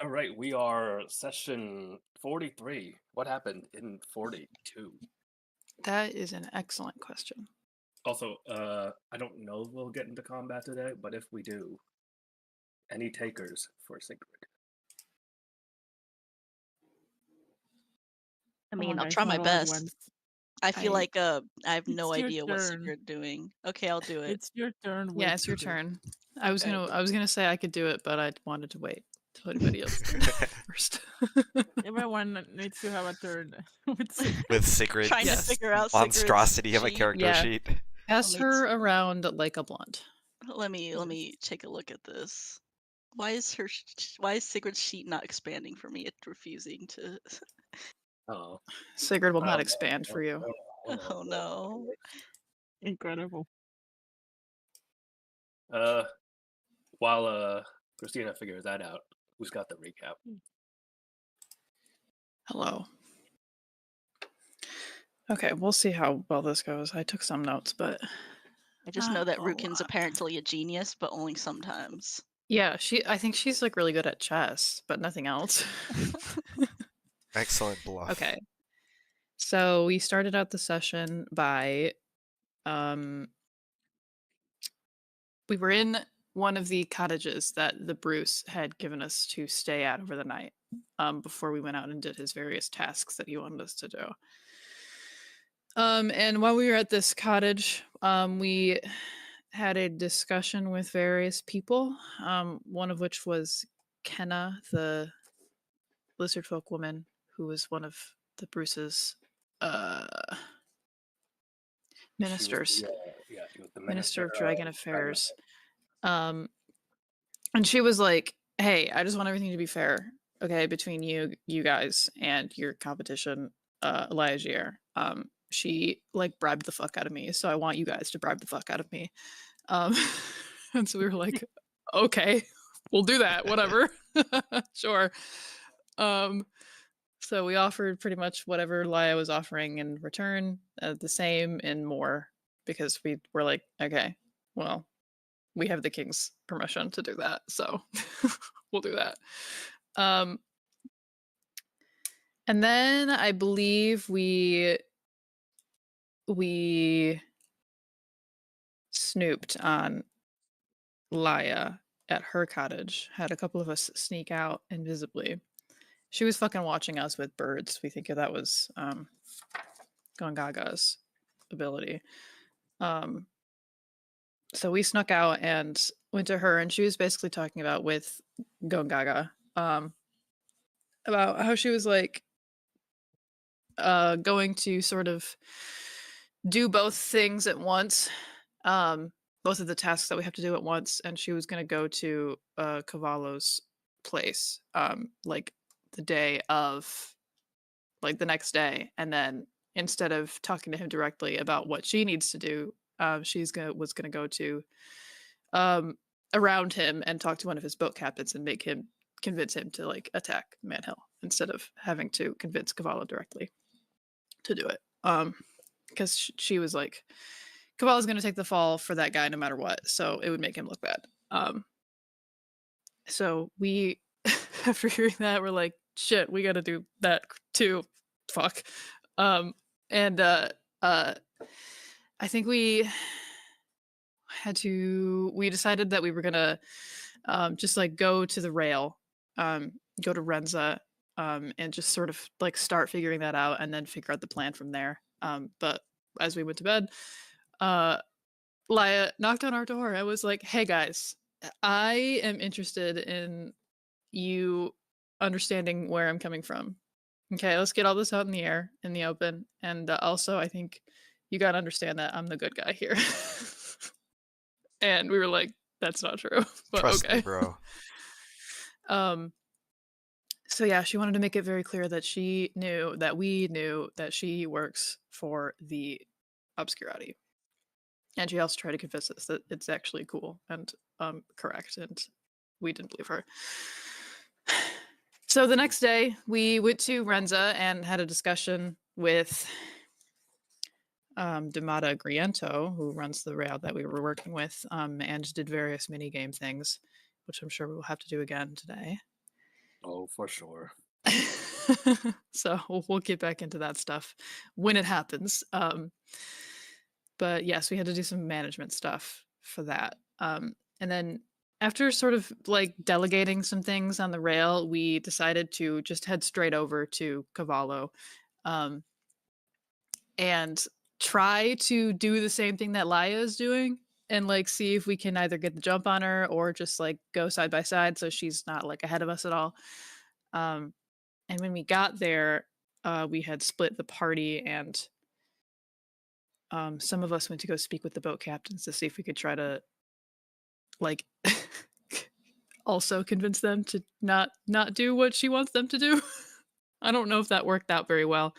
All right, we are session 43. What happened in 42? That is an excellent question. Also, I don't know if we'll get into combat today, but if we do, any takers for Sigrid? I Come mean, on, I'll guys, try not my all at best. once. I feel like I have no It's your idea what turn. Sigrid doing. Okay, I'll do it. It's your turn. Yeah, with it's your Sigrid. turn. I was Okay. gonna say I could do it, but I wanted to wait till anybody else did first. Everyone needs to have a turn with Sigrid. With Sigrid's Trying Yes. to figure out monstrosity of a Sigrid's character Yeah. sheet. Pass Let me her around like a blunt. Let me take a look at this. Why is Sigrid's sheet not expanding for me? It's refusing to. Oh, Sigrid will not expand for you. Oh no. Incredible. While Christina figures that out, who's got the recap? Hello. Okay, we'll see how well this goes. I took some notes, but I just know that a Rukin's lot. apparently a genius, but only sometimes. Yeah, I think she's like really good at chess, but nothing else. Excellent bluff. Okay. So we started out the session by we were in one of the cottages that the Bruse had given us to stay at over the night, before we went out and did his various tasks that he wanted us to do. And while we were at this cottage, we had a discussion with various people, one of which was Kenna, the lizard folk woman, who was one of the Bruce's ministers. She was the Minister of Dragon Affairs. And she was like, hey, I just want everything to be fair, okay, between you guys and your competition, Elijah. She like bribed the fuck out of me, so I want you guys to bribe the fuck out of me. And so we were like, okay, we'll do that, whatever. Sure. So we offered pretty much whatever Laya was offering in return, the same and more, because we were like, okay, well, we have the king's permission to do that, so we'll do that. And then I believe we snooped on Laya at her cottage, had a couple of us sneak out invisibly. She was fucking watching us with birds. We think that was Gongaga's ability. So we snuck out and went to her, and she was basically talking about with Gongaga about how she was like going to sort of do both things at once, both of the tasks that we have to do at once, and she was going to go to Cavallo's place like the day of, like the next day, and then instead of talking to him directly about what she needs to do, was gonna go to around him and talk to one of his boat captains and convince him to like attack Manhill instead of having to convince Cavallo directly to do it. Because she was like, Cavallo's gonna take the fall for that guy no matter what, so it would make him look bad. So we, after hearing that, we're like, shit, we gotta do that too. Fuck. I think we decided that we were gonna just like go to the rail, go to Renza, and just sort of like start figuring that out and then figure out the plan from there. But as we went to bed, Laya knocked on our door. I was like, hey guys, I am interested in you understanding where I'm coming from. Okay, let's get all this out in the air, in the open. And also, I think you gotta understand that I'm the good guy here. And we were like, that's not true. But Trust okay. me, bro. So yeah, she wanted to make it very clear that we knew that she works for the Obscurati. And she also tried to convince us that it's actually cool and correct, and we didn't believe her. So the next day, we went to Renza and had a discussion with Damata Griento, who runs the rail that we were working with, and did various mini-game things, which I'm sure we will have to do again today. Oh, for sure. So we'll get back into that stuff when it happens. But yes, we had to do some management stuff for that. And then after sort of like delegating some things on the rail, we decided to just head straight over to Cavallo, and try to do the same thing that Laya is doing, and like see if we can either get the jump on her or just like go side by side so she's not like ahead of us at all. And when we got there, we had split the party, and some of us went to go speak with the boat captains to see if we could try to like also convince them to not do what she wants them to do. I don't know if that worked out very well.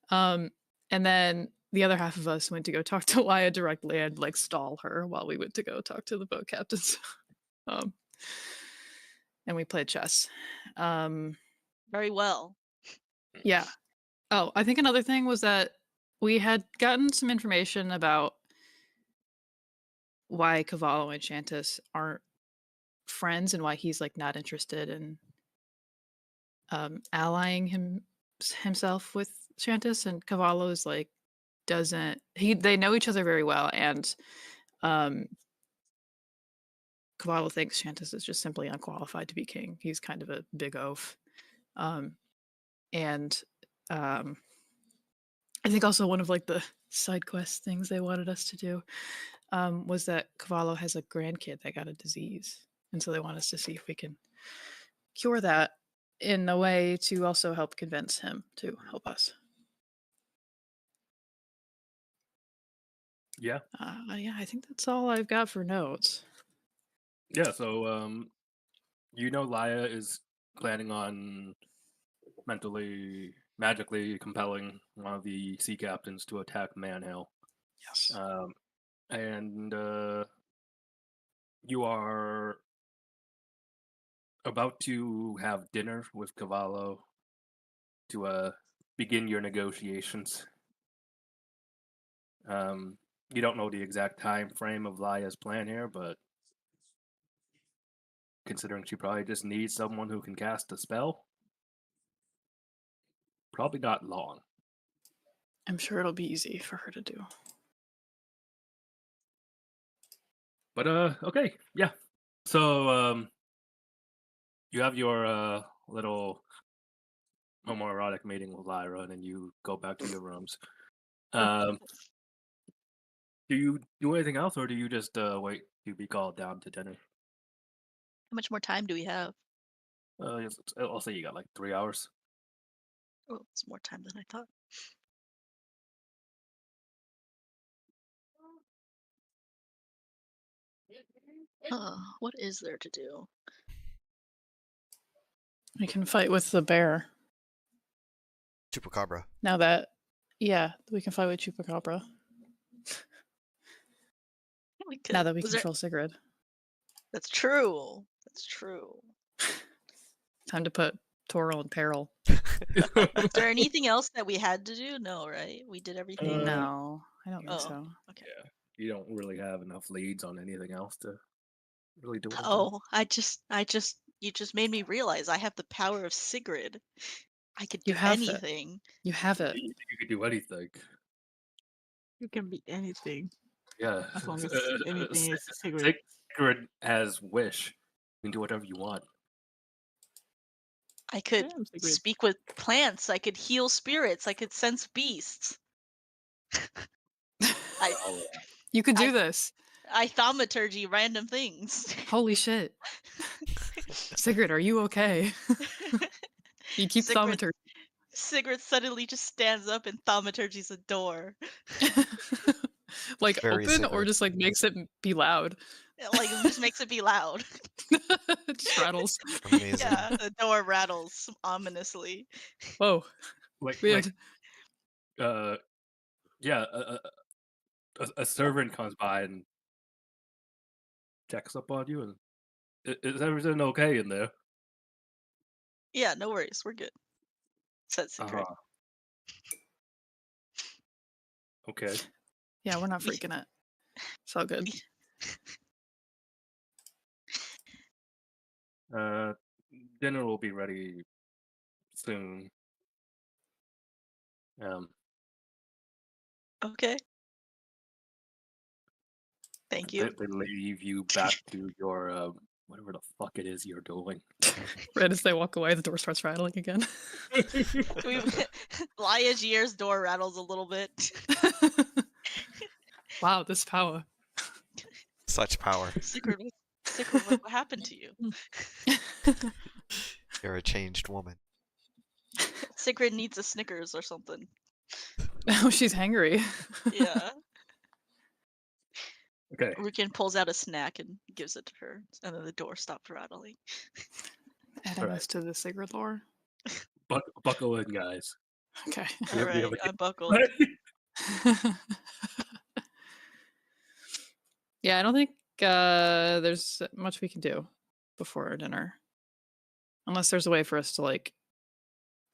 And then the other half of us went to go talk to Laya directly and like stall her while we went to go talk to the boat captains. And we played chess. Very well. Yeah. Oh, I think another thing was that we had gotten some information about why Cavallo and Shantis aren't friends and why he's like not interested in allying himself with Shantis, and Cavallo is like they know each other very well, and Cavallo thinks Shantis is just simply unqualified to be king. He's kind of a big oaf. And I think also one of like the side quest things they wanted us to do was that Cavallo has a grandkid that got a disease, and so they want us to see if we can cure that in a way to also help convince him to help us. Yeah. Yeah, I think that's all I've got for notes. Yeah, so Laya is planning on magically compelling one of the sea captains to attack Manhill. Yes. And you are about to have dinner with Cavallo to begin your negotiations. You don't know the exact time frame of Laya's plan here, but considering she probably just needs someone who can cast a spell, probably not long. I'm sure it'll be easy for her to do. But okay, yeah. So you have your little homoerotic meeting with Lyra, and then you go back to your rooms. Do you do anything else, or do you just wait to be called down to dinner? How much more time do we have? Yes, I'll say you got like 3 hours. Oh, it's more time than I thought. What is there to do? We can fight with the bear. Chupacabra. Now that, yeah, we can fight with Chupacabra. We could. Now that we control Sigrid. That's true. That's true. Time to put Toril in peril. Is there anything else that we had to do? No, right? We did everything. No, I don't think so. Okay. Yeah, you don't really have enough leads on anything else to really do anything. Oh, you just made me realize I have the power of Sigrid. I could do You have it. anything. You have it. You could do anything. You can be anything. Yeah. As long as anything is Sigrid. Sigrid has wish. You can do whatever you want. I could I am Sigrid. speak with plants. I could heal spirits. I could sense beasts. You could do this. I thaumaturgy random things. Holy shit. Sigrid, are you okay? You keep thaumaturgy. Sigrid suddenly just stands up and thaumaturgies a door. Like Very open or Sigrid. just like makes it be loud? Like just makes it be loud. It just rattles. Amazing. Yeah, the door rattles ominously. Whoa. Weird. Yeah, a servant comes by and checks up on you, and is everything okay in there? Yeah, no worries, we're good. Said Sigrid. Okay. Yeah, we're not freaking it. It's all good. dinner will be ready soon. Okay. Thank They, you. they leave you back to your whatever the fuck it is you're doing. Right as they walk away, the door starts rattling again. Lia's year's door rattles a little bit. Wow, this power. Such power. Sigrid, what happened to you? You're a changed woman. Sigrid needs a Snickers or something. Oh, she's hangry. Yeah. Okay. Rukin pulls out a snack and gives it to her, and then the door stops rattling. Adding Alright. this to the Sigrid lore. Buckle in, guys. Okay. We All have- we right, have a- I'm buckled. Yeah, I don't think there's much we can do before our dinner. Unless there's a way for us to, like,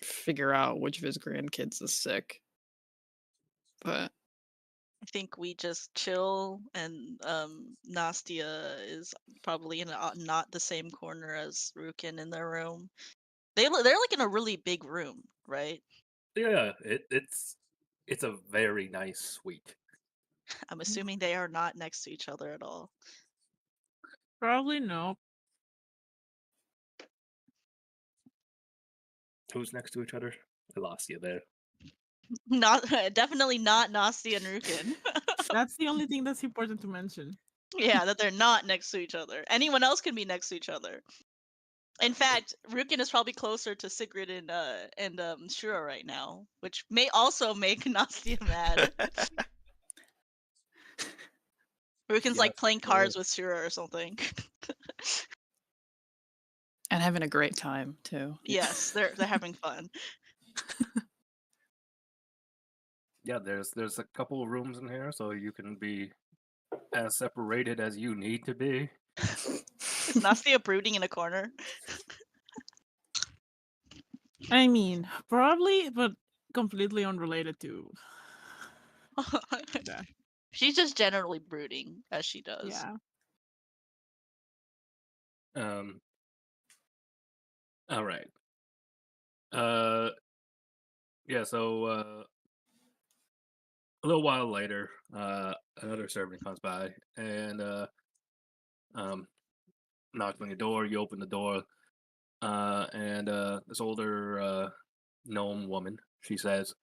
figure out which of his grandkids is sick. But I think we just chill, and Nastia is probably in not the same corner as Rukin in their room. They're like in a really big room, right? Yeah, it's a very nice suite. I'm assuming they are not next to each other at all. Probably no. Who's next to each other? I lost you there. Not definitely not Nastia and Rukin. That's the only thing that's important to mention. Yeah, that they're not next to each other. Anyone else can be next to each other. In fact, Rukin is probably closer to Sigrid and Shura right now, which may also make Nastia mad. Rukin's like Yes, playing it cards is. with Shura or something. and having a great time too. Yes, they're having fun. Yeah, there's a couple of rooms in here, so you can be as separated as you need to be. Is Nastia brooding in a corner? I mean, probably, but completely unrelated to that. She's just generally brooding, as she does. Yeah. All right. Yeah. So a little while later, another servant comes by and knocks on your door. You open the door, and this older gnome woman. She says,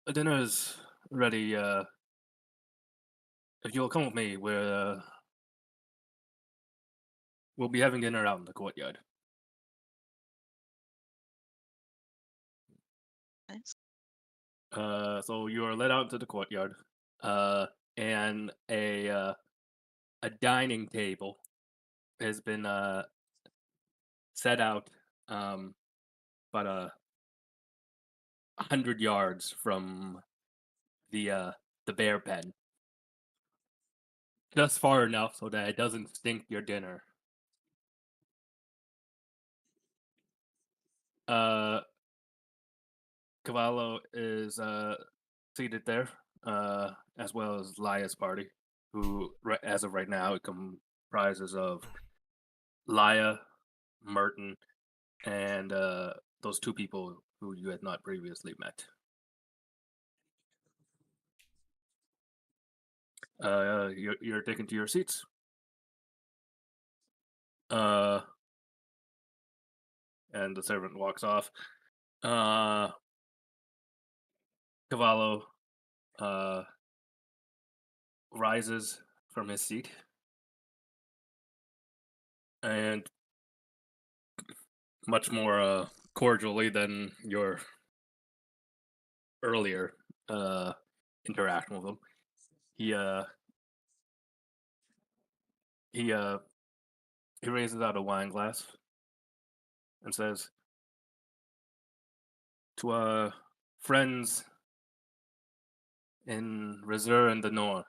"The dinner's ready. If you'll come with me, we'll be having dinner out in the courtyard." Nice. So you are led out into the courtyard, and a dining table has been set out, about 100 yards from the bear pen, just far enough so that it doesn't stink your dinner. Cavallo is seated there, as well as Lia's party, who, as of right now, it comprises of Lia, Merton, and those two people who you had not previously met. You're taken to your seats. And the servant walks off. Cavallo rises from his seat and much more cordially than your earlier interaction with him. He raises out a wine glass and says, "To our friends in Reserve and the North,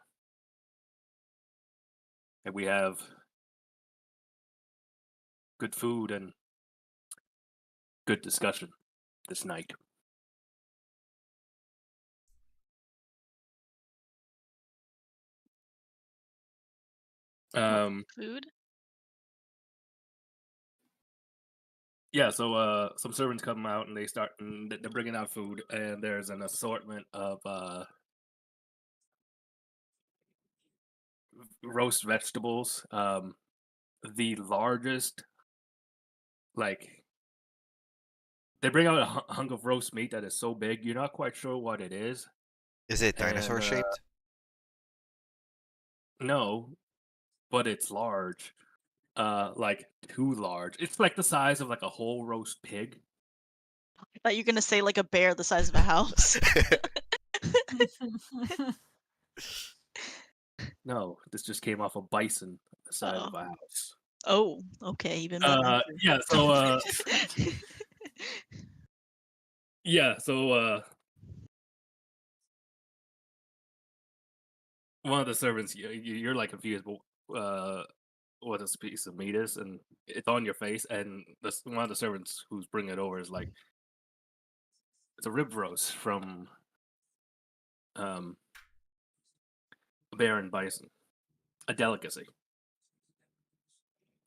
that we have good food and good discussion this night." Food? Yeah, so some servants come out and they're bringing out food, and there's an assortment of roast vegetables. The largest, like they bring out a hunk of roast meat that is so big you're not quite sure what it is. Is it dinosaur And shaped? no, but it's large. Like too large. It's like the size of like a whole roast pig. I thought you were gonna say like a bear the size of a house. No, this just came off a bison the size of Oh. a house. Oh, okay, even better. Yeah, so yeah, so one of the servants, you're like confused, but what this piece of meat is, and it's on your face, and one of the servants who's bringing it over is like, it's a rib roast from a bear and bison, a delicacy,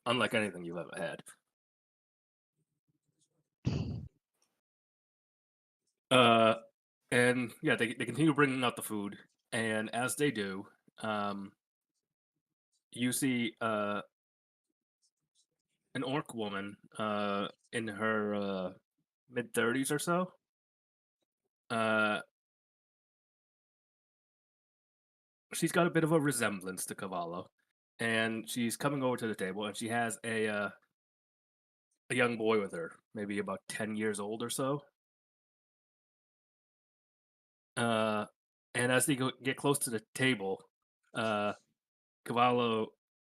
unlike anything you've ever had. And yeah, they continue bringing out the food, and as they do, you see an orc woman in her mid-30s or so. She's got a bit of a resemblance to Cavallo, and she's coming over to the table, and she has a young boy with her, maybe about 10 years old or so. And as they get close to the table, Cavallo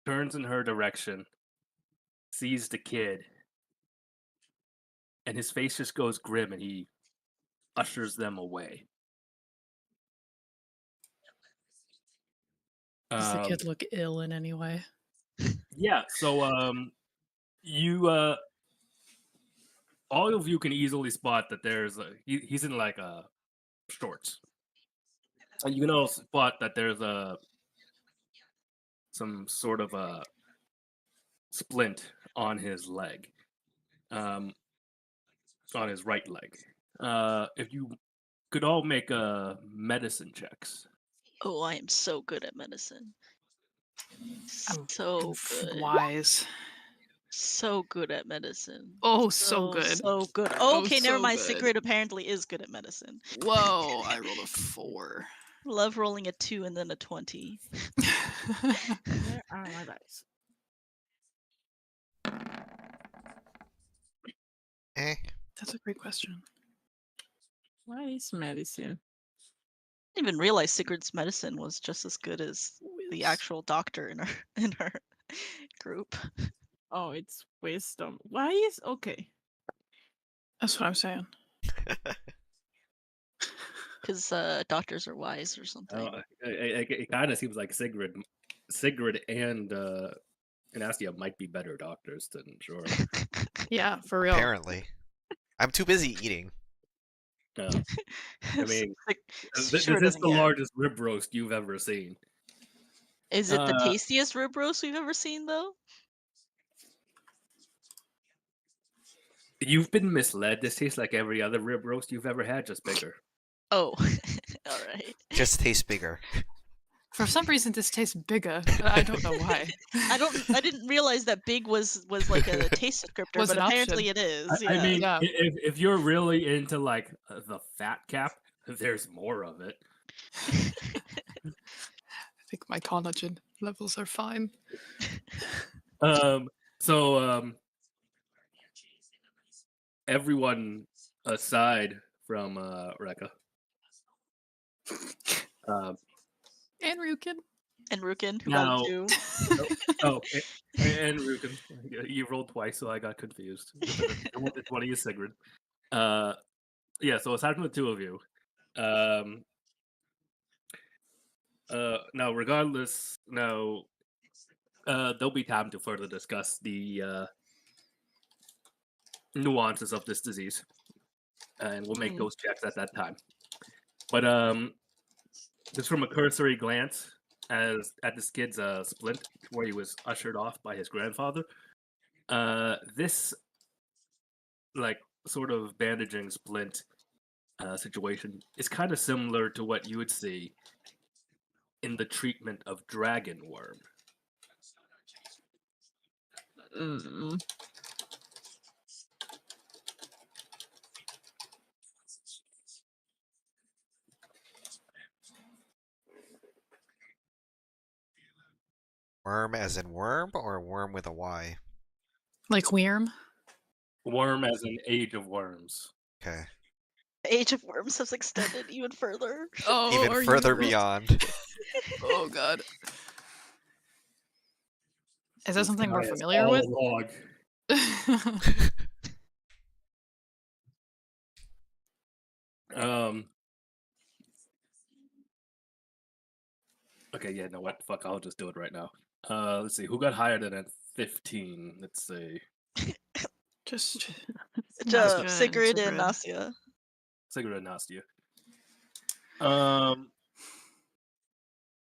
turns in her direction, sees the kid, and his face just goes grim, and he ushers them away. Does the kid look ill in any way? Yeah, so you all of you can easily spot that there's he's in like shorts. And you can also spot that there's some sort of a splint on his leg, on his right leg. If you could all make medicine checks. Oh, I am so good at medicine. I'm So good. wise. So good at medicine. Oh, so good. So good. Oh, Okay, never so mind. good. Sigrid apparently is good at medicine. Whoa, I rolled a 4. Love rolling a 2 and then a 20. Where are my dice? Eh. That's a great question. What is medicine? I didn't even realize Sigrid's medicine was just as good as the actual doctor in her group. Oh, it's wisdom. Why is okay? That's what I'm saying. Because doctors are wise or something. It kind of seems like Sigrid and Astia might be better doctors than Jorah. Yeah, for real. Apparently. I'm too busy eating. I mean, this Sure is doesn't the care. largest rib roast you've ever seen. Is it the tastiest rib roast we've ever seen, though? You've been misled. This tastes like every other rib roast you've ever had, just bigger. Oh, all right. Just tastes bigger. For some reason, this tastes bigger. But I don't know why. I didn't realize that big was like a taste descriptor, Was but an apparently option. it is. I Yeah. mean, Yeah. if you're really into like the fat cap, there's more of it. I think my collagen levels are fine. So everyone aside from Rekka, And Ryukin. And Rukin, who Now- rolled 2. and Rukin, you rolled twice, so I got confused. The 20 is Sigrid. Yeah, so aside from the two of you, now regardless, now there'll be time to further discuss the nuances of this disease, and we'll make those checks at that time. But just from a cursory glance at this kid's splint, where he was ushered off by his grandfather, this like sort of bandaging splint situation is kind of similar to what you would see in the treatment of dragon worm. Mm. Worm as in worm or worm with a Y? Like Wyrm? Worm as in Age of Worms. Okay. Age of Worms has extended even further. Oh, Even are further you? beyond. Oh god. Is that This something guy we're is familiar all with? along. Okay, yeah, no, what? Fuck, I'll just do it right now. Let's see, who got higher than at 15? Let's see. Just Sigrid Sigrid. and Nastia. Sigrid and Nastia.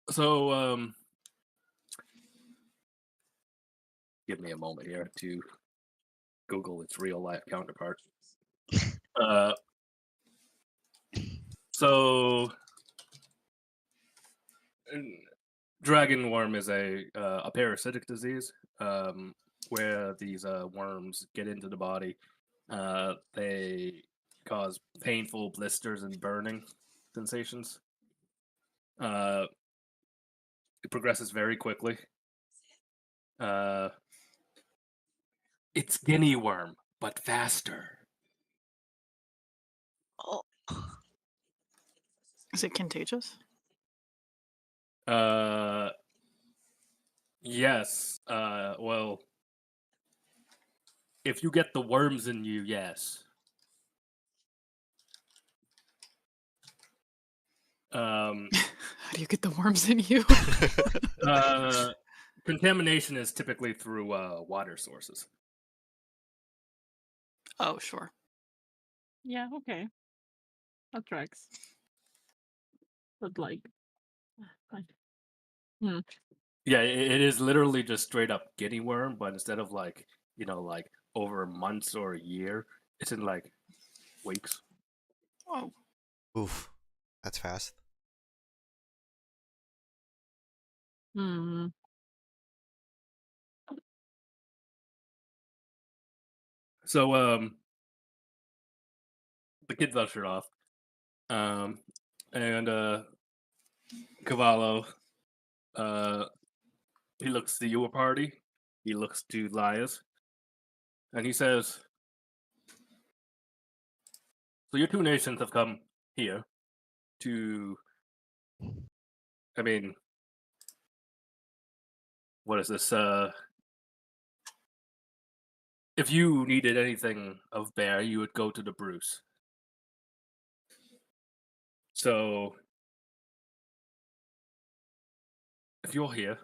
So, give me a moment here to Google its real life counterpart. So, dragon worm is a parasitic disease where these worms get into the body. They cause painful blisters and burning sensations. It progresses very quickly. It's guinea worm, but faster. Oh, Is it contagious? Yes. Well, if you get the worms in you, yes. How do you get the worms in you? Contamination is typically through water sources. Oh, sure. Yeah, okay. That tracks. But like, fine. Yeah, it is literally just straight up guinea worm, but instead of like over months or a year, it's in like weeks. Oh, Oof. That's fast. Hmm. So the kids ushered off. And Cavallo, he looks to your party, he looks to Lias, and he says, so your two nations have come here to, I mean, what is this? If you needed anything of bear, you would go to the Bruse. So, if you're here,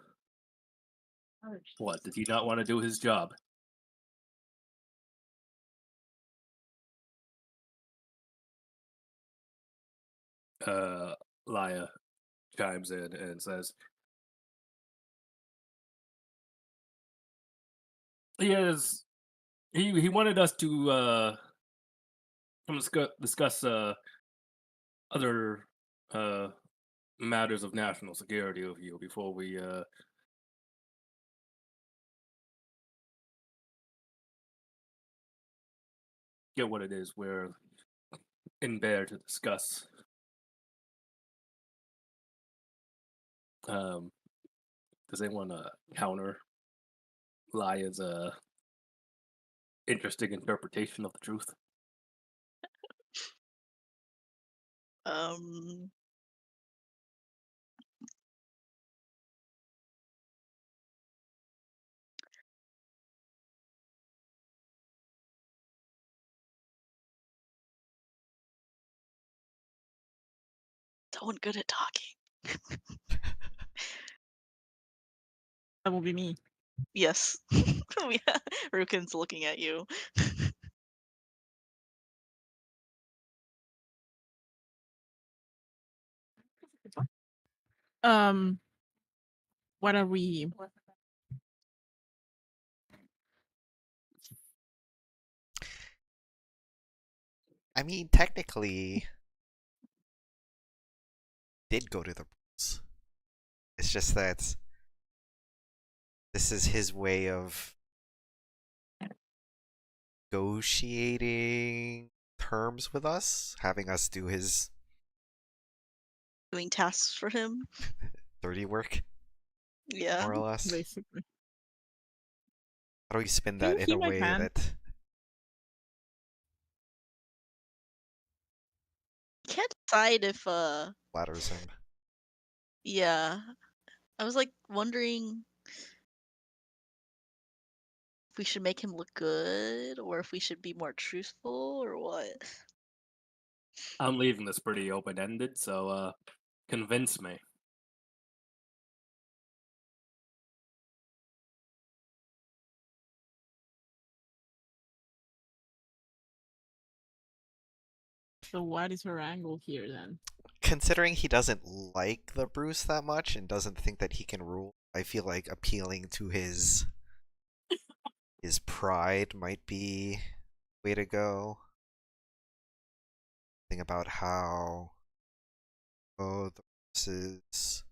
what, did he not want to do his job? Laya chimes in and says, he wanted us to come discuss other matters of national security with you before we get what it is we're in there to discuss. Does anyone counter Laya's interesting interpretation of the truth? someone good at talking. That will be me. Yes. Rukin's looking at you. What are we? I mean, technically, did go to the Bruse. It's just that this is his way of negotiating terms with us, having us do his Doing tasks for him. dirty work, Yeah. more or less. Basically. How do we spin Can that you in see a my way hand? that Can't decide if flatters him? yeah. I was like wondering if we should make him look good or if we should be more truthful or what. I'm leaving this pretty open ended, so convince me. So what is her angle here then? Considering he doesn't like the Bruse that much and doesn't think that he can rule, I feel like appealing to his pride might be way to go. Think about how the Bruse is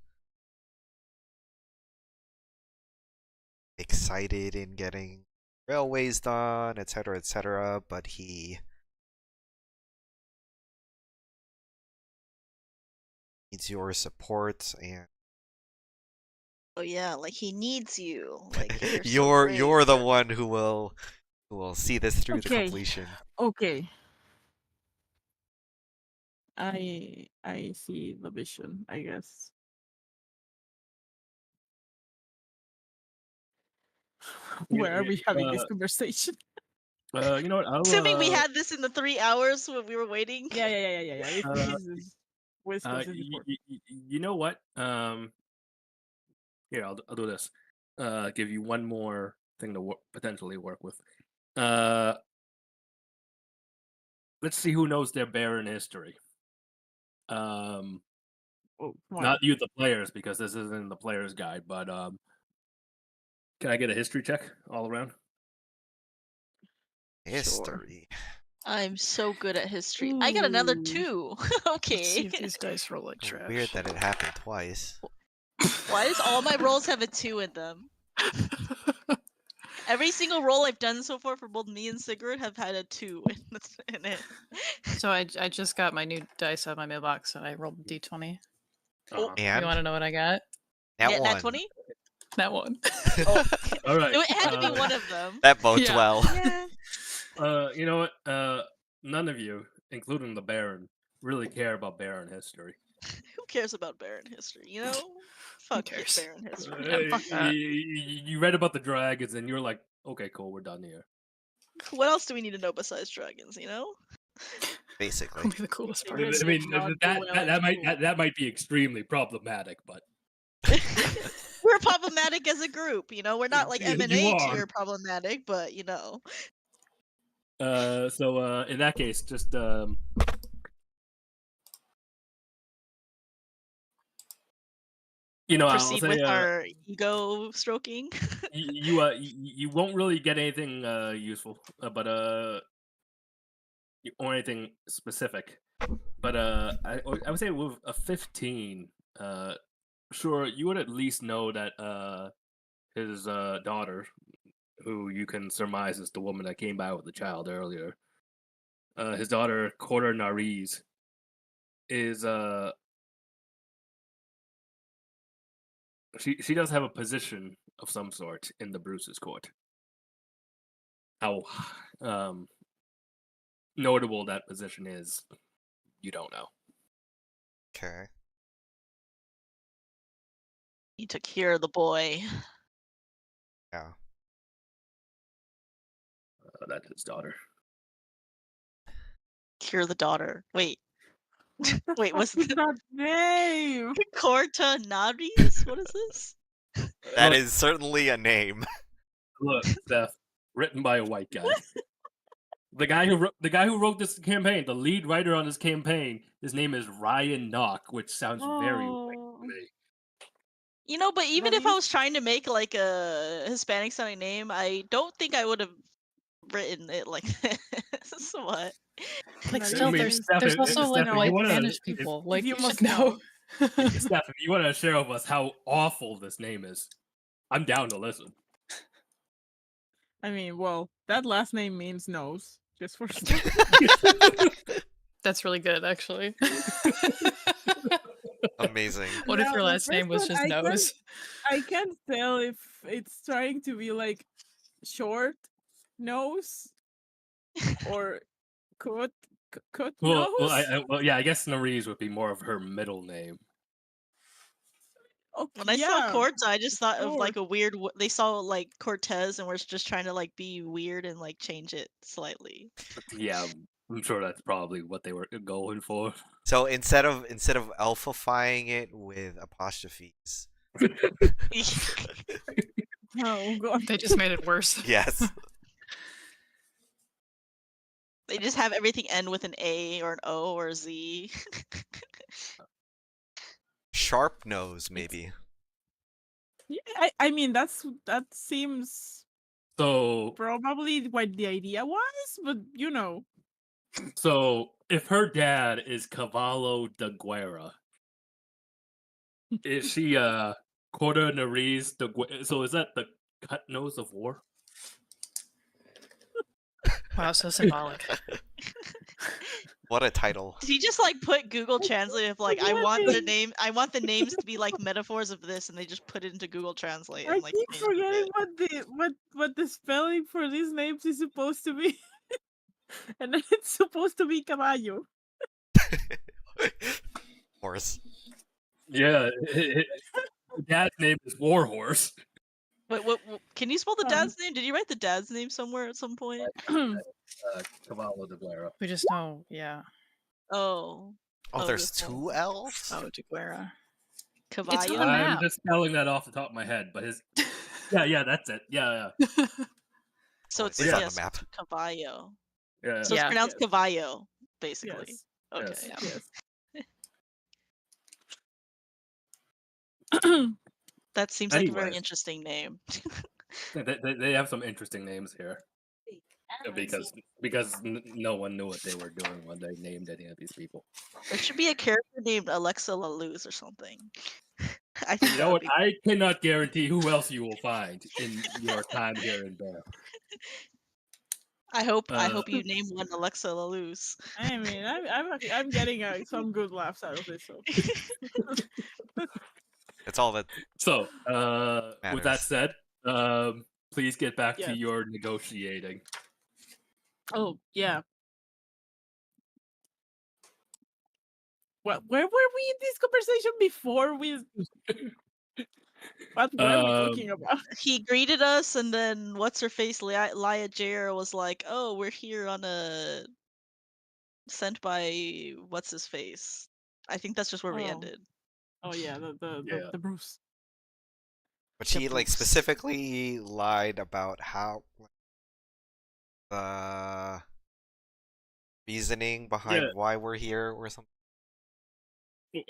excited in getting railways done, etc., but he needs your support and Oh yeah, like he needs you. Like you're so you're great. the one who will see this through to Okay. completion. Okay. I see the vision, I guess. Where are we having this conversation? You know what? Assuming we had this in the 3 hours when we were waiting. Yeah. This is with specific. You know what? Here, I'll do this. Give you one more thing to potentially work with. Let's see who knows their Baron history. Oh, why? Not you, the players, because this isn't in the player's guide. But can I get a history check all around? History. I'm so good at history. I got another Ooh. 2. Let's see Okay. if these dice roll like trash. Weird that it happened twice. Why does all my rolls have a 2 in them? Every single roll I've done so far for both me and Sigurd have had a 2 in it. So I just got my new dice out of my mailbox and I rolled a d20. Oh, You And want to know what I got? that yeah, one. nat 20? That one. Oh, All right. it had to be one of them. That bodes Yeah. well. Yeah. You know what? None of you, including the Baron, really care about Baron history. Who cares about Baron history, you know? Fuck cares? Baron history. Yeah, fuck that. You read about the dragons, and you're like, okay, cool, we're done here. What else do we need to know besides dragons, you know? Basically. Only the coolest part. I Dragons mean, not do that well that, in that might school. that might be extremely problematic, but We're problematic as a group, you know? We're not like You M&A are. tier problematic, but you know. So in that case, just I'll Proceed say with our ego stroking. you won't really get anything useful, but or anything specific. But I would say with a 15, sure, you would at least know that his daughter, who you can surmise is the woman that came by with the child earlier, his daughter Quarter Nariz is she does have a position of some sort in the Bruce's court. How notable that position is, you don't know. Okay. Need to cure the boy. Yeah. That's his daughter. Cure the daughter. Wait. Wait, what's What's that name? Corta Naris? What is this? That is certainly a name. Look, Seth, written by a white guy. The guy who wrote this campaign, the lead writer on this campaign, his name is Ryan Knock, which sounds very white to me. You know, but even if I Naris? was trying to make like a Hispanic sounding name, I don't think I would have written it like this. What? Like That still, I mean, there's Steph, also like Steph, if you white wanna, Spanish if, people. Like you you must should know. Steph, if you want to share with us how awful this name is, I'm down to listen. I mean, well, that last name means nose. Just for start. That's really good, actually. Amazing. What if Now, your the last name first was one, just Nose? I can't tell if it's trying to be like short nose or cut Well, nose. yeah, I guess Nerys would be more of her middle name. Okay, When I saw yeah, Cortez, I just thought of sure. like a weird. They saw like Cortez and was just trying to like be weird and like change it slightly. Yeah, I'm sure that's probably what they were going for. So instead of alphafying it with apostrophes, Oh god. They just made it worse. yes, They just have everything end with an A or an O or a Z. sharp nose maybe. Yeah, I mean that seems So, probably what the idea was, but you know. if her dad is Cavallo de Guerra, is she Corta Nerys de Guerra? So is that the cut nose of war? Wow, so symbolic. What a title. He just like put Google Translate of like I want the names to be like metaphors of this, and they just put it into Google Translate I and like keep changed forgetting it. what the spelling for these names is supposed to be. And then it's supposed to be caballo. Horse. Yeah, the dad's name is Warhorse. Wait, what? Can you spell the dad's name? Did you write the dad's name somewhere at some point? Cavallo de Guerra. We just know, yeah. Oh. Oh, there's this one. two L's? Oh, de Guerra. Caballo. It's on the I'm map. just spelling that off the top of my head, but his yeah, that's it. Yeah. So Oh, it's it is on the yes, map. Caballo. Yeah. So it's Yeah. pronounced Yes. Caballo, basically. Yes. Okay. Yes. Yes. That seems like a very Anyways. interesting name. They have some interesting names here because no one knew what they were doing when they named any of these people. There should be a character named Alexa LaLuz or something. I think You that know would what? I cannot guarantee who else you will find in your time here in Bear. I hope you name one Alexa LaLuz. I mean, I'm getting some good laughs out of this. So. It's all that So, with that matters. said, please get back to Yes. your negotiating. Oh yeah. Well, where were we in this conversation before we? What were we talking about? He greeted us, and then what's her face, Lia Jair was like, "Oh, we're here on a sent by what's his face." I think that's just where we Oh. ended. Oh yeah, Yeah. the Bruse. But she like Bruce. specifically lied about how the reasoning behind why we're here or something.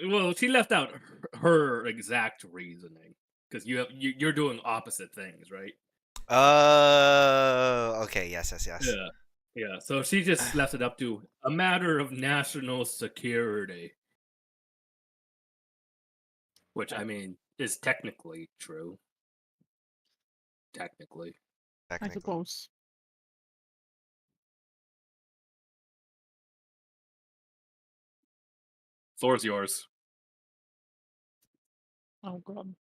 Well, she left out her exact reasoning because you're doing opposite things, right? Okay, yes. Yeah. So she just left it up to a matter of national security, which I mean is technically true. Technically. I suppose. Floor's yours. Oh god.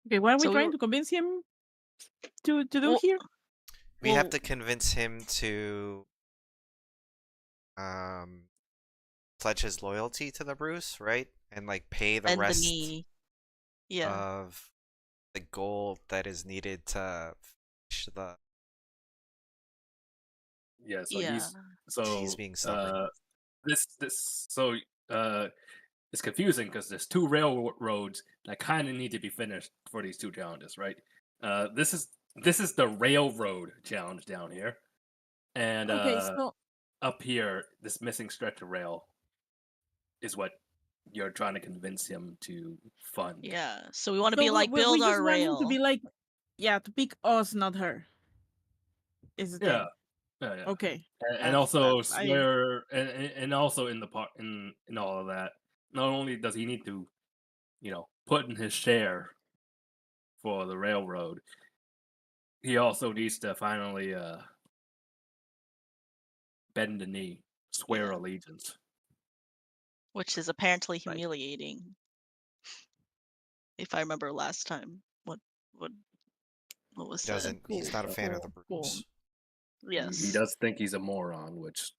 Okay, what are we So we trying were- to convince him to do Well- here? We have Well- to convince him to pledge his loyalty to the Bruse, right? And like pay the Bend the rest knee. Yeah. of the gold that is needed to finish the Yeah. So Yeah. he's being stubborn. It's confusing because there's two railroads that kind of need to be finished for these two challenges, right? This is the railroad challenge down here, and Okay, so up here, this missing stretch of rail is what you're trying to convince him to fund. Yeah. So we want to so be like we build just our want him rail. to be like to pick us, not her. Is the Yeah, thing. yeah. Okay. And also That's I swear, and also in the part in all of that, not only does he need to, put in his share for the railroad, he also needs to finally bend the knee, swear Yeah. allegiance. Which is apparently Right. humiliating. If I remember last time, what was said. He's not a fan of the Cool. Bruce. He Yes. does think he's a moron, which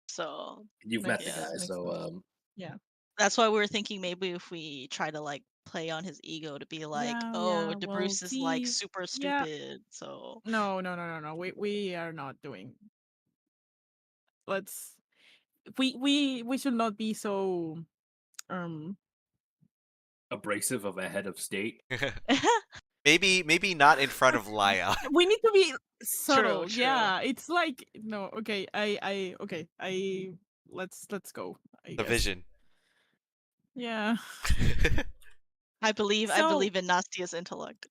So you've met Makes the yeah. guy, makes so sense. Yeah. that's why we were thinking maybe if we try to like play on his ego to be like, oh, the Well, Bruce is like see, super yeah. stupid. So No. We are not doing. Let's. We should not be so. abrasive of a head of state. Maybe not in front of Laya. We need to be subtle. True. Yeah, it's like no. Okay, okay. Let's go. I The guess. vision. Yeah. I believe So- in Nastia's intellect.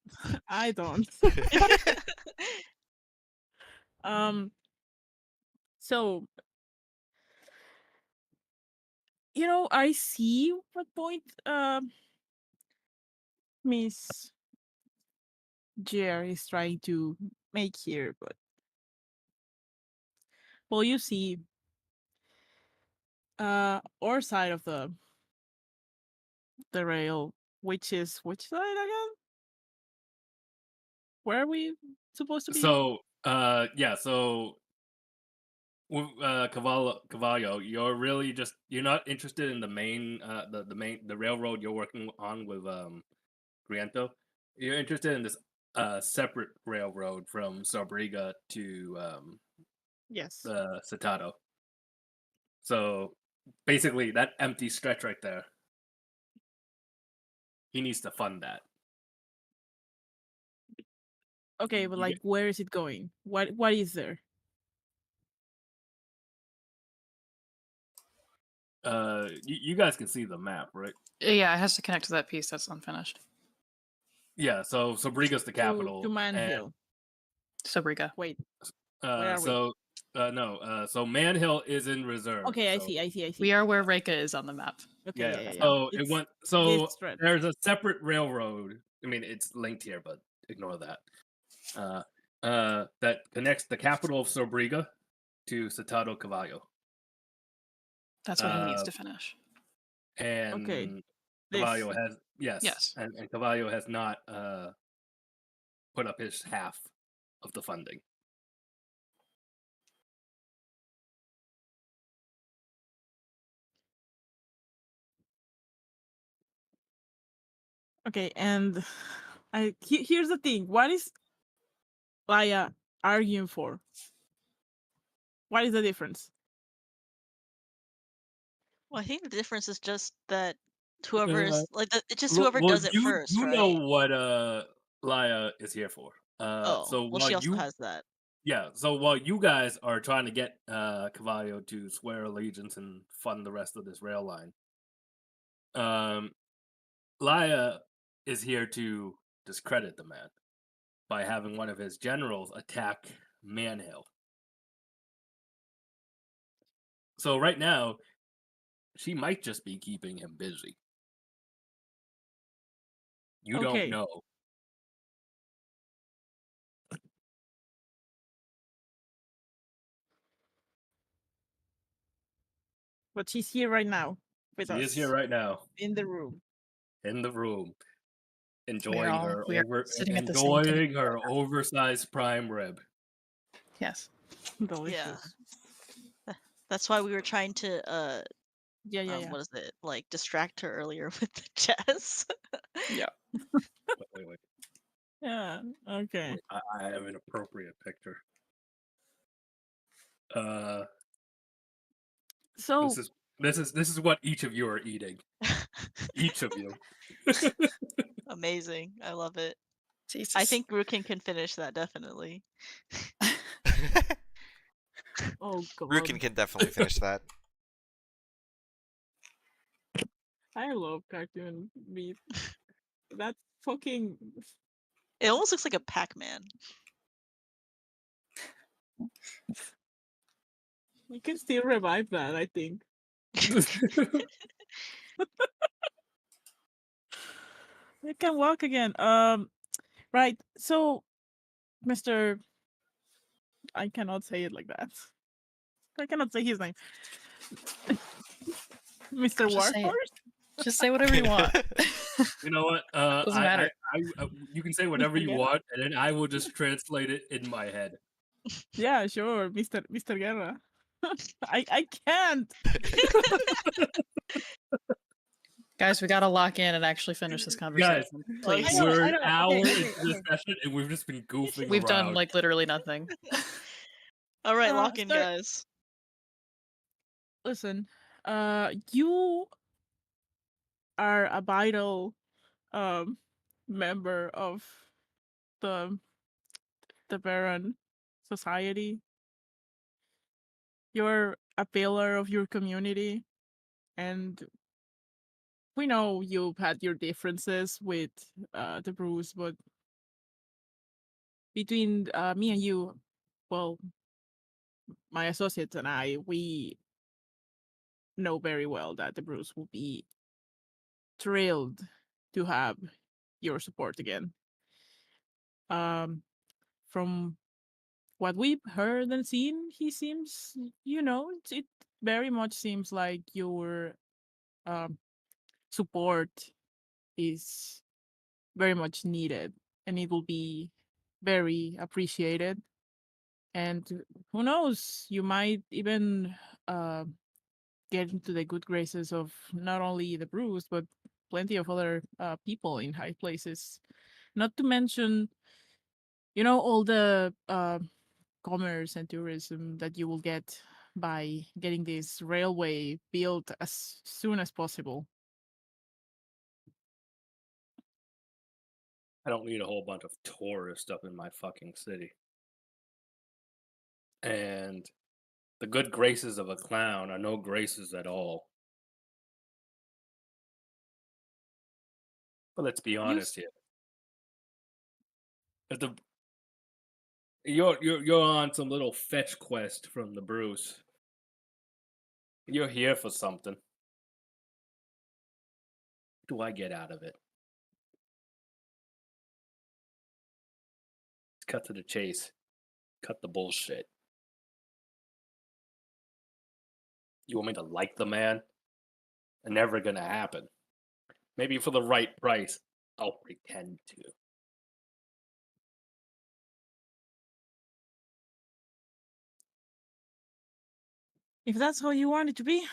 I don't. So I see what point Miss Jer is trying to make here, but well, you see, our side of the rail, which side again? Where are we supposed to be? So, so Cavallo, you're not interested in the main the railroad you're working on with Griento. You're interested in this separate railroad from Sabriga to Yes. Citado. So basically, that empty stretch right there, he needs to fund that. Okay, but you like, where is it going? What is there? You guys can see the map, right? Yeah, it has to connect to that piece that's unfinished. Yeah, so Sabriga's the capital. To Man and, Hill. Sobriga. Wait. Where are so no, so Man Hill is in reserve. Okay, I so, see. We are where Reika is on the map. Okay, yeah. So It's it went. So this stretch. there's a separate railroad. I mean, it's linked here, but ignore that. That connects the capital of Sobriga to Citado Cavallo. That's what he needs to finish. And This. Cavallo has Yes. and Cavallo has not put up his half of the funding. Okay, and here's the thing. What is Laya arguing for? What is the difference? Well, I think the difference is just that whoever's it's just Well, whoever does it first, you right? know what Laya is here for. So well, she also has that. Yeah, so while you guys are trying to get Cavallo to swear allegiance and fund the rest of this rail line, Laya is here to discredit the man by having one of his generals attack Manhill. So right now, she might just be keeping him busy. You don't know. But she's here right now with us. She is here right now in the room. Enjoying her sitting at the same table. enjoying her oversized prime rib. Yes. Delicious. Yeah. That's why we were trying to Yeah. what is it? Like distract her earlier with the chess. Yeah. Wait. Yeah. Okay. Wait, I have an appropriate picture. So this is what each of you are eating. Each of you. Amazing. I love it. Jesus. I think Rukin can finish that definitely. oh god. Rukin can definitely finish that. I love cartoon meat. That fucking It almost looks like a Pac-Man. We can still revive that, I think. It can walk again. Right. So, Mr. I cannot say it like that. I cannot say his name. Mr. Just say it. Warhorse? Just say whatever you want. You know what? Doesn't matter. You can say whatever you Guerra. want, and then I will just translate it in my head. Yeah, sure, Mr. Guerra. I can't. Guys, we gotta lock in and actually finish this conversation. Please. I know, We're I an know. hour Okay, into this okay. session, and we've just been goofing We've around. done like literally nothing. All right, lock in, start- guys. Listen, you are a vital member of the Baron Society. You're a pillar of your community, and we know you've had your differences with the Bruse, but between me and you, well, my associates and I, we know very well that the Bruse will be thrilled to have your support again. From what we've heard and seen, he seems, it very much seems like your um, support is very much needed, and it will be very appreciated. And who knows, you might even uh, get into the good graces of not only the Bruce, but plenty of other people in high places. Not to mention, all the commerce and tourism that you will get by getting this railway built as soon as possible. I don't need a whole bunch of tourists up in my fucking city. And the good graces of a clown are no graces at all. But let's be honest here. If you're on some little fetch quest from the Bruce. You're here for something. What do I get out of it? Let's cut to the chase. Cut the bullshit. You want me to like the man? Never gonna happen. Maybe for the right price, I'll pretend to. If that's how you want it to be.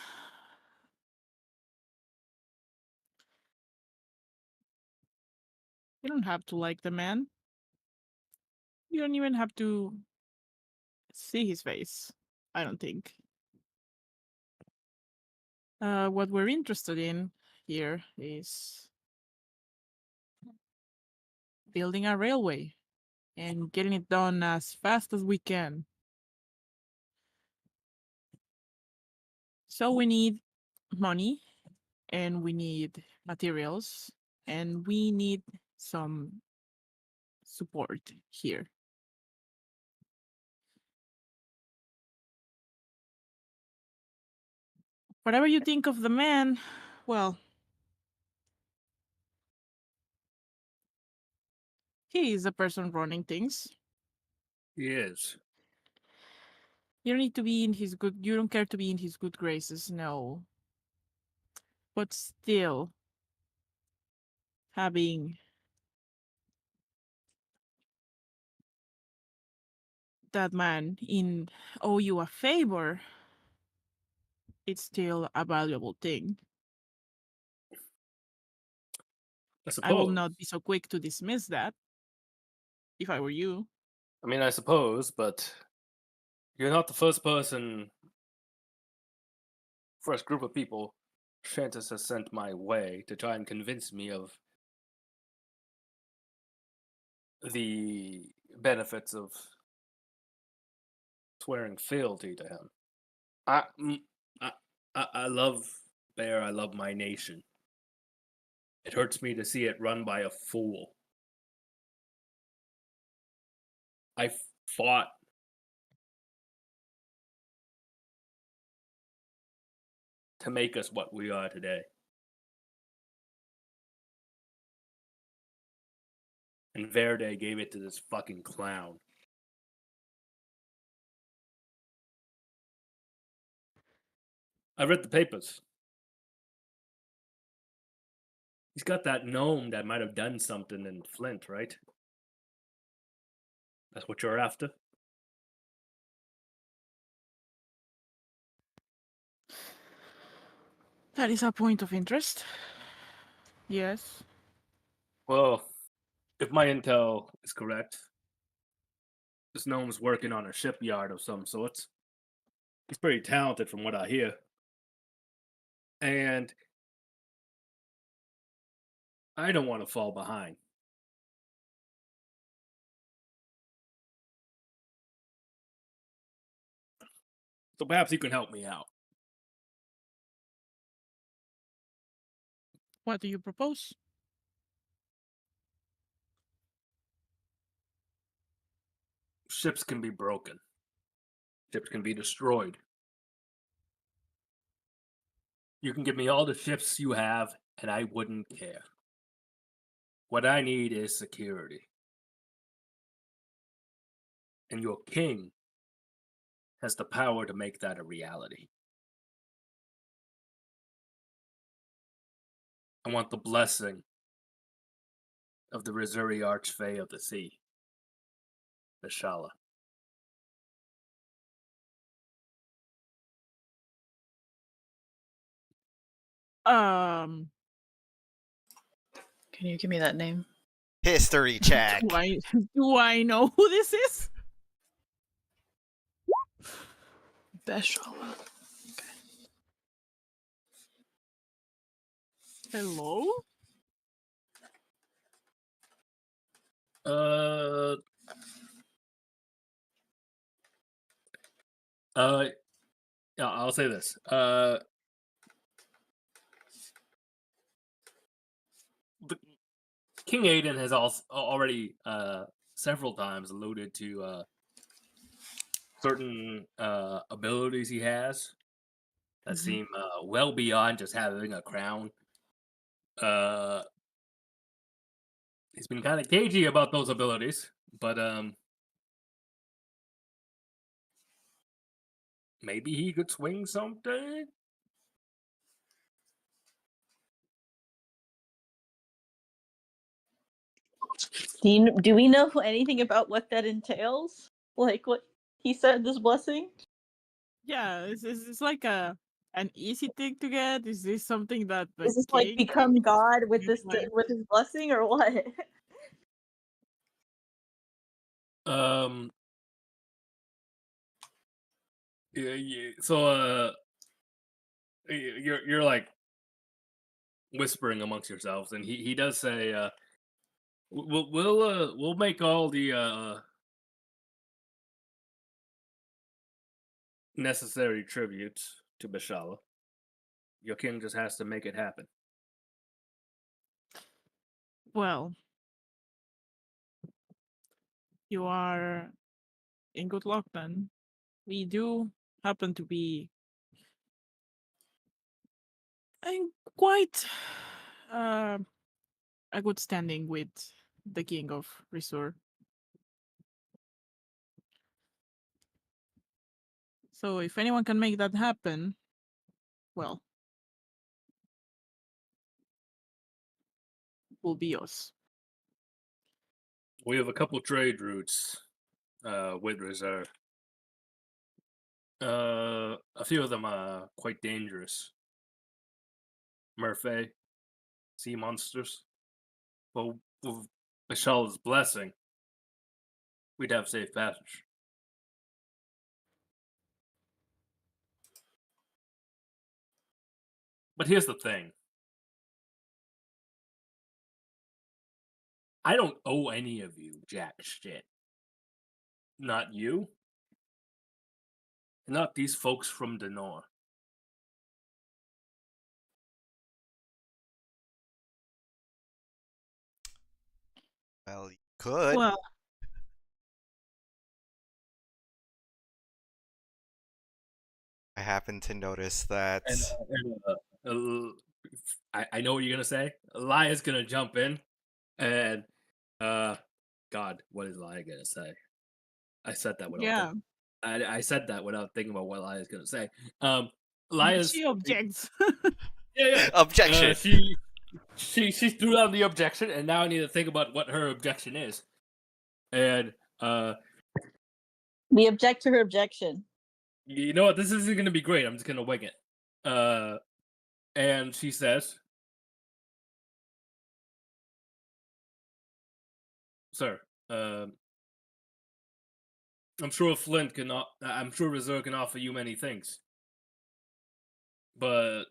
You don't have to like the man. You don't even have to see his face, I don't think. What we're interested in here is building a railway and getting it done as fast as we can. So we need money, and we need materials, and we need some support here. Whatever you think of the man, well, he is the person running things. He is. You don't need to be in his good, you don't care to be in his good graces, no. But still, having that man owe you a favor, it's still a valuable thing. I will not be so quick to dismiss that, if I were you. I mean, I suppose, but you're not the first person, first group of people Shantis has sent my way to try and convince me of the benefits of swearing fealty to him. I love Bear. I love my nation. It hurts me to see it run by a fool. I fought to make us what we are today. And Verde gave it to this fucking clown. I read the papers. He's got that gnome that might have done something in Flint, right? That's what you're after? That is a point of interest. Yes. Well, if my intel is correct, this gnome's working on a shipyard of some sorts. He's pretty talented from what I hear. And I don't want to fall behind. So perhaps you can help me out. What do you propose? Ships can be broken. Ships can be destroyed. You can give me all the ships you have, and I wouldn't care. What I need is security. And your king has the power to make that a reality. I want the blessing of the Missouri Archfey of the Sea, the Shala. Um, Can you give me that name? History check. do I know who this is? Beshala. Hello? Yeah, I'll say this. King Aiden has also already several times alluded to certain abilities he has that seem well beyond just having a crown. He's been kind of cagey about those abilities, but maybe he could swing something. Do we know anything about what that entails? Like what he said, this blessing? Yeah, it's like an easy thing to get. Is this something that the Is this like king become God with is this like? with his blessing or what? Um. Yeah, so you're like whispering amongst yourselves, and he does say, we'll make all the necessary tributes to Bishala. Your king just has to make it happen. Well, you are in good luck then. We do happen to be in quite uh, a good standing with the king of Risur. So if anyone can make that happen, well, will be us. We have a couple trade routes with Reserve. A few of them are quite dangerous. Murphy, sea monsters. But with Mishala's blessing, we'd have safe passage. But here's the thing. I don't owe any of you jack shit. Not you. Not these folks from Denor. Well, you could. Well, I happen to notice that. I know what you're gonna say. Elia's gonna jump in, and God, what is Elia gonna say? I said that without. Yeah. I said that without thinking about what Elia's gonna say. But Elia's she objects. yeah. Objection. She threw down the objection, and now I need to think about what her objection is. And We object to her objection. you know what? This isn't gonna be great. I'm just gonna wing it. And she says, "Sir, I'm sure Flint cannot. I'm sure Reserve can offer you many things, but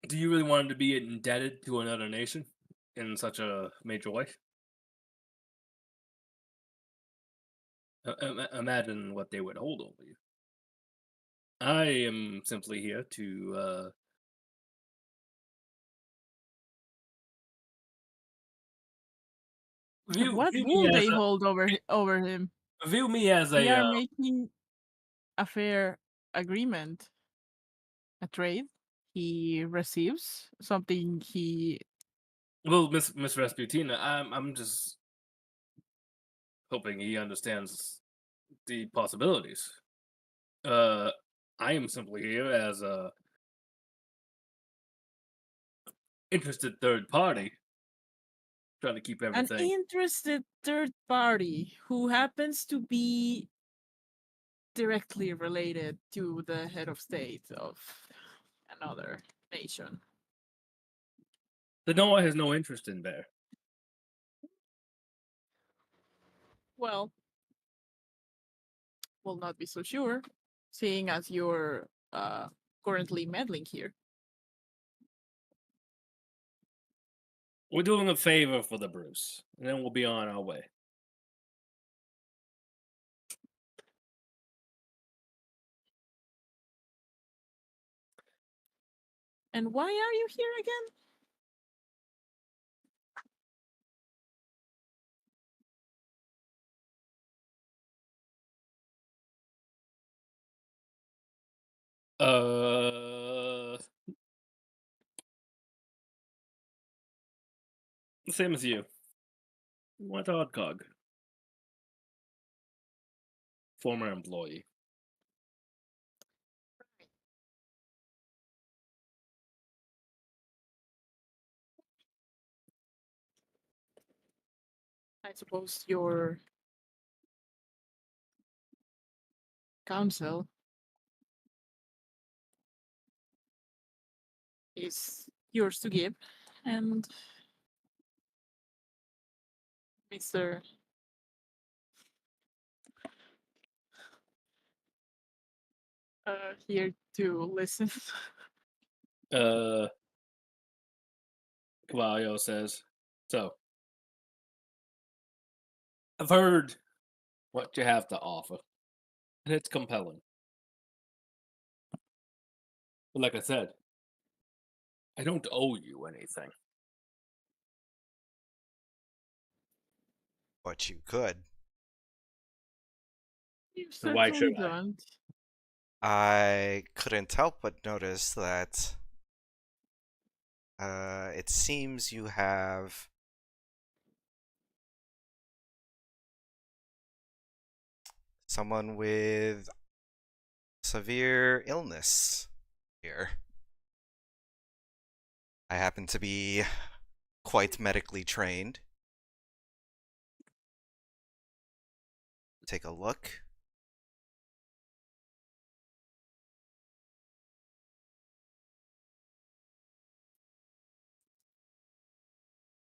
do you really want him to be indebted to another nation in such a major way? Imagine what they would hold over you. I am simply here to What view me will as they hold over him? view me as We a are making a fair agreement, a trade. He receives something he. well, Miss Rasputina. I'm just hoping he understands the possibilities. I am simply here as a interested third party, trying to keep An everything. interested third party who happens to be directly related to the head of state of another nation. The Noah has no interest in Bear. Well, will not be so sure, seeing as you're currently meddling here. We're doing a favor for the Bruse, and then we'll be on our way. And why are you here again? Same as you. What Oddcog? Former employee. I suppose your counsel is yours to give, and Mr. Here to listen. Cavallo says, so, I've heard what you have to offer, and it's compelling. But like I said, I don't owe you anything. But you could. You So why certainly should I? don't. I couldn't help but notice that it seems you have someone with severe illness here. I happen to be quite medically trained. Take a look.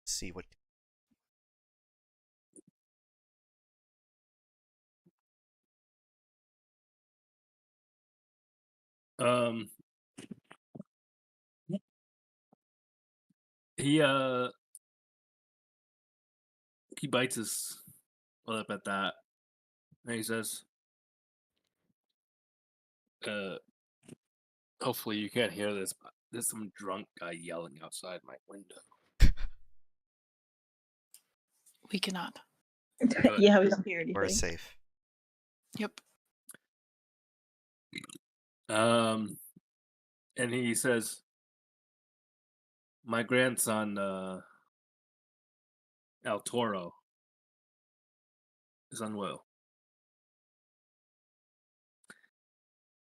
See what. He bites his lip at that, and he says, hopefully you can't hear this, but there's some drunk guy yelling outside my window. We cannot. Good. Yeah, we don't hear We're anything. safe. Yep. And he says, "My grandson, El Toro, is unwell."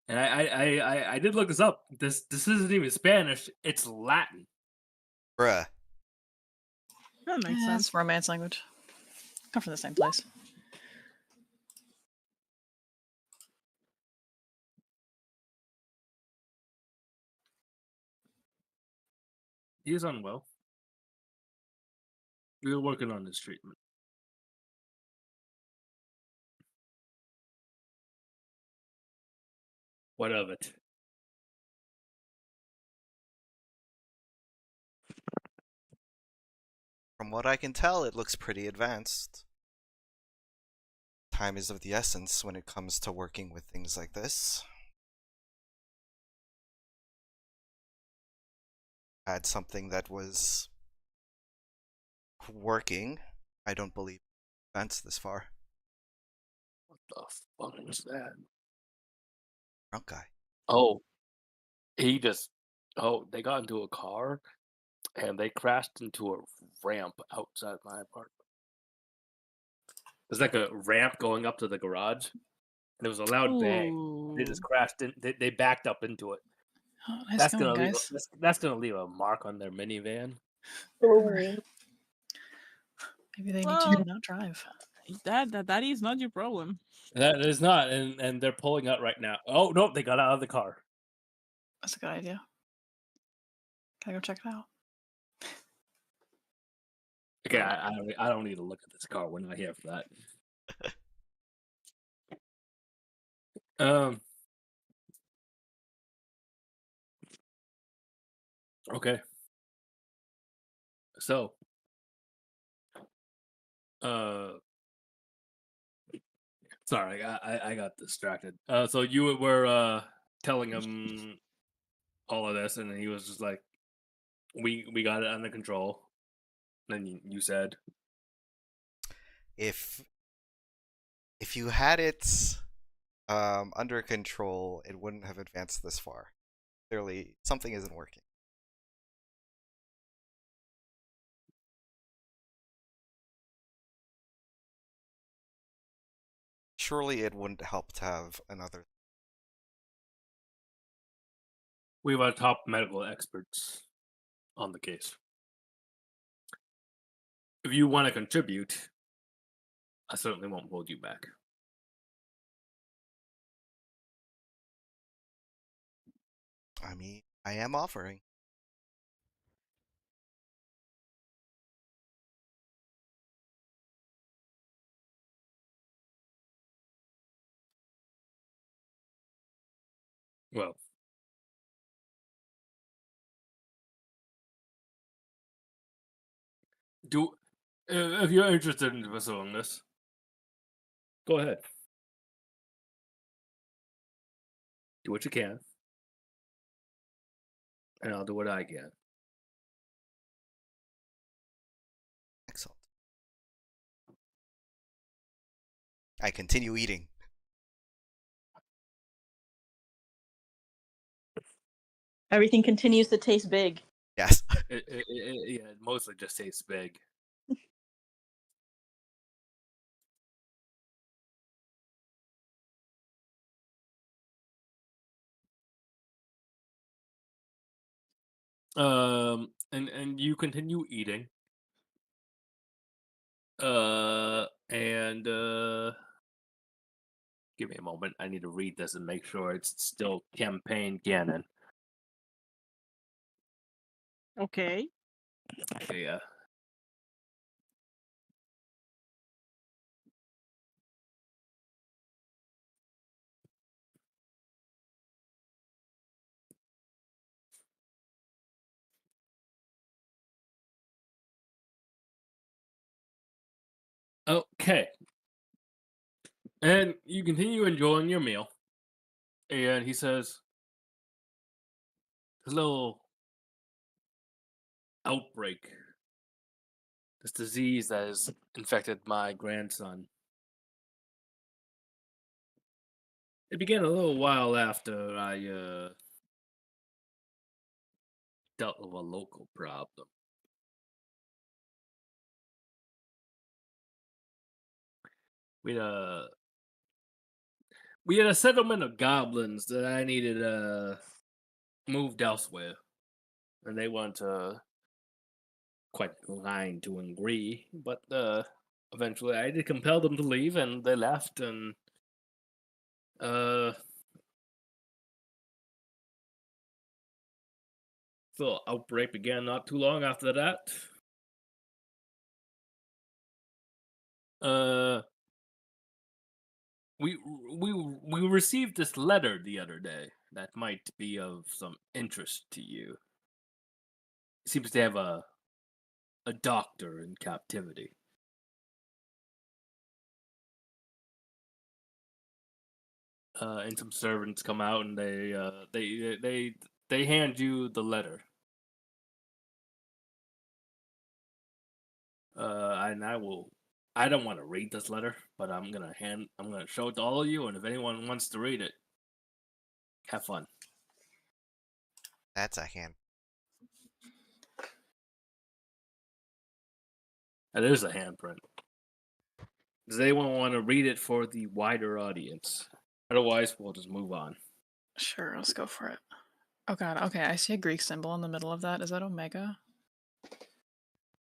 And I did look this up. This isn't even Spanish. It's Latin. Bruh. That makes Yeah, sense. it's romance language. Come from the same place. He is unwell. We're working on his treatment. What of it? From what I can tell, it looks pretty advanced. Time is of the essence when it comes to working with things like this. Had something that was working. I don't believe advanced this far. What the fuck is that? Drunk guy. Oh, he just. Oh, they got into a car and they crashed into a ramp outside my apartment. There's like a ramp going up to the garage, and there was a loud bang. They just Ooh. crashed in. They backed up into it. Oh, nice That's going, gonna leave. guys. That's gonna leave a mark on their minivan. Maybe they need Well, to not drive. that is not your problem. That is not, and they're pulling out right now. Oh no, they got out of the car. That's a good idea. Can I go check it out? Okay, I don't need to look at this car. We're not here for that. Okay. So, sorry, I got distracted. So you were telling him all of this, and he was just like, "We got it under control." And then you said, If you had it under control, it wouldn't have advanced this far. Clearly, something isn't working. Surely it wouldn't help to have another. "We have our top medical experts on the case. If you want to contribute, I certainly won't hold you back." I mean, I am offering. Well, do if you're interested in pursuing this, go ahead. Do what you can, and I'll do what I can. Excellent. I continue eating. Everything continues to taste big. Yes. Yeah, it mostly just tastes big. And you continue eating. And give me a moment. I need to read this and make sure it's still campaign canon. Okay. Yeah. Okay. And you continue enjoying your meal. And he says, "This little outbreak, this disease that has infected my grandson, It began a little while after I dealt with a local problem. We we had a settlement of goblins that I needed moved elsewhere, and they weren't quite inclined to agree. But eventually, I did compel them to leave, and they left. And uh, the outbreak began not too long after that. Uh, we received this letter the other day that might be of some interest to you. It seems to have a doctor in captivity. And some servants come out and they hand you the letter. And I don't want to read this letter, but I'm gonna show it to all of you, and if anyone wants to read it, have fun. That's a hand. That is a handprint. Does anyone want to read it for the wider audience? Otherwise, we'll just move on. Sure, let's go for it. Oh god, okay, I see a Greek symbol in the middle of that. Is that Omega?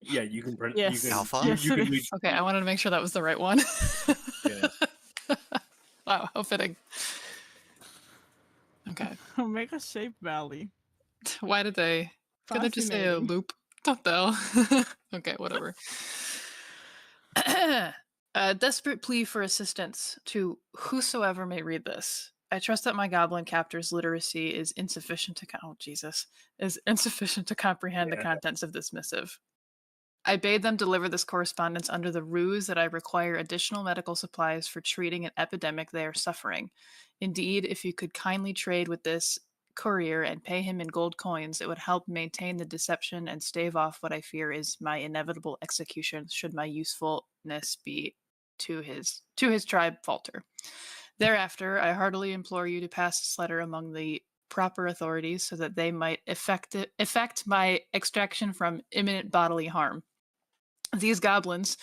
Yeah, you can print. Yes. You can, Alpha? you, Yes, you it can is. read. Okay, I wanted to make sure that was the right one. Yeah. Wow, how fitting. Okay. Omega shaped valley. Why did they just say a Fascinating. loop? What the hell? Okay, whatever. A desperate plea for assistance to whosoever may read this. I trust that my goblin captor's literacy is insufficient to comprehend the Yeah. contents of this missive. I bade them deliver this correspondence under the ruse that I require additional medical supplies for treating an epidemic they are suffering. Indeed, if you could kindly trade with this courier and pay him in gold coins, it would help maintain the deception and stave off what I fear is my inevitable execution should my usefulness be to his tribe falter. Thereafter, I heartily implore you to pass this letter among the proper authorities so that they might effect my extraction from imminent bodily harm. These goblins,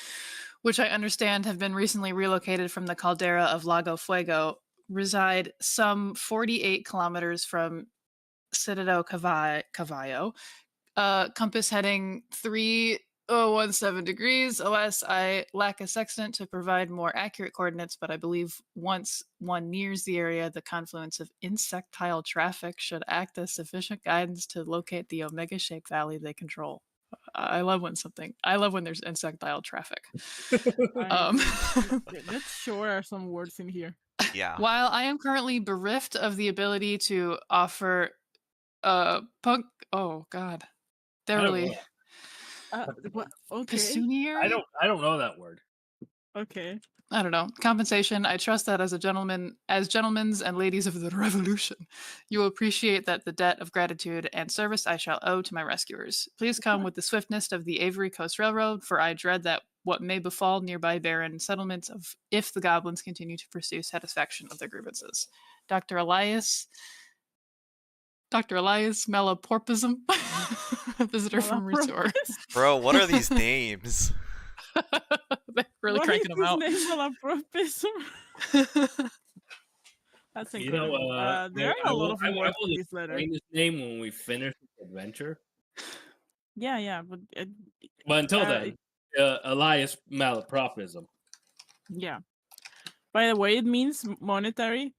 which I understand have been recently relocated from the caldera of Lago Fuego, reside some 48 kilometers from Citadel Cavallo, compass heading 3017 degrees. Alas, I lack a sextant to provide more accurate coordinates, but I believe once one nears the area, the confluence of insectile traffic should act as sufficient guidance to locate the omega-shaped valley they control. I love when there's insectile traffic. Let's sure are some words in here. Yeah. While I am currently bereft of the ability to offer punk, oh god, they're I don't really know. Okay. pecuniary. I don't know that word. Okay. I don't know. Compensation. I trust that as gentlemen's and ladies of the revolution, you will appreciate that the debt of gratitude and service I shall owe to my rescuers. Please come with the swiftness of the Avery Coast Railroad, for I dread that what may befall nearby barren settlements of if the goblins continue to pursue satisfaction of their grievances. Dr. Elias Malaporpism, visitor from Resort. Bro, what are these names? They're really What cranking is them out. his name? Malapropism? That's You know, incredible. There are a lot of I words will in this letter. explain his name when we finish the adventure. Yeah, but But until then, Elias Malapropism. yeah. By the way, it means monetary.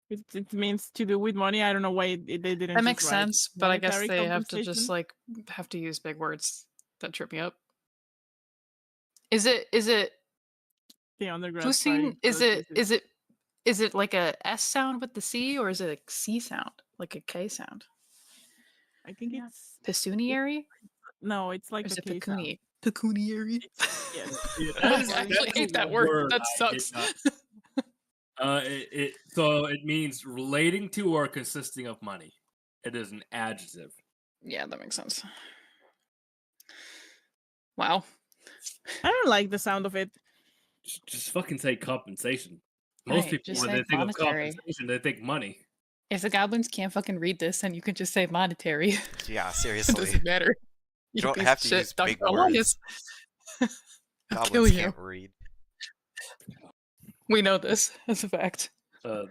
It means to do with money. I don't know why they didn't. That makes just write sense, but I guess monetary they have to just compensation. have to use big words that trip me up. Is it The undergrad. Pusine? Is it like a S sound with the C, or is it a C sound, like a K sound? I think it's Pecuniary? no. It's Or like is a it K sound. pecuniary? Yes. I actually hate that word. That sucks. So it means relating to or consisting of money. It is an adjective. Yeah, that makes sense. Wow. I don't like the sound of it. Just fucking say compensation. Most Right, people, just when say they think of monetary. compensation, they think money. If the goblins can't fucking read this, then you can just say monetary. Yeah, It seriously. doesn't matter. You don't piece have of to shit. use Dr. big Elias. words. I'll kill Goblins you. can't read. We know this as a fact.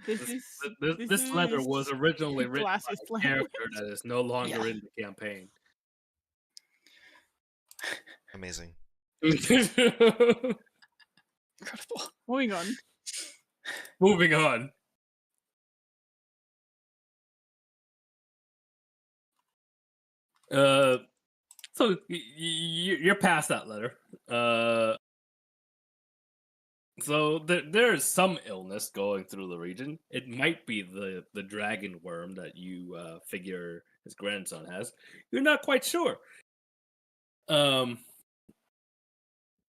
This letter was originally written by classist a language. character that is no longer Yeah. in the campaign. Amazing. Incredible. Moving on. Moving on. So you're past that letter. So there's some illness going through the region. It might be the dragon worm that you figure his grandson has. You're not quite sure.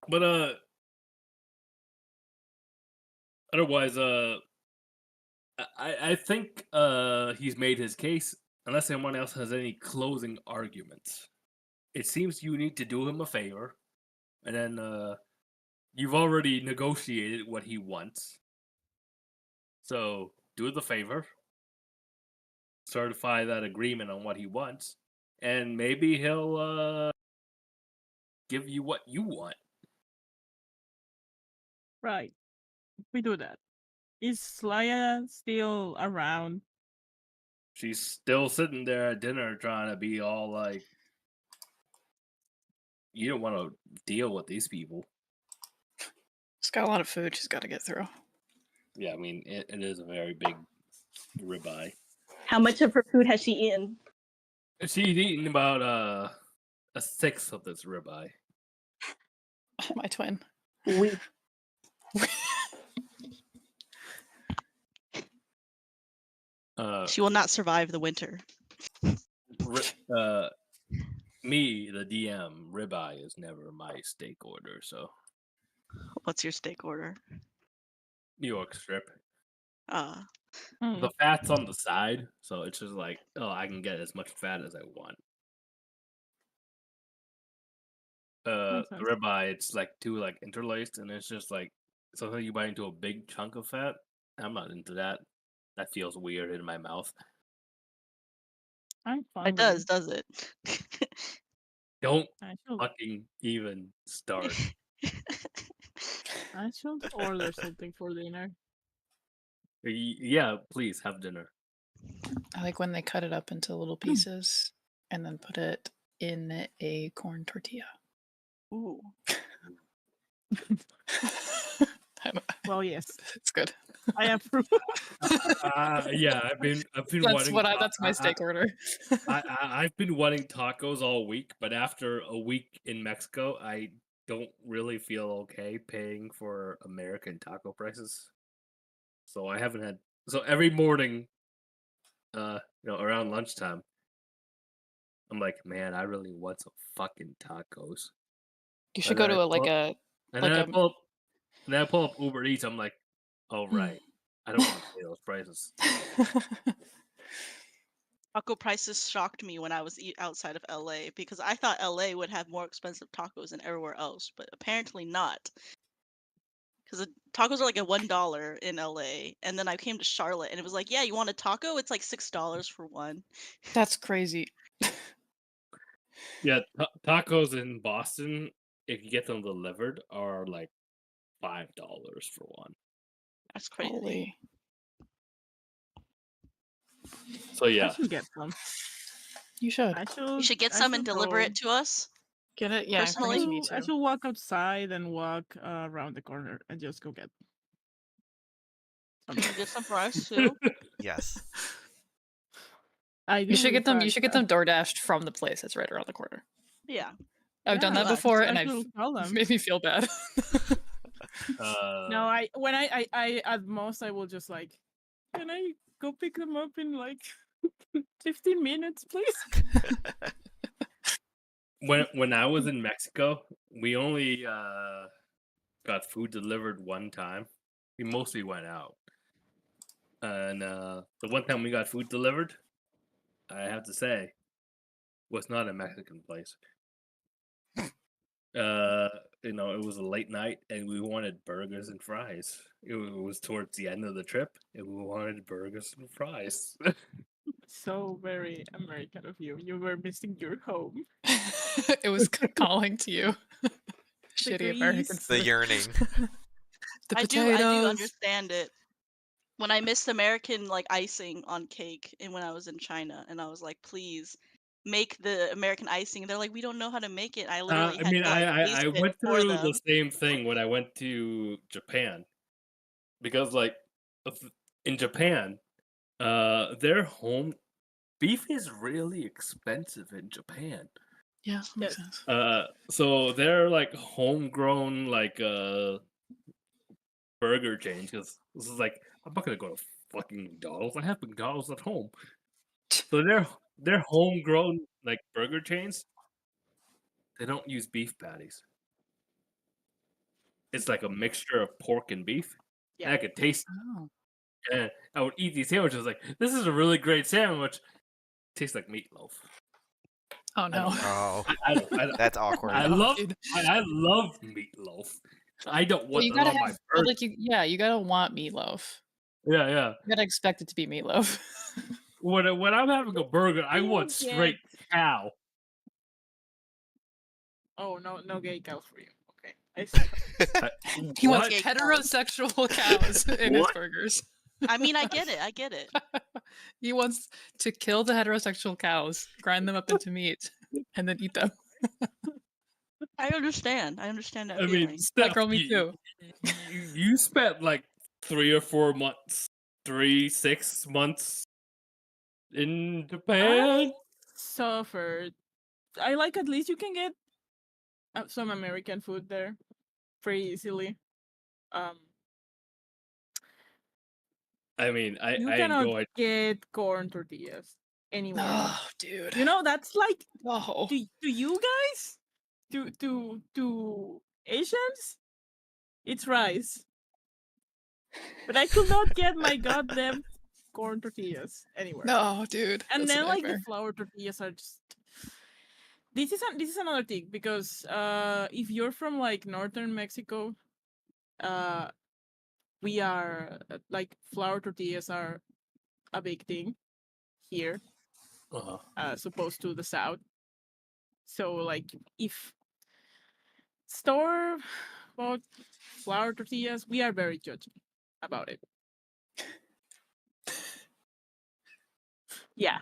But otherwise, I think he's made his case. Unless anyone else has any closing arguments, it seems you need to do him a favor, and then you've already negotiated what he wants. So do the favor, certify that agreement on what he wants, and maybe he'll give you what you want. Right. We do that. Is Slaya still around? She's still sitting there at dinner trying to be all like, you don't want to deal with these people. She's got a lot of food she's got to get through. Yeah, I mean, it is a very big ribeye. How much of her food has she eaten? She's eaten about a sixth of this ribeye. My twin. We She will not survive the winter. Me, the DM, ribeye is never my steak order. So What's your steak order? New York strip. Uh, The fat's on the side, so it's just like, oh, I can get as much fat as I want. The ribeye, it's like two like interlaced, and it's just like something you bite into a big chunk of fat. I'm not into that. That feels weird in my mouth. I'm fine. it does it? Don't I should, fucking even start. I should order something for dinner. Yeah, please have dinner. I like when they cut it up into little pieces and then put it in a corn tortilla. Ooh. Well, yes, It's good. I approve. Yeah, I've been That's wanting. that's my steak order. I've been wanting tacos all week, but after a week in Mexico, I don't really feel okay paying for American taco prices. So I haven't had. So every morning, around lunchtime, I'm like, man, I really want some fucking tacos. You should go to And then I pull up Uber Eats. I'm like, oh right, I don't want to pay those prices. Taco prices shocked me when I was outside of LA because I thought LA would have more expensive tacos than everywhere else, but apparently not. Because the tacos are like at $1 in LA, and then I came to Charlotte and it was like, yeah, you want a taco? It's like $6 for one. That's crazy. Yeah, tacos in Boston, if you get them delivered, are like $5 for one. That's crazy. Holy. So I yeah, should get some. You should. You should get some and deliver it to us. Get it? Yeah, Personally, bring it to me I too. should walk outside and walk around the corner and just go get Can you get some for us too? Yes. I You should do, get them. in You should fact, get them DoorDashed from the place that's right around the corner. Yeah. I've done yeah, that before, I and I've should tell them. made me feel bad. No, I at most I will just like, can I go pick them up in like 15 minutes, please? when I was in Mexico, we only got food delivered one time. We mostly went out, and the one time we got food delivered, I have to say, was not a Mexican place. it was a late night and we wanted burgers and fries. It was towards the end of the trip and we wanted burgers and fries. So very American of you. You were missing your home. It was calling to you. The Shitty American grease. The food. yearning. The I do potatoes. understand it. When I missed American like icing on cake and when I was in China and I was like, please make the American icing. They're like, we don't know how to make it. I literally had to like taste I it went for through them. the same thing when I went to Japan because like in Japan, their home beef is really expensive in Japan. Yeah, makes Yes. sense. So they're like homegrown like burger chains because this is like I'm not gonna go to fucking McDonald's. I have McDonald's at home. So they're homegrown like burger chains. They don't use beef patties. It's like a mixture of pork and beef. Yeah. And I could taste Oh. it. And I would eat these sandwiches like this is a really great sandwich. Tastes like meatloaf. Oh no. Oh, I don't. that's awkward. I No, love dude. I love meatloaf. I don't Well, want you that gotta on my have, burger. but like you gotta want meatloaf. Yeah, yeah. You gotta expect it to be meatloaf. When I'm having a burger, I You want get- straight cow. Oh no gay cows for you. Okay. I see. He wants What? Gay cows. heterosexual cows in his What? burgers. I mean, I get it. I get it. He wants to kill the heterosexual cows, grind them up into meat, and then eat them. I understand. I understand that I feeling. mean, That Steph, girl, me too. you spent like 3 or 4 months, 6 months in Japan. Suffered. I like at least you can get some American food there pretty easily. I mean, You I cannot enjoyed. get corn tortillas anywhere. Oh, dude. You know that's like Oh. to you guys, to Asians, it's rice. But I could not get my goddamn corn tortillas anywhere. No, dude. And that's a then like the nightmare. flour tortillas are just. This is another thing because if you're from like northern Mexico, we are like flour tortillas are a big thing here, Uh-huh. as opposed to the south. So like if store bought flour tortillas, we are very judgy about it. Yeah.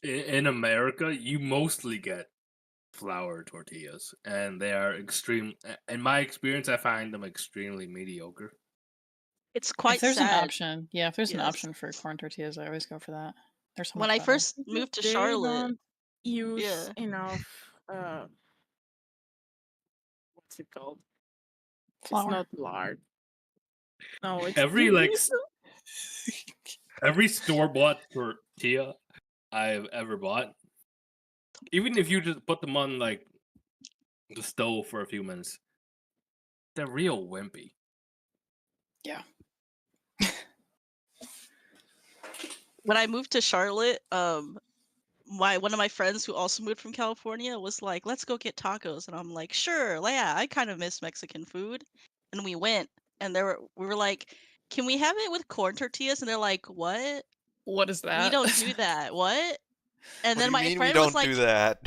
In America, you mostly get flour tortillas, and they are extreme. In my experience, I find them extremely mediocre. It's quite If there's sad. an option, yeah, if there's an Yes. option for corn tortillas, I always go for that. They're so When much I better. first moved to They Charlotte, don't use Yeah. enough what's it called? Flour. It's not lard. No, it's Every you like need to- every store bought tortilla I've ever bought, even if you just put them on like the stove for a few minutes, they're real wimpy. Yeah. when I moved to Charlotte, one of my friends who also moved from California was like, "Let's go get tacos," and I'm like, "Sure, yeah, I kind of miss Mexican food," and we went, and we were like, "Can we have it with corn tortillas?" And they're like, "What? What is that? We don't do that. What?" And What then do you my mean we friend don't was like, do that?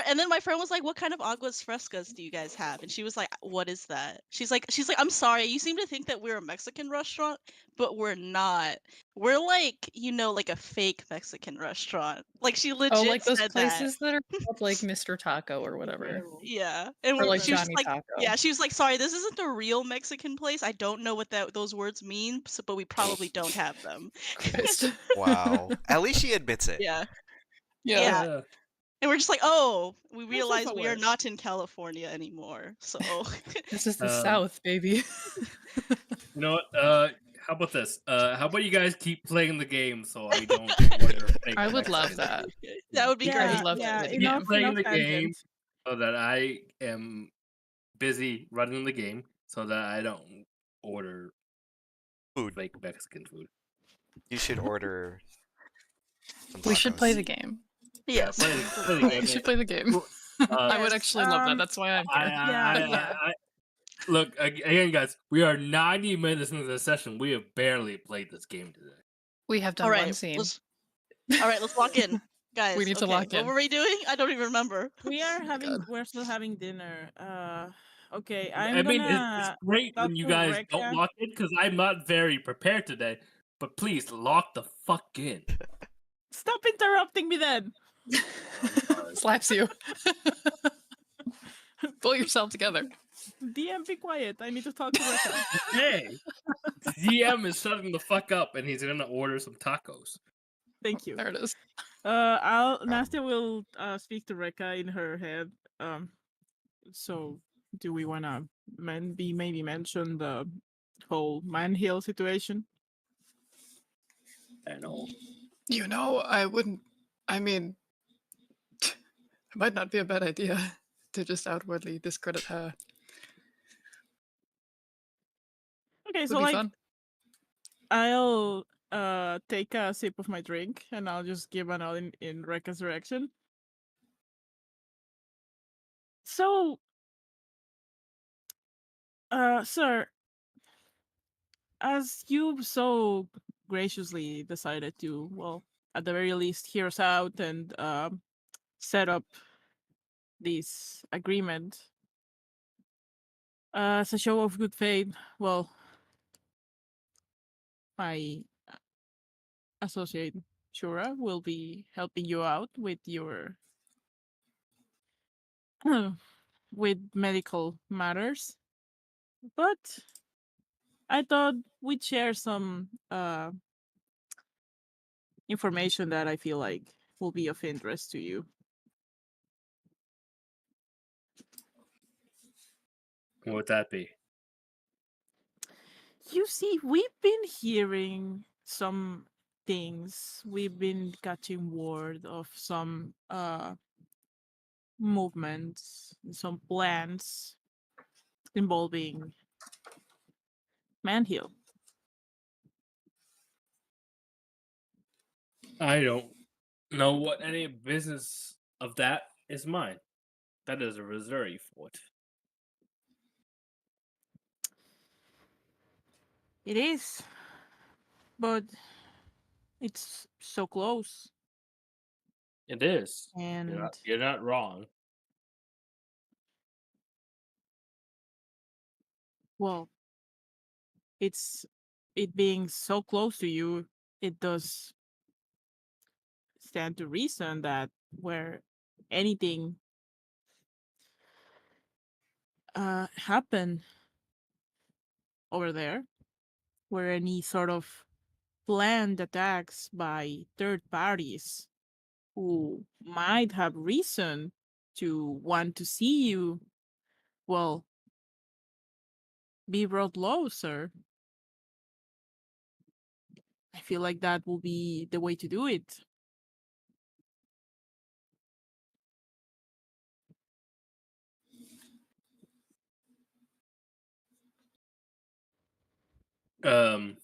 and then my friend was like, "What kind of aguas frescas do you guys have?" And she was like, "What is that?" She's like, "I'm sorry, you seem to think that we're a Mexican restaurant, but we're not. We're like, like a fake Mexican restaurant." Like she legit Oh, like those said places that are called like Mr. Taco or whatever. Incredible. that. Yeah, and Or like she was Johnny like, Taco. yeah, she was like, "Sorry, this isn't a real Mexican place. I don't know what those words mean, but we probably don't have them." Christ. Wow. At least she admits it. Yeah. Yeah. Yeah. And we're just like, "Oh, we realize we are self-aware. not in California anymore." So This is the Um, South, baby. You know what? How about this? How about you guys keep playing the game so I don't order fake I would love Mexican that. that would be Yeah, great. I'd love yeah, to. Keep enough, playing enough the game tangents. so that I am busy running the game so that I don't order Food. fake Mexican food. You should order some We should play tacos. the game. Yes. play the game. We should play the game. I would Yes, actually love that. That's why I'm here. Look again, guys. We are 90 minutes into the session. We have barely played this game today. We have done all one right. scene. Let's lock in, guys. We need to okay, lock what in. were we doing? I don't even remember. We're still having dinner. Okay, I I'm mean, it's gonna great talk when you to guys don't Rekka. lock in because I'm not very prepared today. But please lock the fuck in. Stop interrupting me then. Slaps you. Pull yourself together. DM, be quiet. I need to talk to Rekka. Hey, DM is shutting the fuck up, and he's gonna order some tacos. Thank you. There it is. Nastia will speak to Rekka in her head. So do we wanna maybe mention the whole Manhill situation? I know. You know, I wouldn't. I mean, it might not be a bad idea to just outwardly discredit her. Okay, Would so be like fun. I'll take a sip of my drink and I'll just give a nod in Rekka's direction. So sir, as you so graciously decided to, well, at the very least hear us out and set up this agreement as a show of good faith, well, my associate Shura will be helping you out with your with medical matters. But I thought we'd share some information that I feel like will be of interest to you. What would that be? You see, we've been hearing some things. We've been catching word of some movements, some plans involving Manhill. I don't know what any business of that is mine. That is a reserve fort. It is, but it's so close. It is. And You're not wrong. well, it being so close to you, it does stand to reason that where anything happen over there, where any sort of planned attacks by third parties who might have reason to want to see you, well, be brought low, sir. I feel like that will be the way to do it. Um,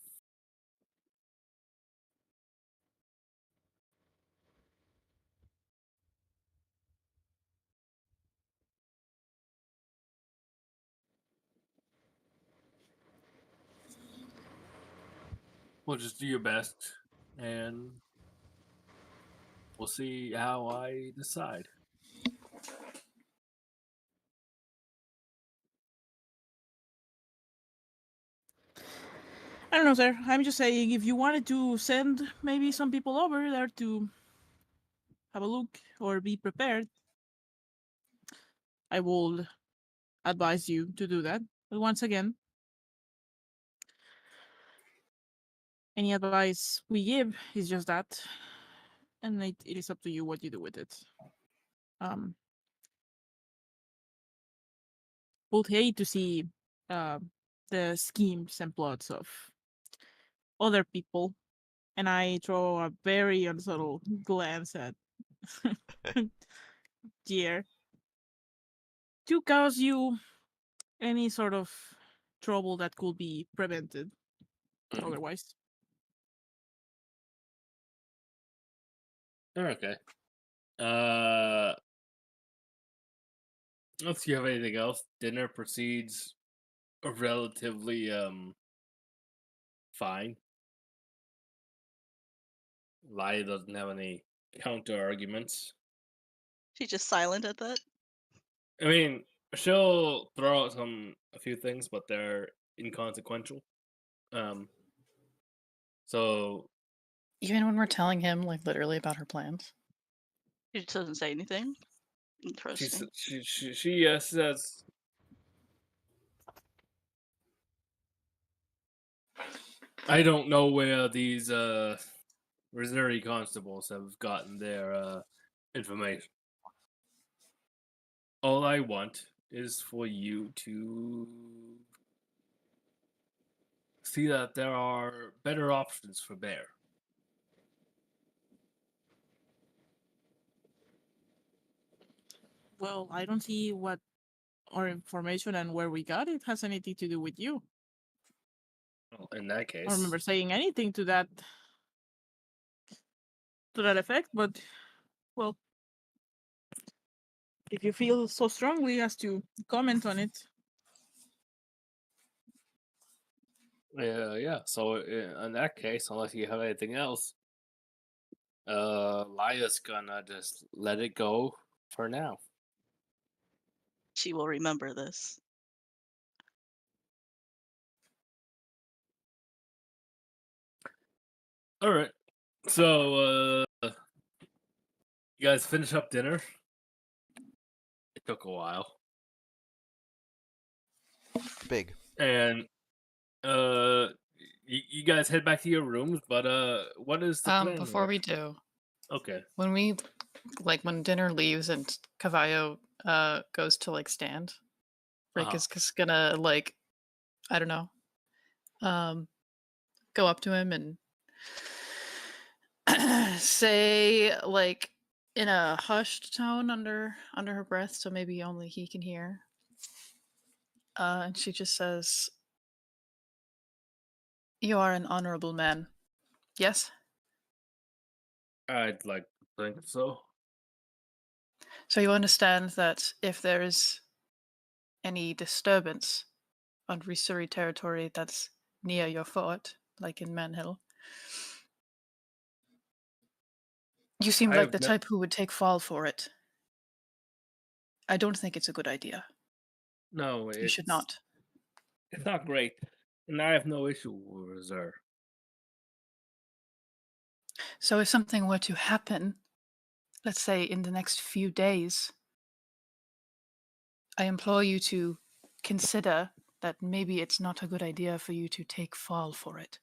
we'll just do your best, and we'll see how I decide. I don't know, sir. I'm just saying, if you wanted to send maybe some people over there to have a look or be prepared, I will advise you to do that. But once again, any advice we give is just that, and it is up to you what you do with it. Um, would hate to see uh, the schemes and plots of other people, and I throw a very unsubtle glance at Gier to cause you any sort of trouble that could be prevented otherwise. Okay. Unless you have anything else, dinner proceeds relatively fine. Laya doesn't have any counter arguments. She's just silent at that. I mean, she'll throw out a few things, but they're inconsequential. So Even when we're telling him, like, literally about her plans. She just doesn't say anything. Interesting. she says, I don't know where these Missouri constables have gotten their information. All I want is for you to see that there are better options for Bear. Well, I don't see what our information and where we got it has anything to do with you. Well, in that I case, don't remember saying anything to that effect, but well, if you feel so strongly as to comment on it. yeah. So in that case, unless you have anything else, Laya's gonna just let it go for now. She will remember this. All right. So you guys finish up dinner. It took a while, Big. and you guys head back to your rooms. But what is the plan? Before here? we do, Okay. when we when dinner leaves and Cavallo goes to like stand, Rick is just gonna like, I don't know, go up to him and say, like, in a hushed tone under her breath, so maybe only he can hear. And she just says, "You are an honorable man. Yes? I'd like to think so. So you understand that if there is any disturbance on Risuri territory that's near your fort, like in Manhill, you seem I like have the no- type who would take fall for it. I don't think it's a good idea. No, You should not. It's not great, and I have no issue with her. So if something were to happen, let's say in the next few days, I implore you to consider that maybe it's not a good idea for you to take fall for it,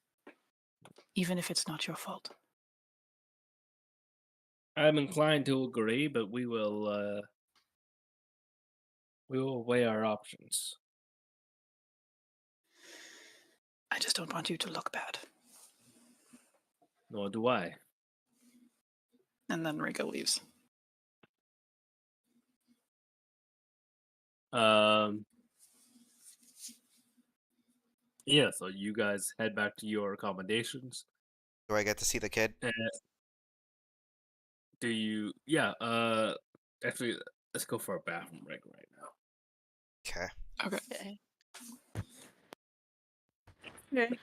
even if it's not your fault. I'm inclined to agree, but we will weigh our options. I just don't want you to look bad. Nor do I. And then Rico leaves. Yeah, so you guys head back to your accommodations. Do I get to see the kid? Do you? Yeah. Actually, let's go for a bathroom break right now. Okay. Okay. Okay.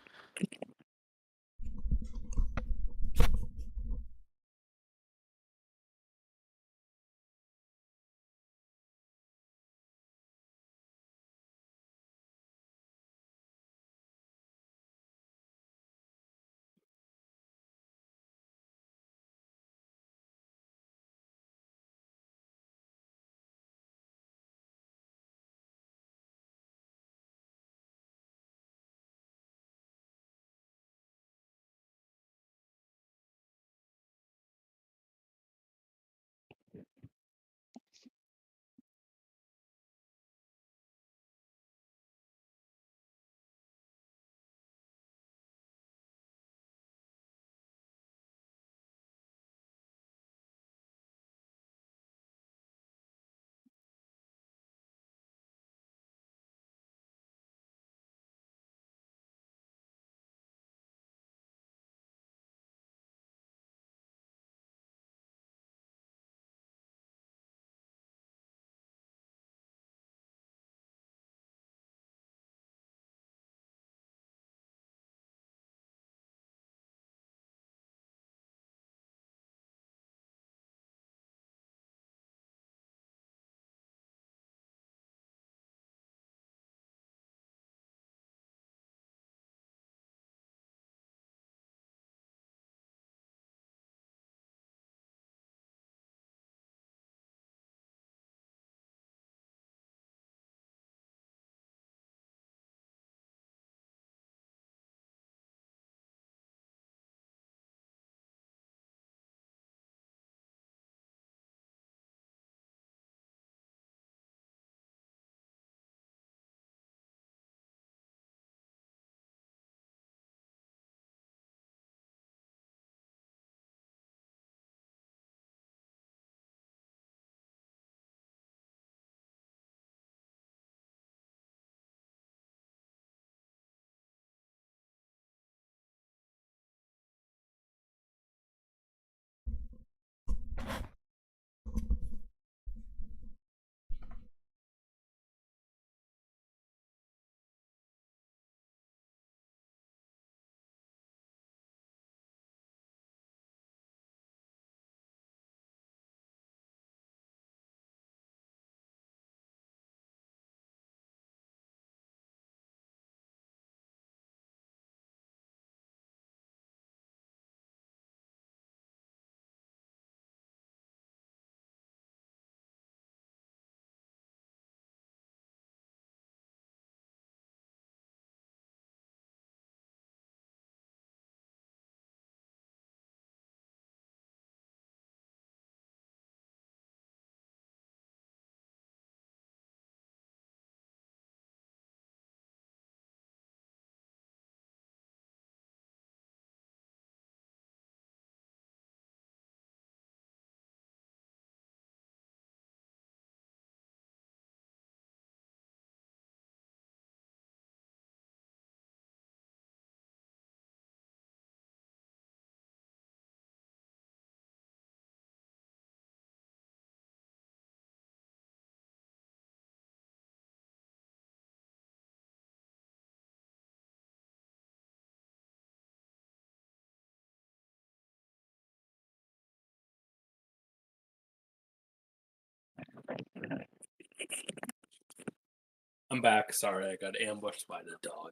I'm back. Sorry, I got ambushed by the dog.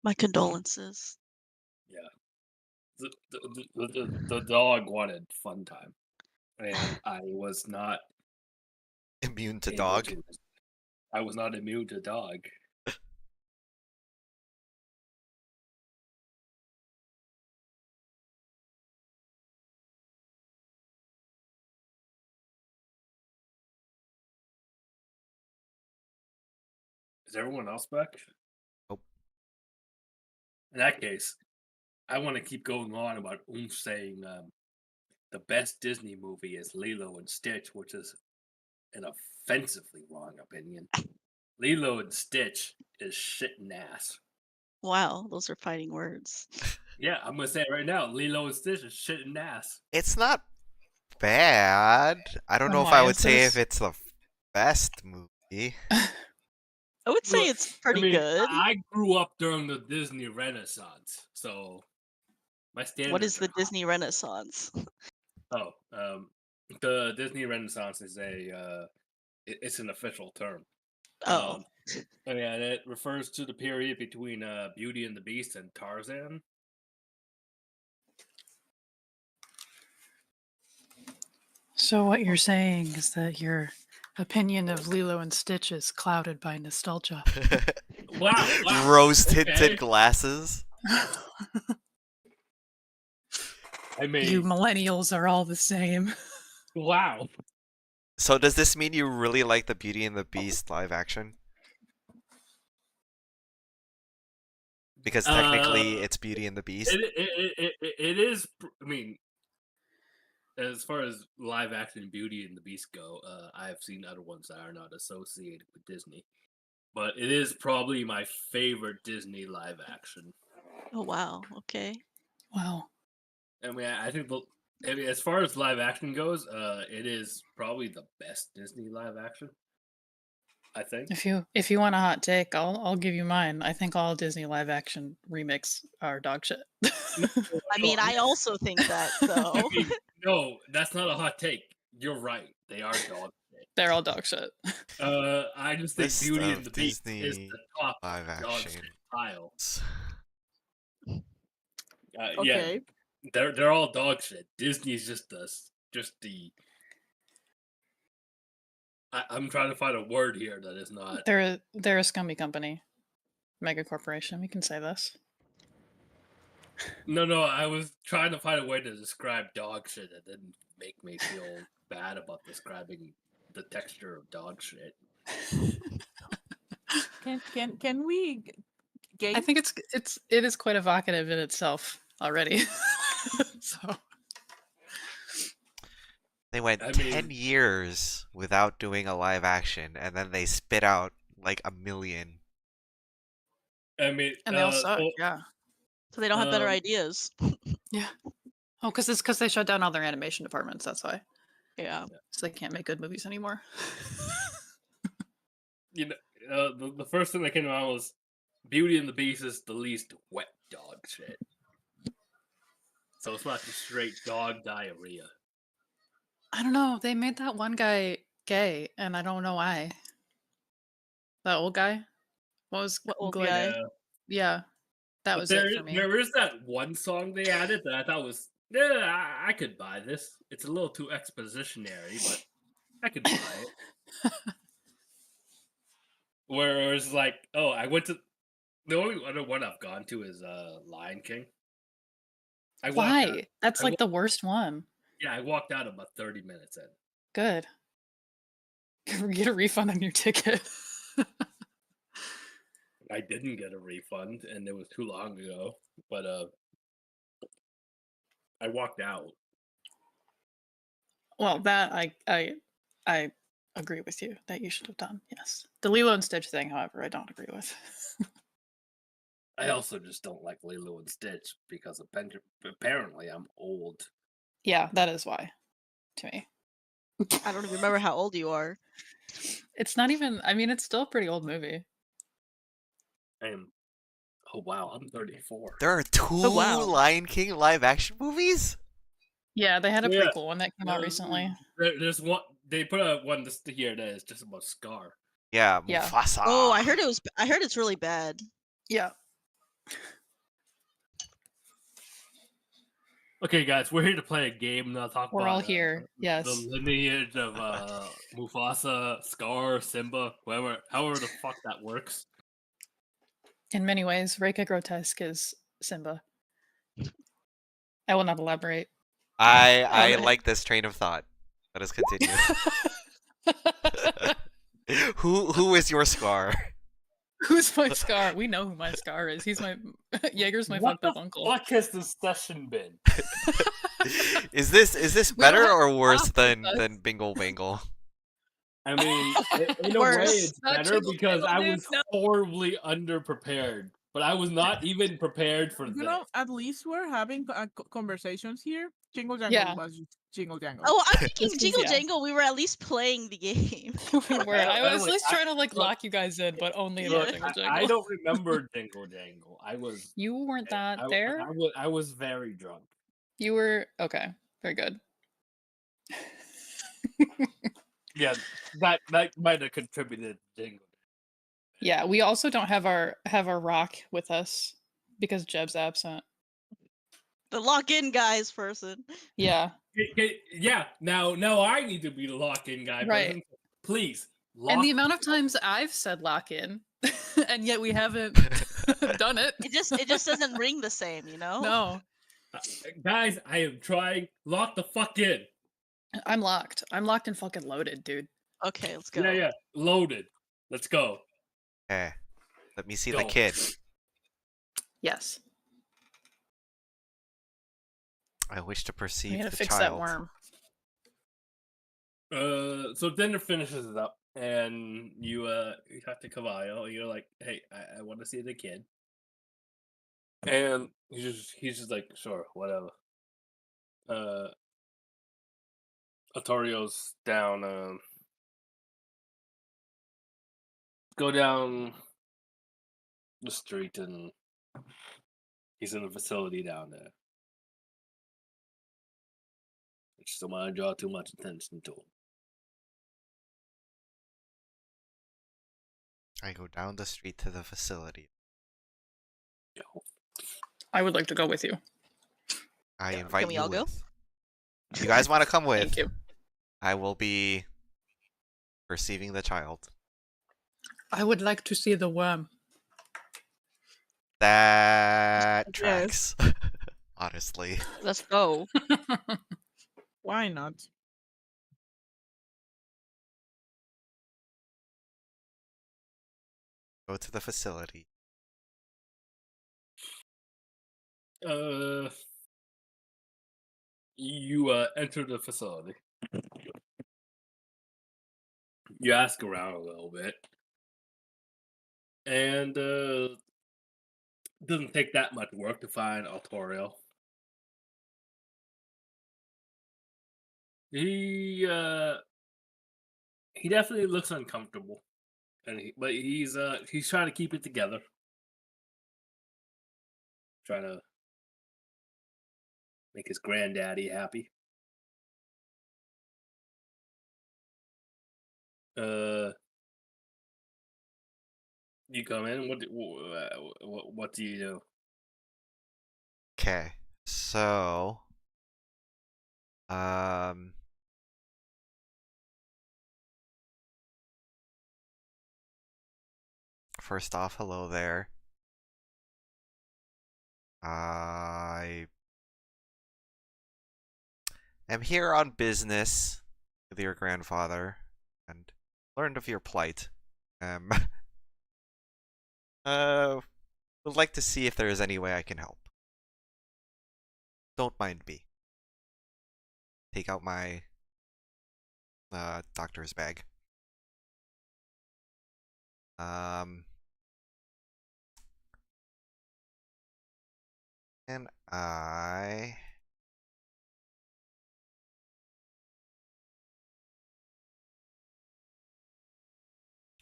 My condolences. The dog wanted fun time, and I was not Immune to able dog. to. I was not immune to dog. Is everyone else back? Nope. In that case, I want to keep going on about saying the best Disney movie is Lilo and Stitch, which is an offensively wrong opinion. Lilo and Stitch is shit and ass. Wow, those are fighting words. Yeah, I'm gonna say it right now. Lilo and Stitch is shit and ass. It's not bad. I don't And know if why I would is say this? if it's the best movie. I would say Look, it's pretty I mean, good. I grew up during the Disney Renaissance, so my standards. What is are the high. Disney Renaissance? Oh, the Disney Renaissance is it's an official term. Oh, And it refers to the period between Beauty and the Beast and Tarzan. So what you're saying is that your opinion of Lilo and Stitch is clouded by nostalgia. Wow, Rose tinted okay. glasses. I mean, You millennials are all the same. wow. So does this mean you really like the Beauty and the Beast live action? Because technically it's Beauty and the Beast. It is. I mean, as far as live action Beauty and the Beast go, I've seen other ones that are not associated with Disney, but it is probably my favorite Disney live action. oh wow. Okay. Wow. I mean, I think as far as live action goes, it is probably the best Disney live action. I think. If you want a hot take, I'll give you mine. I think all Disney live action remakes are dog shit. I mean, I also think that though. I mean, no, that's not a hot take. You're right. They are dog shit. They're all dog shit. I just think List Beauty of and the Beast is Disney the top live dog action. shit pile. Okay. Yeah, they're all dog shit. Disney's just the. I'm trying to find a word here that is not. They're a scummy company, mega corporation. We can say this. No, I was trying to find a way to describe dog shit that didn't make me feel bad about describing the texture of dog shit. Can we gain? I think it is quite evocative in itself already. So They went I 10 mean- years without doing a live action, and then they spit out like 1 million. I mean, and they all suck. well, Yeah. So they don't have better Um, ideas. Yeah. Oh, because they shut down all their animation departments. That's why. Yeah. So they can't make good movies anymore. you know, the first thing that came to mind was Beauty and the Beast is the least wet dog shit. So it's not just straight dog diarrhea. I don't know. They made that one guy gay, and I don't know why. That old guy. What old good? guy? Yeah. Yeah, that But was it for me. there is that one song they added that I thought was, yeah, I could buy this. It's a little too expositionary, but I could buy it. Where it's like, oh, I went to the only other one I've gone to is Lion King. I walked out- Why? That's I like the worst one. Yeah, I walked out about 30 minutes in. Good. Get a refund on your ticket. I didn't get a refund, and it was too long ago. But I walked out. Well, that I agree with you that you should have done. Yes, the Lilo and Stitch thing, however, I don't agree with. I also just don't like Lilo and Stitch because apparently I'm old. Yeah, that is why. To me, I don't even remember how old you are. it's not even. I mean, it's still a pretty old movie. I am. Oh wow, I'm 34. There are 2 wow. Lion King live action movies? Yeah, they had a Yeah. prequel one that came out recently. There's one. they put a one just here that is just about Scar. Yeah, Yeah. Mufasa. Oh, I heard it's really bad. Yeah. Okay, guys, we're here to play a game, not talk We're about all here. Yes. the lineage of Mufasa, Scar, Simba, however the fuck that works. In many ways, Reika Grotesque is Simba. I will not elaborate. I Okay. like this train of thought. Let us continue. Who is your Scar? Who's my Scar? We know who my Scar is. He's my Jaeger's my What fucked up the uncle. fuck has this session been? Is this We don't better have or worse Bob than with us. Bingle Bangle? I mean, in a way, Worse. it's Not better Jingle because Jangle, I dude, was no. horribly underprepared. But I was not even prepared for You this. know, at least we're having conversations here. Jingle Jangle Yeah. was just Jingle Jangle. Oh, I'm thinking This is- Jingle yeah. Jangle. We were at least playing the game. We were. I was Like, just trying to like look, lock you guys in, but only Yeah. about Look, Jingle Jangle. I don't remember Jingle Jangle. You weren't that there. I was very drunk. You were okay. Very good. Yeah, that might have contributed to Jingle. Yeah, we also don't have our rock with us because Jeb's absent. The lock-in guys person. Yeah. Yeah, now I need to be the lock-in guy. Right. Person. Please. And the lock amount of times I've said lock in, and yet we haven't done it. It just doesn't ring the same, you know? No, Guys, I am trying. Lock the fuck in. I'm locked. I'm locked and fucking loaded, dude. Okay, let's go. Yeah, loaded. Let's go. Okay. Let me see the Go. kid. Yes. I wish to We perceive gotta the fix child. that worm. So dinner finishes it up, and you talk to Cavallo. You're like, "Hey, I want to see the kid," and he's just like, "Sure, whatever." Otorio's down. Go down the street, and he's in a facility down there. I just don't want to draw too much attention to him. I go down the street to the facility. You know? I would like to go with you. I Yeah. invite Can we you all go? with. If you guys want to come with, Thank you. I will be perceiving the child. I would like to see the worm. That Yes. tracks. Honestly. Let's go. Why not? Go to the facility. You enter the facility. You ask around a little bit, and it doesn't take that much work to find Altorio. He definitely looks uncomfortable, but he's trying to keep it together, trying to make his granddaddy happy. You come in. What do you do? Okay. So first off, hello there. I am here on business with your grandfather and learned of your plight. Would like to see if there is any way I can help. Don't mind me. Take out my doctor's bag. And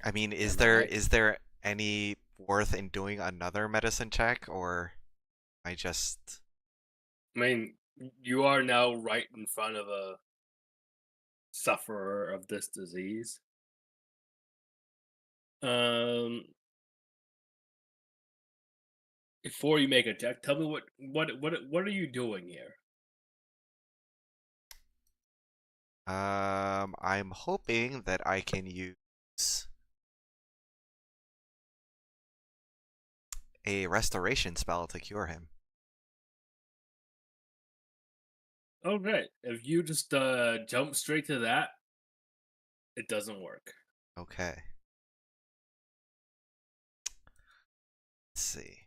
I mean, is there any worth in doing another medicine check, or I just... I mean, you are now right in front of a sufferer of this disease. Before you make a check, tell me what are you doing here? I'm hoping that I can use a restoration spell to cure him. Okay, if you just jump straight to that, it doesn't work. Okay. Let's see.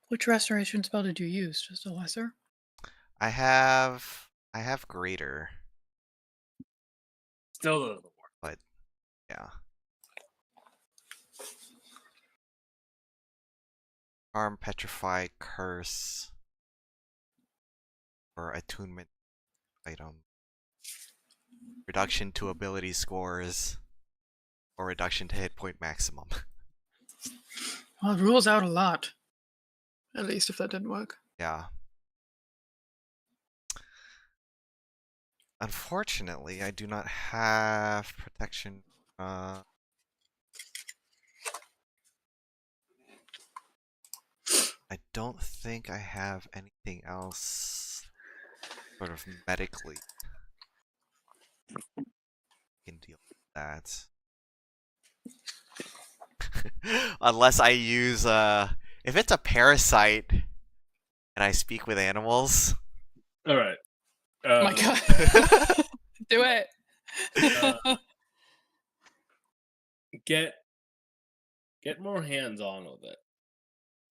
Which restoration spell did you use? Just a lesser? I have greater, Still doesn't work. but yeah. Arm, petrify, curse, or attunement item. Reduction to ability scores, or reduction to hit point maximum. Well, it rules out a lot. At least if that didn't work. Yeah. Unfortunately, I do not have protection. I don't think I have anything else sort of medically can deal with that. Unless I use if it's a parasite and I speak with animals. All right. Oh my god. Do it. Get more hands on with it.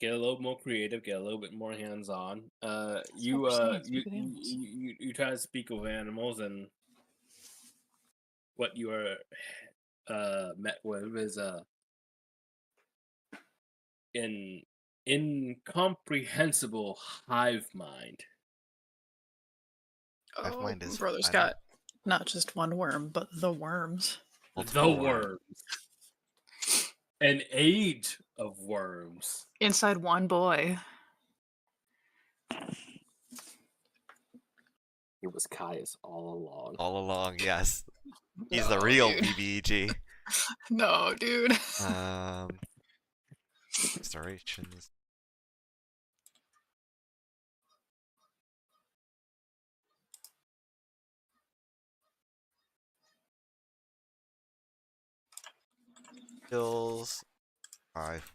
Get a little more creative. Get a little bit more hands on. You try to speak with animals, and what you are met with is an incomprehensible hive mind. Hive mind is Brother's fun. got not just one worm, but the worms. Multiple The worms. An age of worms. Inside one boy. It was Caius all along. All along, yes. He's the No, real dude. BBEG. No, dude. Restorations. Kills 5.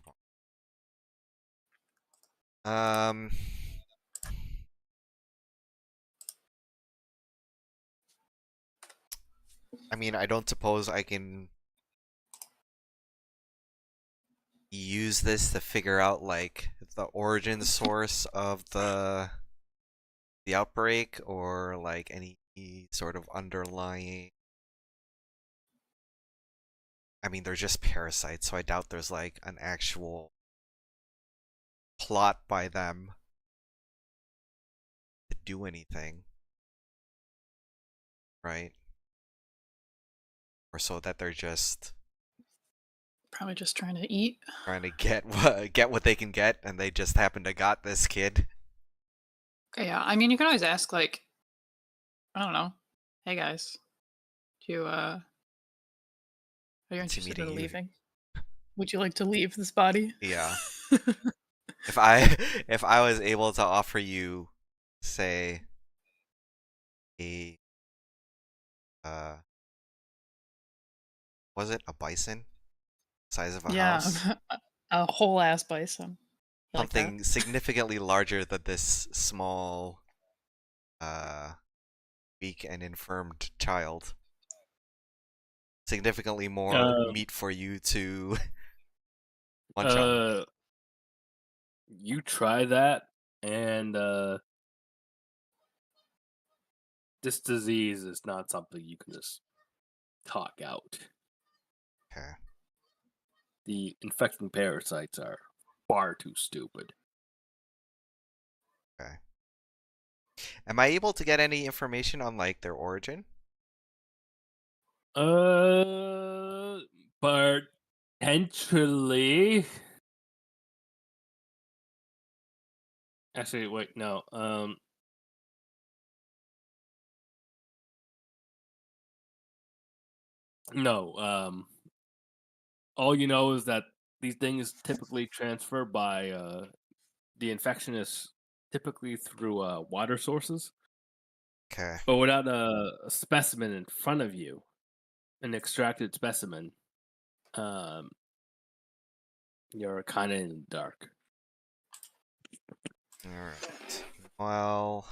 I mean, I don't suppose I can use this to figure out like the origin source of the outbreak, or like any sort of underlying. I mean, they're just parasites, so I doubt there's like an actual plot by them to do anything, right? Or so that they're just Probably just trying to eat. trying to get what they can get, and they just happen to got this kid. Okay, yeah. I mean, you can always ask, like, I don't know. Hey guys, do you are you Fancy interested in meeting you. leaving? Would you like to leave this body? Yeah. If I was able to offer you, say, a was it a bison size of a Yeah, house? a whole ass bison. You like that? Something significantly larger than this small, weak and infirmed child. Significantly more meat for you to munch on. You try that, and this disease is not something you can just talk out. Okay. The infecting parasites are far too stupid. Okay. Am I able to get any information on like their origin? Potentially. Actually, wait, no. No. All you know is that these things typically transfer by the infection is typically through water sources, Okay. but without a specimen in front of you, an extracted specimen, um, you're kind of in the dark. All right. Well,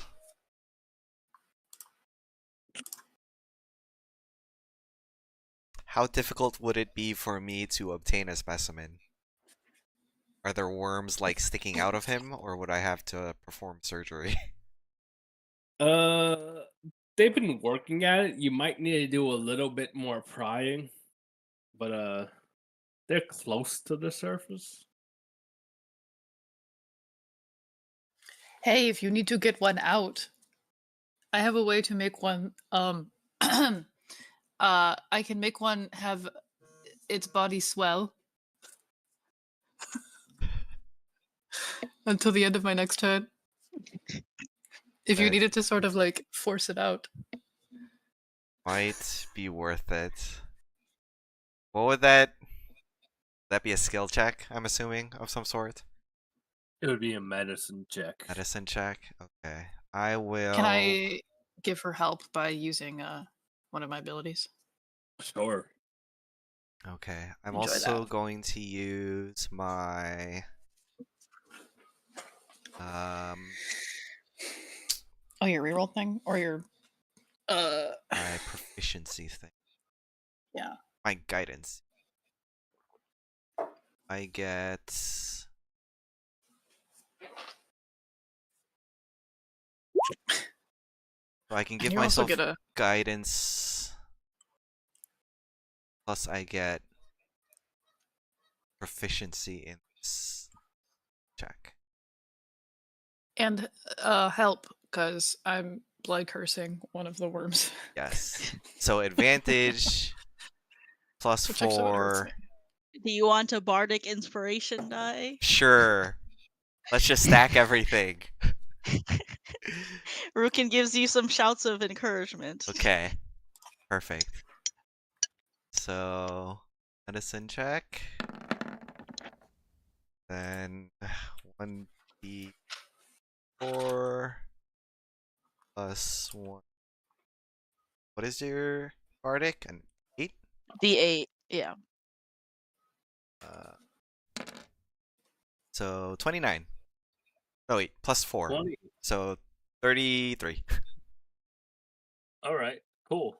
how difficult would it be for me to obtain a specimen? Are there worms like sticking out of him, or would I have to perform surgery? Uh, they've been working at it. You might need to do a little bit more prying, but they're close to the surface. Hey, if you need to get one out, I have a way to make one. I can make one have its body swell until the end of my next turn. If you That needed to sort of like force it out. might be worth it. What would that be a skill check, I'm assuming, of some sort? It would be a medicine check. Medicine check? Okay. I will Can I give her help by using one of my abilities? Sure. Okay. I'm Enjoy also that. going to use my Oh, your reroll thing? Or your my proficiency thing. yeah. My guidance. I get so I can And give you also myself get a guidance plus I get proficiency in this check. and help because I'm blood cursing one of the worms. Yes. So advantage plus Which actually would hurt 4. me. Do you want a bardic inspiration die? Sure. Let's just stack everything. Rukin gives you some shouts of encouragement. Okay. Perfect. So medicine check. Then 1d4 plus 1. What is your bardic? An 8? D8, yeah. So 29. Oh wait, plus 4. 20. So 33. All right. Cool.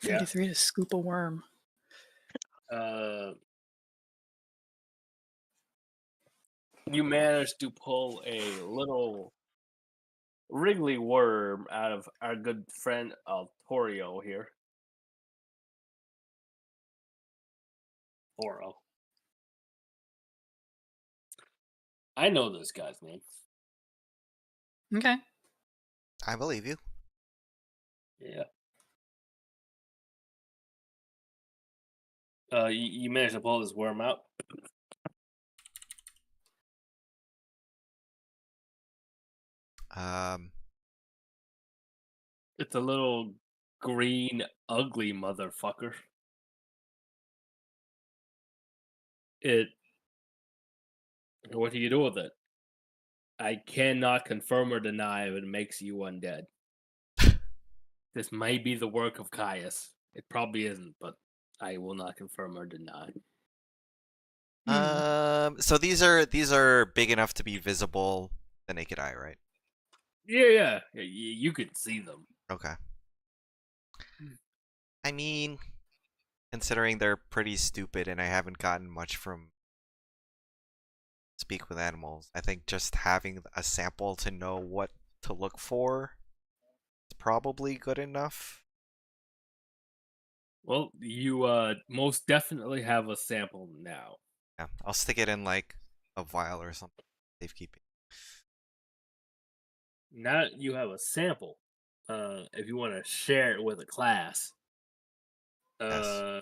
Yeah. 33 to scoop a worm. You managed to pull a little wriggly worm out of our good friend Torio here. Toro. I know this guy's name. Okay. I believe you. Yeah. You managed to pull this worm out. It's a little green, ugly motherfucker. What do you do with it? I cannot confirm or deny if it makes you undead. This may be the work of Caius. It probably isn't, but I will not confirm or deny. So these are big enough to be visible the naked eye, right? Yeah. You could see them. Okay. I mean, considering they're pretty stupid and I haven't gotten much from Speak with Animals, I think just having a sample to know what to look for is probably good enough. Well, you most definitely have a sample now. Yeah, I'll stick it in like a vial or something. Safekeeping. Now that you have a sample, if you want to share it with a class, Yes.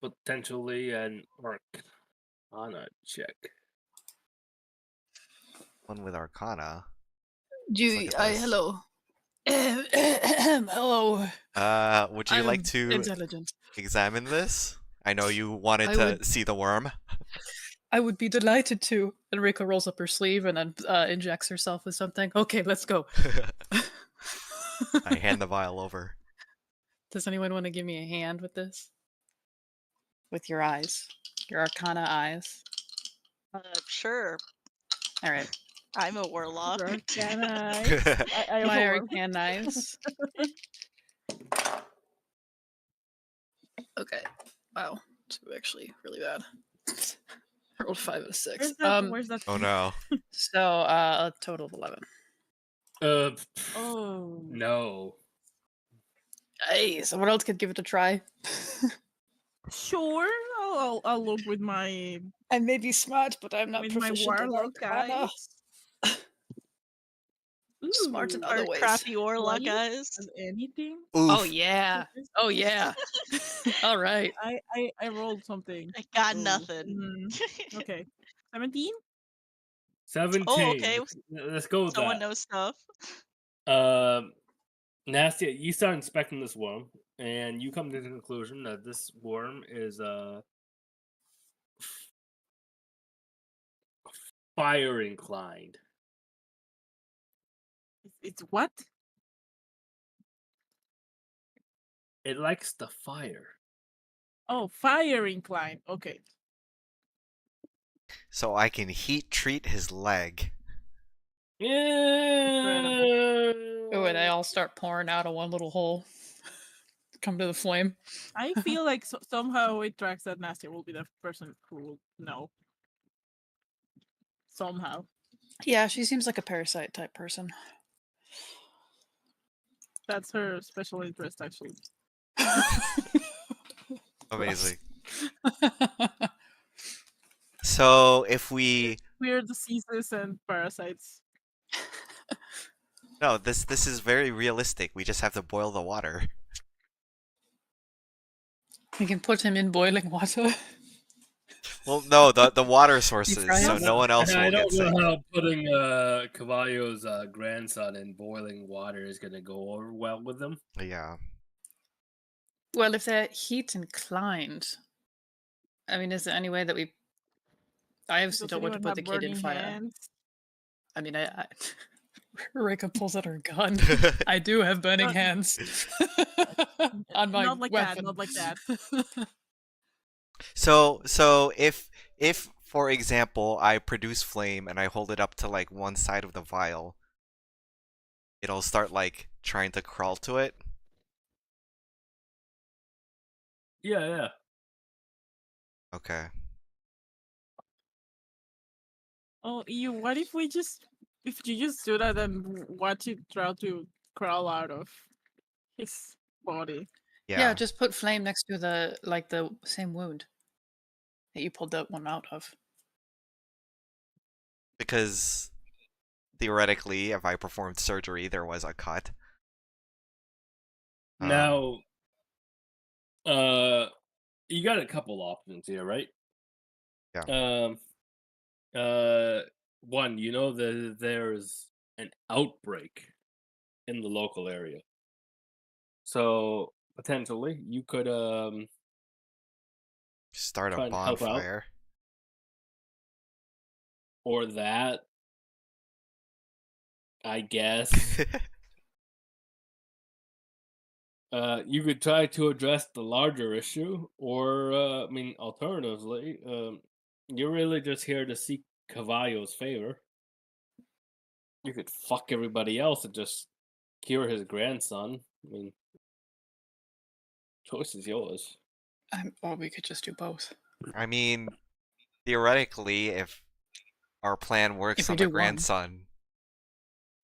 Potentially an Arcana check. One with Arcana. Do Look you, at this. hello. Hello. Would you I'm like to intelligent. examine this? I know you wanted I to would- see the worm. I would be delighted to. And Rika rolls up her sleeve and then injects herself with something. Okay, let's go. I hand the vial over. Does anyone want to give me a hand with this? With your eyes, your Arcana eyes. Sure. All right, I'm a warlock. Arcana eyes. I have my a worm. Arcana eyes. Okay. Wow, it's actually really bad. I rolled 5 out of 6. Where's that? Oh no. So a total of 11. Oh. No. Hey, someone else could give it a try. Sure. I'll look with my I may be smart, but I'm not with my proficient in warlock Arcana. eyes. Smart in Ooh, other Our ways. crappy warlock 20? guys. and anything. Oof. Oh yeah. Oh yeah. All right. I rolled something. I got Ooh. nothing. Okay. 17? 17. Oh, okay. Let's go with Someone that. knows stuff. Nasty, you start inspecting this worm, and you come to the conclusion that this worm is fire inclined. It's what? It likes the fire. Oh, fire incline. Okay. So I can heat treat his leg. Yeah. Oh, and they all start pouring out of one little hole. Come to the flame. I feel like somehow it tracks that Nastia will be the person who will know. Somehow. Yeah, she seems like a parasite type person. That's her special interest, actually. Amazing. So if we Weird diseases and parasites. no, this is very realistic. We just have to boil the water. You can put him in boiling water. Well, no, the water sources, fry so him? no one else I will don't get sick. know how putting Caballo's grandson in boiling water is gonna go over well with them. Yeah. Well, if they're heat inclined, I mean, is there any way that we? I obviously Does don't want to anyone put the have kid in burning fire. hands? I mean, I Rika pulls out her gun. I do have burning Not- hands on my Not like weapon. that, not like that. So if for example I produce flame and I hold it up to like one side of the vial, it'll start like trying to crawl to it. Yeah. Okay. Oh, what if you just do that and watch it try to crawl out of his body? Yeah, just put flame next to the same wound that you pulled that one out of. Because theoretically, if I performed surgery, there was a cut. Now, you got a couple options here, right? Yeah. One, you know that there's an outbreak in the local area, so potentially you could Start try a and help out. bonfire. Or that, I guess. You could try to address the larger issue, or I mean, alternatively, you're really just here to seek Cavallo's favor. You could fuck everybody else and just cure his grandson. I mean, choice is yours. Or we could just do both. I mean, theoretically, if our plan works If we on the do one. grandson,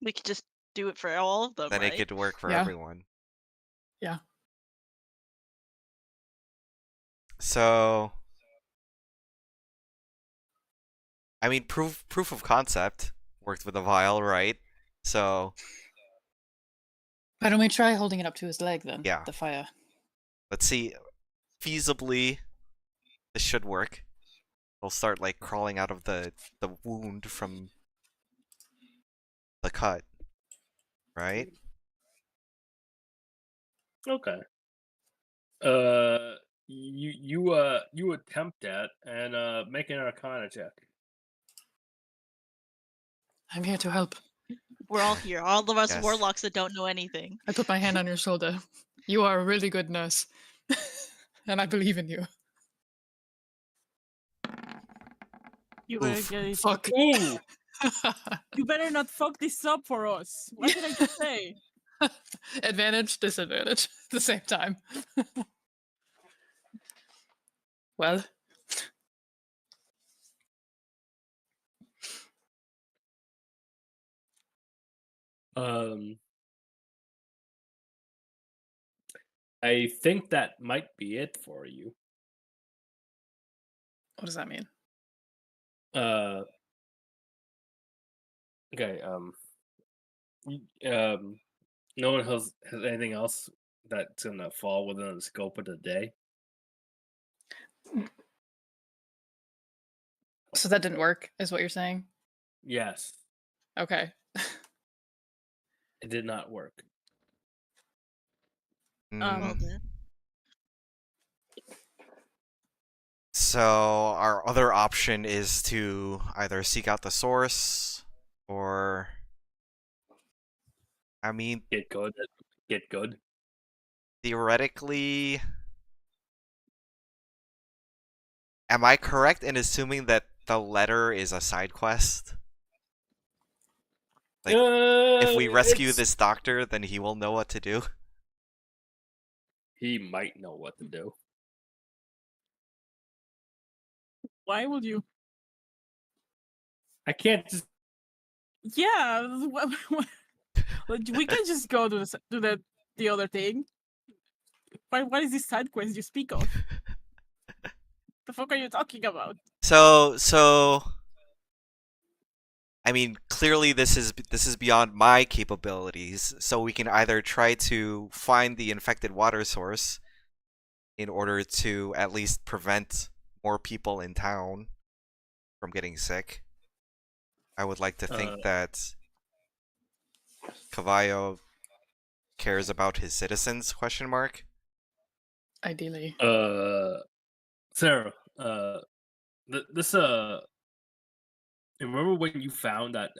We could just do it for all of them, then right? it could work for Yeah. everyone. Yeah. So, I mean, proof of concept worked with a vial, right? So, Why don't we try holding it up to his leg then? Yeah. The fire. let's see. Feasibly, this should work. They'll start like crawling out of the wound from the cut, right? Okay. You attempt that and make an Arcana check. I'm here to help. We're all here. All of us Yes. warlocks that don't know anything. I put my hand on your shoulder. You are a really good nurse. And I believe in you. You better Oof. get it. Fuck. Ooh. You better not fuck this up for us. What did I just say? Advantage, disadvantage at the same time. Well, I think that might be it for you. what does that mean? Uh. Okay. No one has anything else that's gonna fall within the scope of the day. So that didn't work, is what you're saying? Yes, Okay. it did not work. Well Mm, then. So our other option is to either seek out the source, or I mean, Get good. Get good. theoretically, am I correct in assuming that the letter is a side quest? Like, if we rescue It's- this doctor, then he will know what to do. he might know what to do. Why would you? I can't just. Yeah, we can just go to the other thing. What is this side quest you speak of? The fuck are you talking about? So I mean, clearly this is beyond my capabilities. So we can either try to find the infected water source in order to at least prevent more people in town from getting sick. I would like to think that Cavallo cares about his citizens, question mark. Ideally. Sarah. This remember when you found that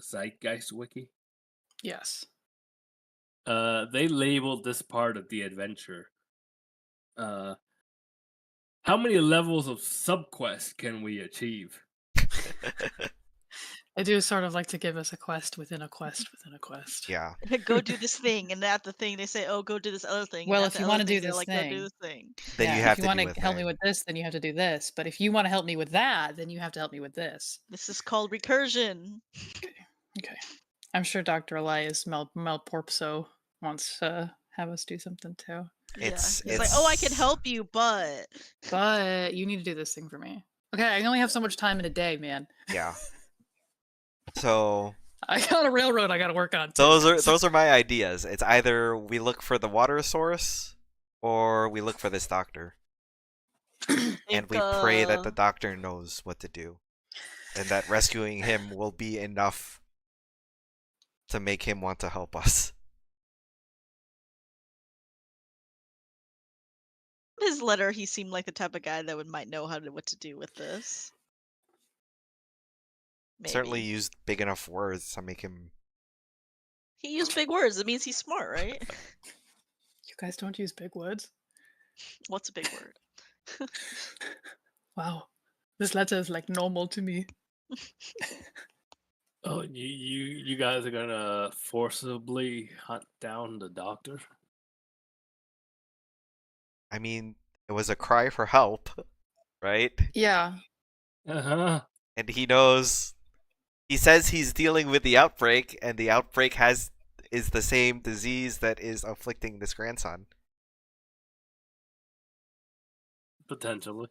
Zeitgeist wiki? Yes. They labeled this part of the adventure. How many levels of subquest can we achieve? I do sort of like to give us a quest within a quest within a quest. Yeah. Go do this thing, and at the thing they say, "Oh, go do this other thing." and Well, at if the you other wanna do things, they're this like, "Go do thing, this thing." Then you Yeah, have if you to want do to a help me thing. with this, then you have to do this. But if you want to help me with that, then you have to help me with this. This is called recursion. Okay. I'm sure Dr. Elias Malporpso wants to have us do something too. It's- Yeah. He's like, "Oh, I can it's- help you, but But you need to do this thing for me. Okay, I only have so much time in a day, man. Yeah. So I got a railroad I got to work on too. those are my ideas. It's either we look for the water source, or we look for this doctor, and think, we pray that the doctor knows what to do, and that rescuing him will be enough to make him want to help us. his letter, he seemed like the type of guy that might know what to do with this. Maybe. Certainly used big enough words to make him. He used big words. It means he's smart, right? You guys don't use big words? What's a big word? Wow. This letter is like normal to me. Oh, you guys are gonna forcibly hunt down the doctor? I mean, it was a cry for help, right? Yeah. Uh-huh. And he knows. He says he's dealing with the outbreak, and the outbreak is the same disease that is afflicting this grandson. Potentially.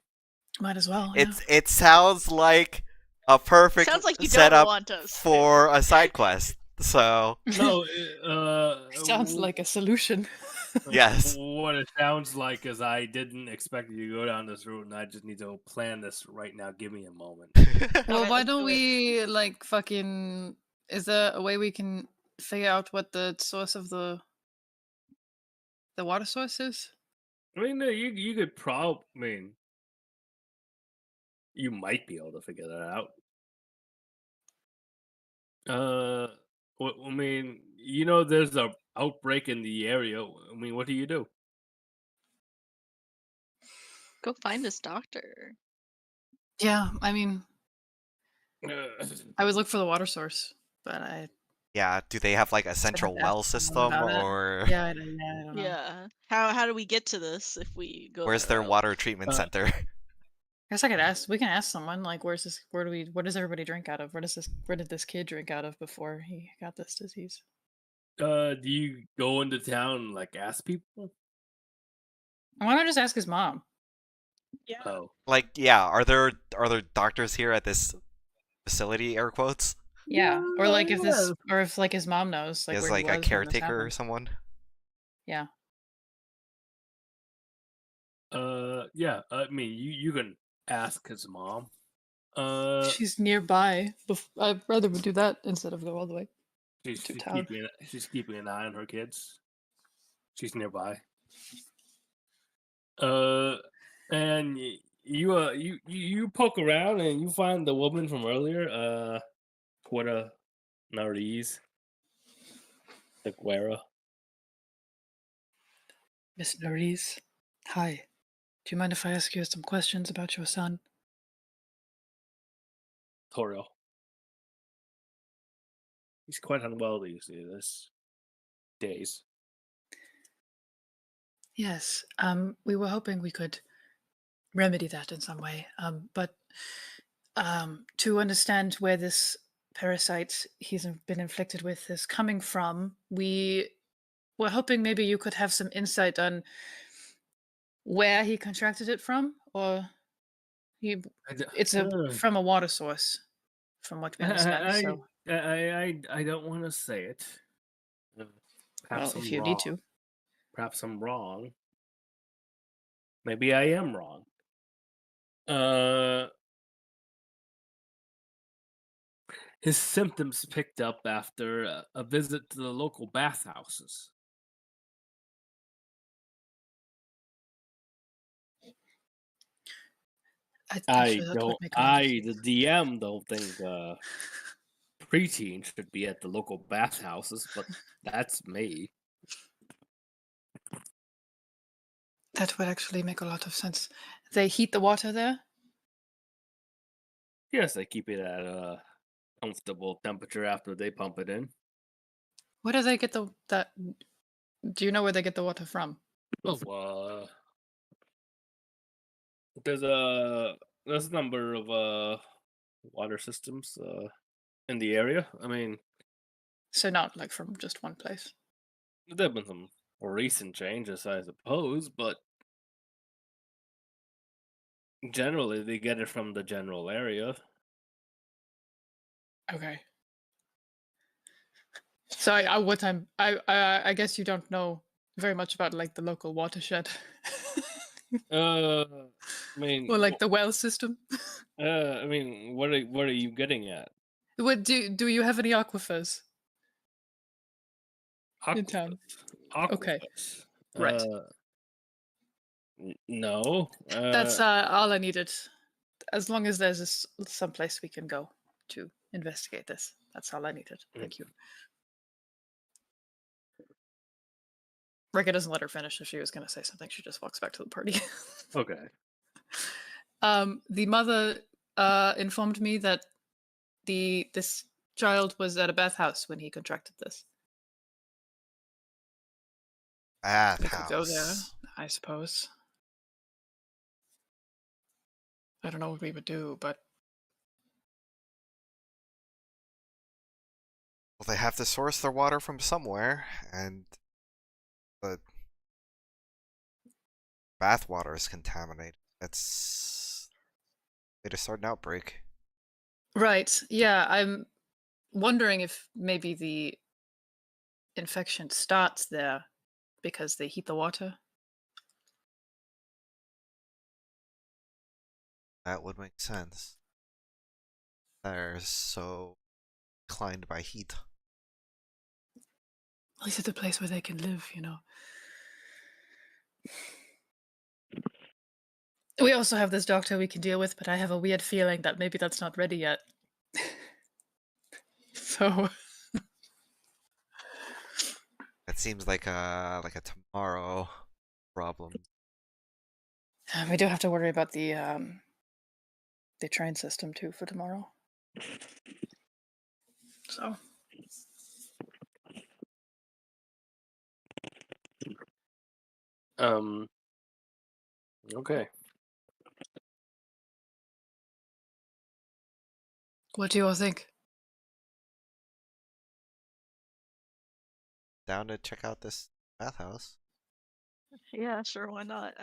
Might as well. It sounds like a perfect Sounds like you don't setup want us. for a side quest. So No, Sounds like a solution. Yes. What it sounds like is I didn't expect you to go down this route, and I just need to plan this right now. Give me a moment. Well, Alright, why let's don't do it. we like fucking? Is there a way we can figure out what the source of the water source is? I mean, you could probably. I mean, you might be able to figure that out. I mean, there's a outbreak in the area. I mean, what do you do? Go find this doctor. Yeah, I mean, Uh, I would look for the water source, but I Yeah, do they have like a I'd have central to ask well someone system, about it. or Yeah, I don't know. Yeah. How do we get to this if we go where's that their route? water treatment Uh, center? I guess I could ask. We can ask someone like, what does everybody drink out of? Where did this kid drink out of before he got this disease? do you go into town and like ask people? Why not just ask his mom? Yeah. Oh, Like, yeah, are there doctors here at this facility, air quotes? Yeah, or like if yeah. like his mom knows like Is where he like a was when this caretaker or happened. someone? Yeah. Yeah. I mean, you can ask his mom. She's nearby. I'd rather we do that instead of go all the way she's to she's town. keeping an eye on her kids. She's nearby. And you poke around and you find the woman from earlier. Quetta Nariz, the Guerra. Miss Nariz, hi. Do you mind if I ask you some questions about your son? Toro. He's quite unwell these days. Yes. We were hoping we could remedy that in some way. But to understand where this parasite he's been inflicted with is coming from, we were hoping maybe you could have some insight on where he contracted it from, or it's from a water source, from what we understand. So, I don't want to say it. Perhaps well, if I'm you wrong. need to. Perhaps I'm wrong. Maybe I am wrong. His symptoms picked up after a visit to the local bathhouses. I'm sure that would make a lot of The DM, don't think preteens should be at the local bathhouses, but that's me. That would actually make a lot of sense. They heat the water there? Yes, they keep it at a comfortable temperature after they pump it in. Where do they get that? Do you know where they get the water from? Oh, there's a number of water systems in the area. I mean, So not like from just one place. there've been some recent changes, I suppose, but generally they get it from the general area. Okay. So I guess you don't know very much about like the local watershed. I mean, Or like the well system. I mean, what are you getting at? What do you have any aquifers in town? Okay. Aquifers. Right. No. That's all I needed. As long as there's some place we can go to investigate this. That's all I needed. Thank you. Rika doesn't let her finish. If she was going to say something, she just walks back to the party. Okay. The mother informed me that this child was at a bathhouse when he contracted this. We could go there, Bathhouse. I suppose. I don't know what we would do, but Well, they have to source their water from somewhere, and the bath water is contaminated. That's way to start an outbreak. right. Yeah, I'm wondering if maybe the infection starts there because they heat the water. That would make sense. They're so inclined by heat. At least it's a place where they can live, you know. We also have this doctor we can deal with, but I have a weird feeling that maybe that's not ready yet. So That seems like a tomorrow problem. we do have to worry about the train system too for tomorrow. So Okay. what do you all think? Down to check out this bathhouse. Yeah, sure, why not?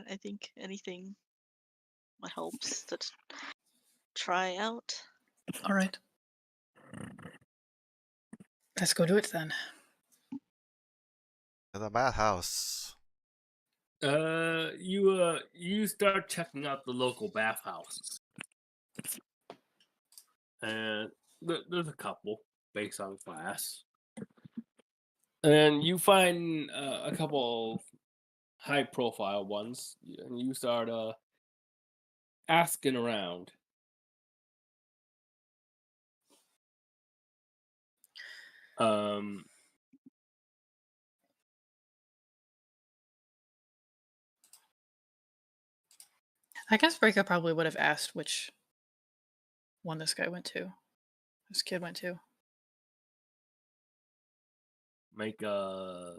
I think anything helps to try out. All right. Let's go do it then. To the bathhouse. You start checking out the local bathhouses, and there's a couple based on class, and you find a couple high-profile ones, and you start asking around. I guess Breaker probably would have asked which one this kid went to. Make a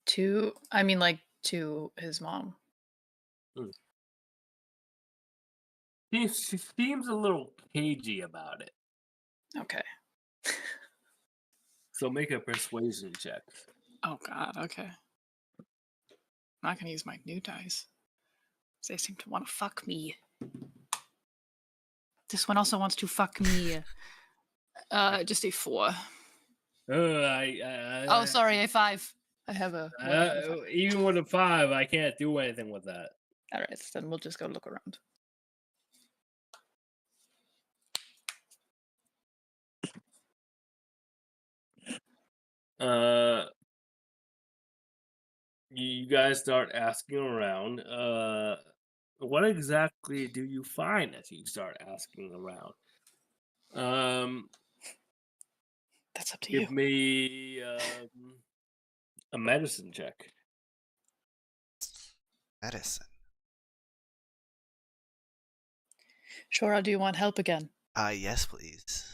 To his mom. She seems a little cagey about it, Okay. so make a persuasion check. Oh God. Okay. I'm not gonna use my new dice. They seem to want to fuck me. This one also wants to fuck me. Just a 4. Oh, sorry, a 5. I have a. Even with a 5, I can't do anything with that. All right, then we'll just go look around. You guys start asking around. What exactly do you find as you start asking around? That's up to you. Give me a medicine check. Medicine. Shora, do you want help again? Yes, please.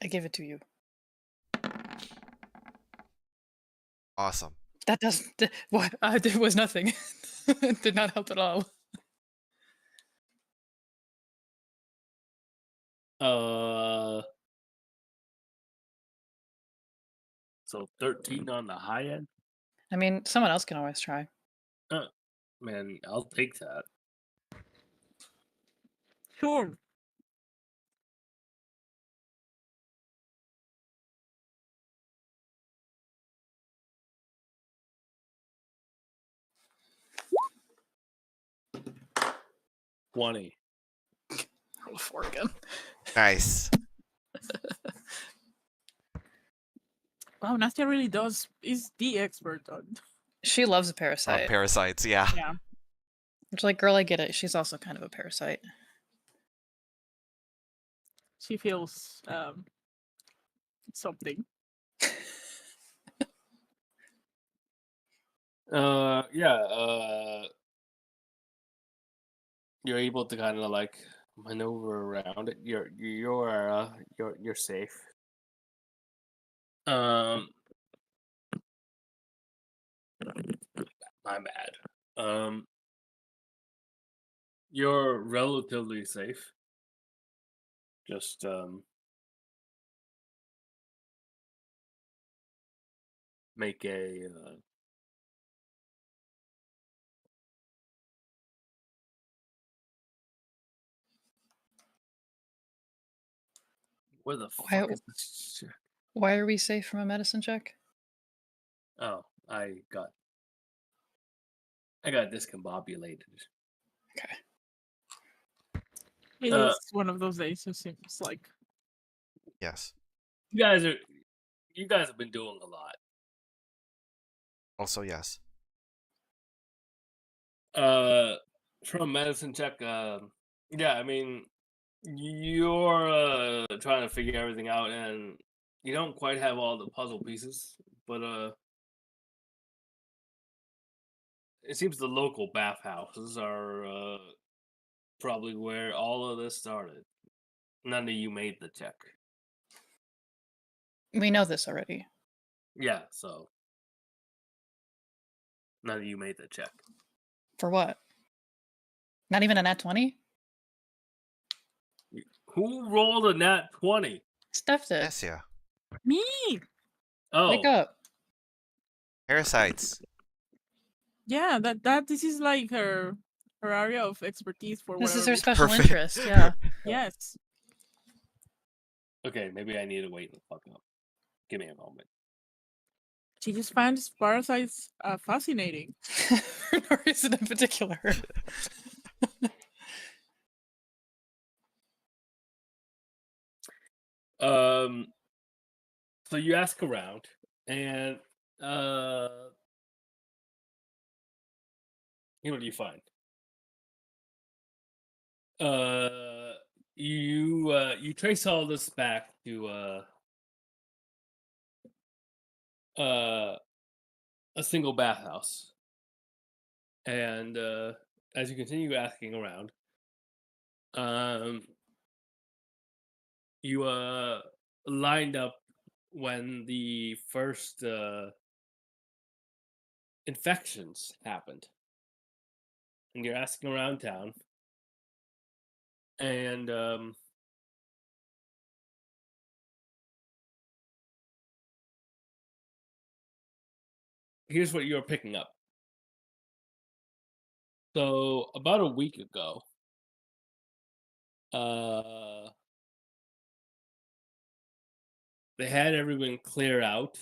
I give it to you. Awesome. That doesn't. What? There was nothing. It did not help at all. So 13 on the high end. I mean, someone else can always try. Man, I'll take that. Sure. $20. Roll a 4 again. Nice. Wow, Nastia really is the expert on. She loves a On parasite. parasites, yeah. Yeah. Which, like, girl, I get it. She's also kind of a parasite. She feels something. You're able to kind of like maneuver around it. You're safe. My bad. You're relatively safe. Just make a where the fuck is this shit? Why are we safe from a medicine check? Oh, I got discombobulated. Okay. It Uh, is one of those days. It seems like. Yes. You guys have been doing a lot. Also, yes. From a medicine check, yeah, I mean, you're trying to figure everything out, and you don't quite have all the puzzle pieces, but it seems the local bathhouses are probably where all of this started. None of you made the check. We know this already. Yeah, so none of you made the check. For what? Not even a nat 20? Who rolled a nat 20? Steph did. Yes, yeah. Me. Oh, Wake up. Parasites. Yeah, that this is like her area of expertise for This whatever. is her reason. special Perfect. interest. Yeah. Yes. okay, maybe I need to wait the fuck up. Give me a moment. She just finds parasites fascinating. For no reason in particular. So you ask around, and what do you find? You trace all this back to a single bathhouse, and as you continue asking around, you lined up when the first infections happened, and you're asking around town, and here's what you're picking up. So about a week ago, they had everyone clear out,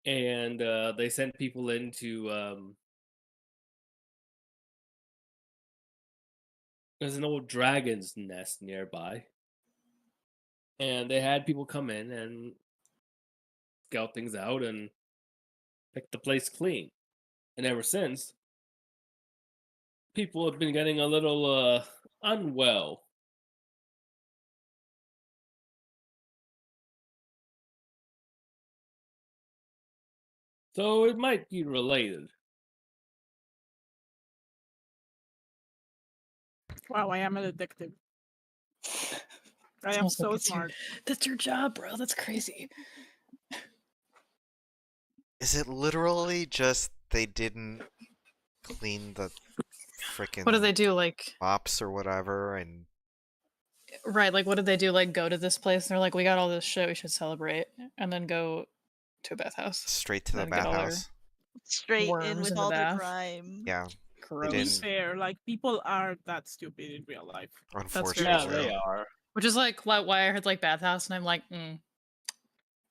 and they sent people into there's an old dragon's nest nearby, and they had people come in and scout things out and pick the place clean. And ever since, people have been getting a little unwell. So it might be related. Wow, I am a detective. I am almost like so it's your- smart. That's your job, bro. That's crazy. Is it literally just they didn't clean the frickin' What do they do? Like, mops or whatever? And right, like, what did they do? Like, go to this place and they're like, we got all this shit, we should celebrate. And then go to a bathhouse. straight to the Then get all their bathhouse. Straight in worms with in the all their bath. grime. Yeah, Gross. To be didn't- fair, like people are that stupid in real life. very unfortunately. true. They are. Which is like why I heard like bathhouse and I'm like,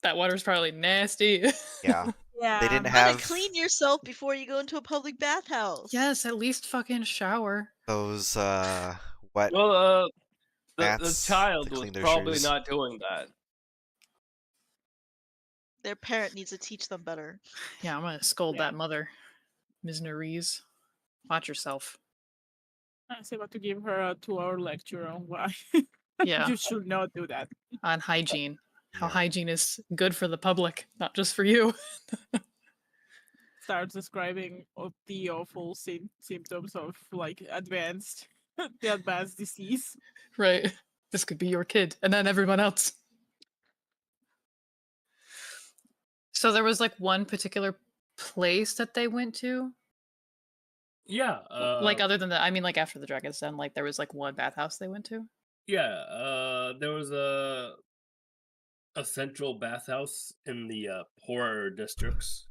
that water's probably nasty. Yeah, Yeah. they didn't Gotta have clean yourself before you go into a public bathhouse. Yes, at least fucking shower. those wet Well, the mats child to was clean their probably shoes. not doing that. Their parent needs to teach them better. Yeah, I'm gonna scold Yeah. that mother. Ms. Nerese. Watch yourself. I was about to give her a 2-hour lecture on why Yeah. you should not do that. On hygiene. How Yeah. hygiene is good for the public, not just for you. Starts describing the awful symptoms of like the advanced disease. Right. This could be your kid, and then everyone else. So there was like one particular place that they went to? Yeah. Like other than that, I mean like after the Dragon's Den, like there was like one bathhouse they went to? Yeah. There was a central bathhouse in the poorer districts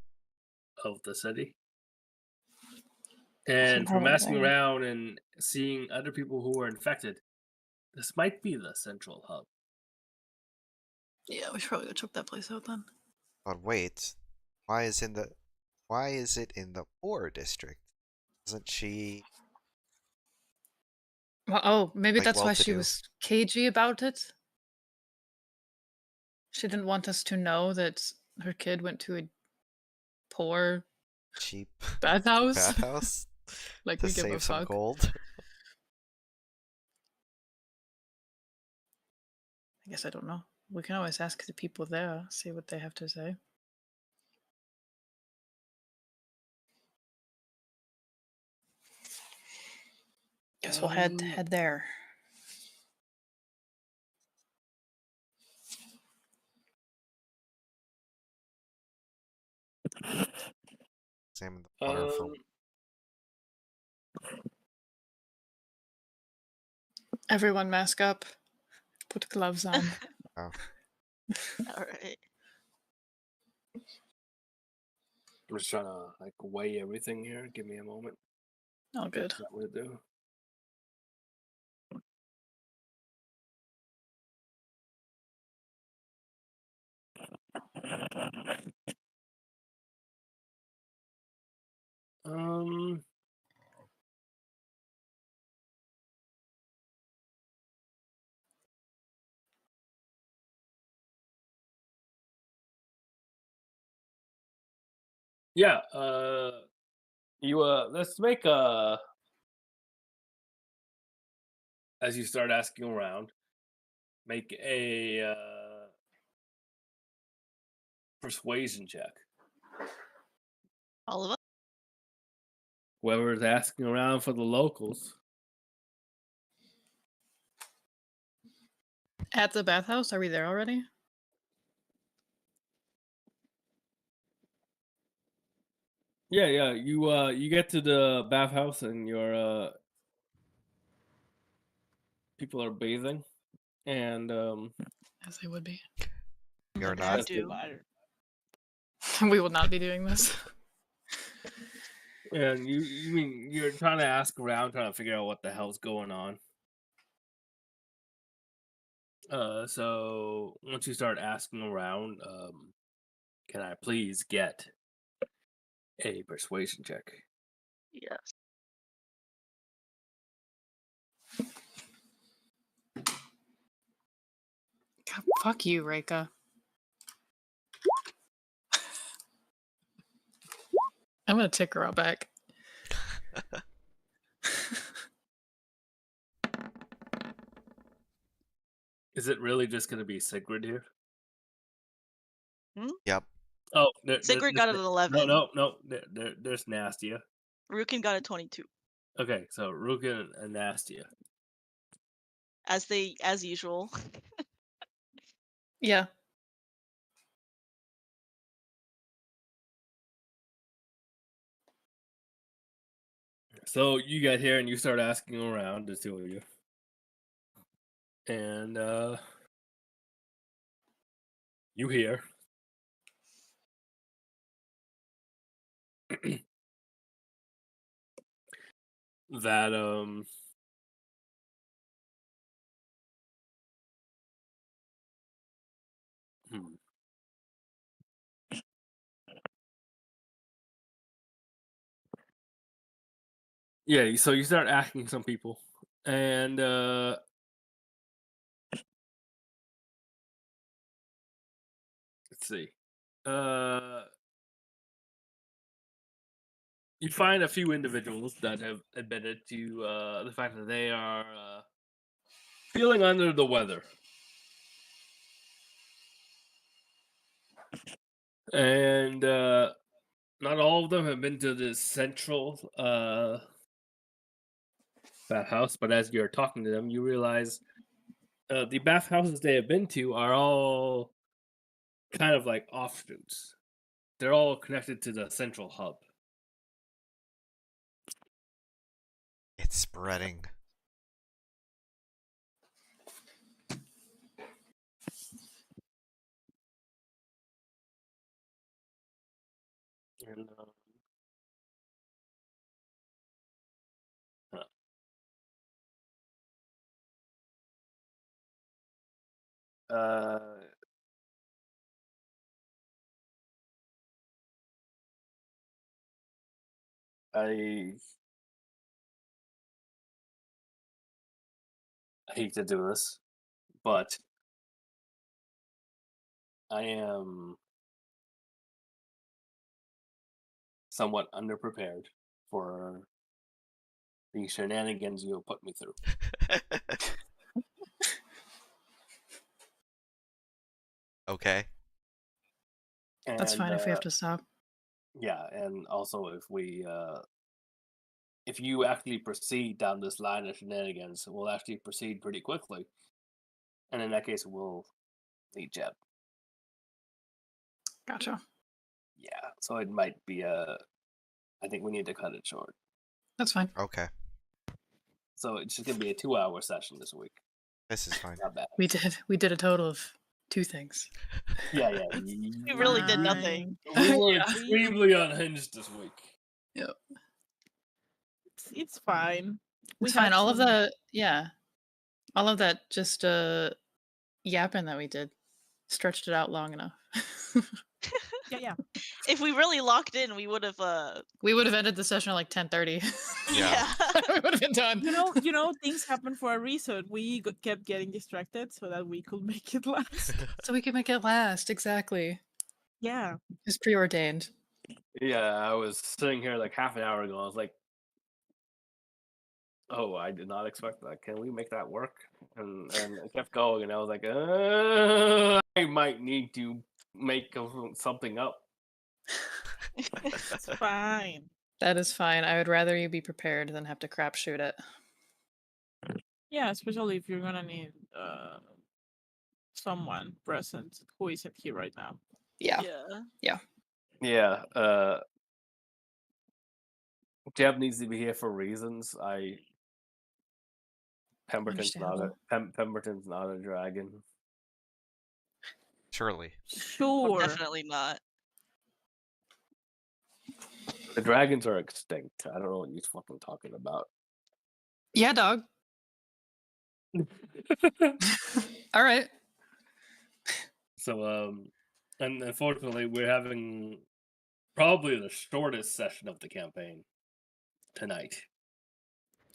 of the city. And from asking around and seeing other people who were infected, this might be the central hub. Yeah, we should probably go check that place out then. But wait, why is it in the poor district? Isn't she Well, oh, maybe like that's why she well-to-do? was cagey about it. She didn't want us to know that her kid went to a poor Cheap bathhouse. bathhouse Like to we give a save some fuck. gold? I guess I don't know. We can always ask the people there, see what they have to say. Guess we'll head there. Examine the water for Everyone mask up. Put gloves on. oh, All right. I'm just trying to like weigh everything here. Give me a moment. All good. That's what we do. Um. Yeah. You let's make a as you start asking around, make a persuasion check. All of us. Whoever's asking around for the locals. At the bathhouse? Are we there already? Yeah. You get to the bathhouse and your people are bathing, and As they would be. you're As not. you do. We will not be doing this. and you mean you're trying to ask around, trying to figure out what the hell's going on. So once you start asking around, can I please get a persuasion check? Yes. God, fuck you, Reika. I'm gonna tick her out back. Is it really just going to be Sigrid here? Yep. Oh, Sigrid got an 11. No. There's Nastia. Rukin got a 22. Okay, so Rukin and Nastia. As usual. Yeah. So you get here and you start asking around, the two of you. And you hear that yeah, so you start asking some people, and let's see, you find a few individuals that have admitted to the fact that they are feeling under the weather, and not all of them have been to the central bathhouse, but as you're talking to them, you realize the bathhouses they have been to are all kind of like offshoots. They're all connected to the central hub. It's spreading. And I hate to do this, but I am somewhat underprepared for the shenanigans you have put me through. Okay. That's And fine if we have to stop. yeah, and also if you actually proceed down this line of shenanigans, we'll actually proceed pretty quickly. And in that case, we'll need Jeb. Gotcha. Yeah, so it might be I think we need to cut it short. That's fine. Okay. So it's just gonna be a 2-hour session this week. This is fine. Not bad. We did a total of 2 things. Yeah, yeah. We really did nothing. We were Yeah. extremely unhinged this week. It's fine. We It's fine. had All of some- all of that just yapping that we did stretched it out long enough. Yeah. If we really locked in, we would have. We would have ended the session at like 10:30. Yeah. We would have been done. You know, things happen for a reason. We kept getting distracted so that we could make it last. So we could make it last. Exactly. Yeah. It's preordained. Yeah, I was sitting here like half an hour ago. I was like, "Oh, I did not expect that. Can we make that work?" And I kept going, and I was like, "I might need to make something up." It's fine. That is fine. I would rather you be prepared than have to crapshoot it. Yeah, especially if you're gonna need someone present who isn't here right now. Yeah. Yeah, Jeb needs to be here for reasons. Pemberton's not a dragon. Surely. Sure. Definitely not. The dragons are extinct. I don't know what you're fucking talking about. Yeah, dog. All right. So, and unfortunately, we're having probably the shortest session of the campaign tonight.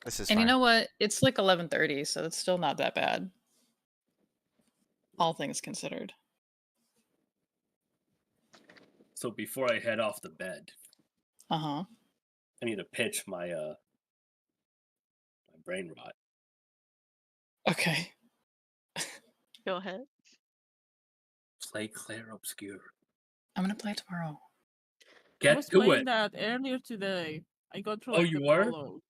This is And fine. you know what? It's like 11:30, so it's still not that bad. All things considered. So before I head off to bed, Uh-huh. I need to pitch my my brain rot. Okay. Go ahead. Play Claire Obscure. I'm gonna play it tomorrow. I Get was to playing it. that earlier today. I got through Oh, like you the were? prologue.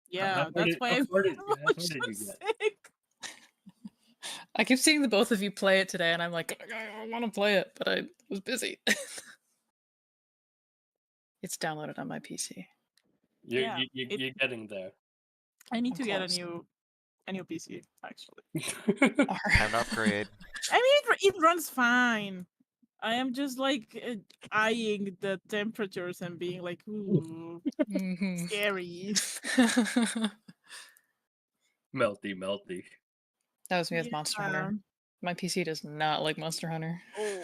Yeah, far that's did- why how I'm far did- how far did you motion get? sick. I keep seeing the both of you play it today, and I'm like, I want to play it, but I was busy. It's downloaded on my PC. Yeah, You're getting there. I need I'm to get close. a new PC actually. All Time right. upgrade. I mean, it runs fine. I am just like eyeing the temperatures and being like, ooh, Mhm. scary. melty. That was me with Monster Hunter. My PC does not like Monster Hunter. Oh,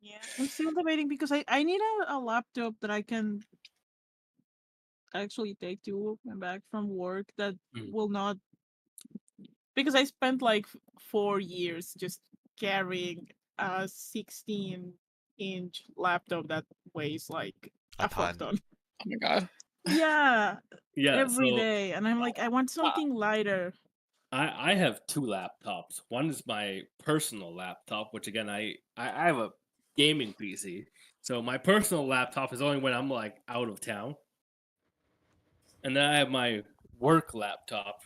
yeah. I'm still debating because I need a laptop that I can actually take to and back from work that will not, because I spent like 4 years just carrying a 16-inch laptop that weighs like A a fuck ton. ton. Oh my god. Yeah, Yeah, every so day, and I'm like, I want something lighter. I have 2 laptops. One is my personal laptop, which again I have a gaming PC. So my personal laptop is only when I'm like out of town. And then I have my work laptop,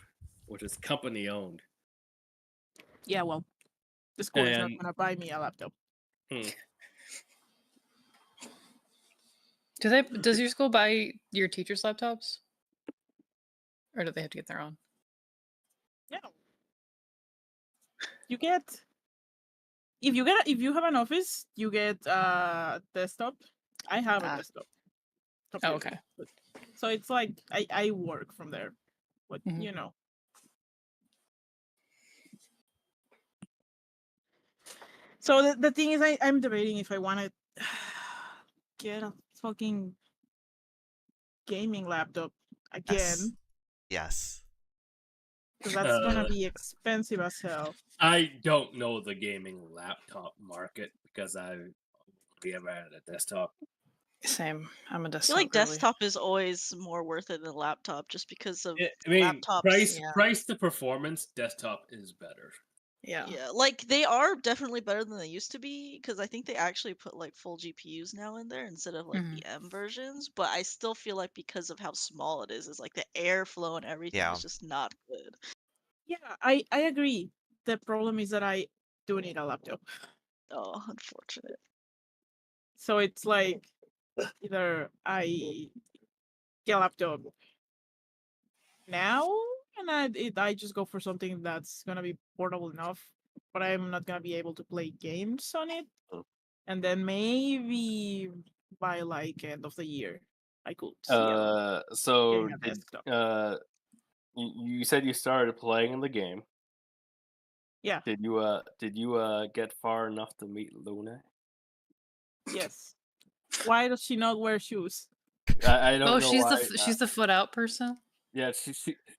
which is company owned. Yeah, well, the school is not And- gonna buy me a laptop. Does your school buy your teachers' laptops? Or do they have to get their own? Yeah. You get, if you have an office, you get a desktop. I have a Ah. desktop. Oh, computer, okay. but- so it's like I work from there, but Mhm. you know. So the thing is, I'm debating if I want to get a fucking gaming laptop Yes. again, Yes. because that's gonna Uh, be expensive as hell. I don't know the gaming laptop market because I've only ever had a desktop. Same. I'm a I desktop feel like girly. desktop is always more worth it than laptop, just because of I mean, laptops. price to performance, desktop is better. Yeah. Yeah, like they are definitely better than they used to be, because I think they actually put like full GPUs now in there instead of like the M versions. But I still feel like because of how small it is like the airflow and everything Yeah. is just not good. Yeah, I agree. The problem is that I do need a laptop. Oh, unfortunate. So it's like either I get a laptop now and I just go for something that's gonna be portable enough, but I'm not gonna be able to play games on it. Oh. And then maybe by like end of the year, I could see about So getting a desktop. you said you started playing in the game. Yeah. Did you get far enough to meet Luna? Yes. Why does she not wear shoes? I don't Oh, know she's why. she's the foot out person. Yeah,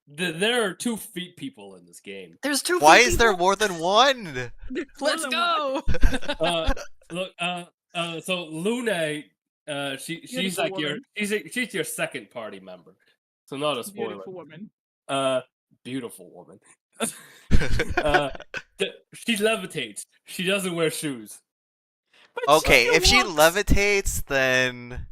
there are 2 feet people in this game. There's 2 Why feet is there people? more than one? Let's go. Look, so Luna, she's Beautiful like woman. she's your second party member, so not a spoiler. Beautiful woman. Beautiful woman. She levitates. She doesn't wear shoes. But Okay, still if she walks. levitates, then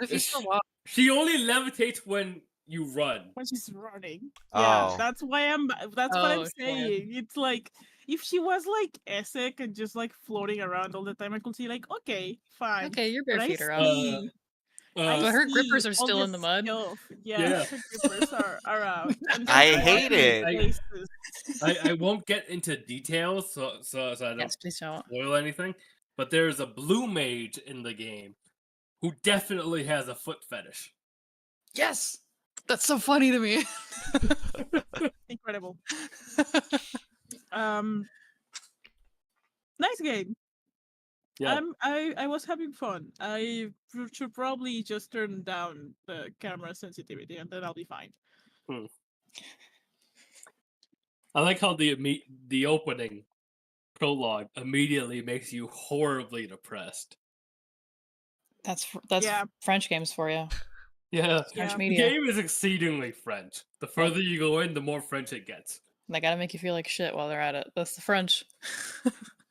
If you still walk, She only levitates when you run. When she's running. Yeah, Oh. that's what I'm Oh, sure. saying. It's like if she was like Essek and just like floating around all the time, I could see like, okay, fine. okay, your bare But feet are I out. see, But her see grippers are all still this in the mud. stuff. Yeah. Yes, her grippers are out. And I they're hate going it. places. I won't get into details, so I don't Yes, please don't. spoil anything. But there's a blue mage in the game who definitely has a foot fetish. Yes, that's so funny to me. Incredible. Nice game. Yeah. I was having fun. I should probably just turn down the camera sensitivity and then I'll be fine. I like how the opening prologue immediately makes you horribly depressed. That's Yeah. French games for you. Yeah, French Yeah. the media. game is exceedingly French. The further you go in, the more French it gets. They gotta make you feel like shit while they're at it. That's the French.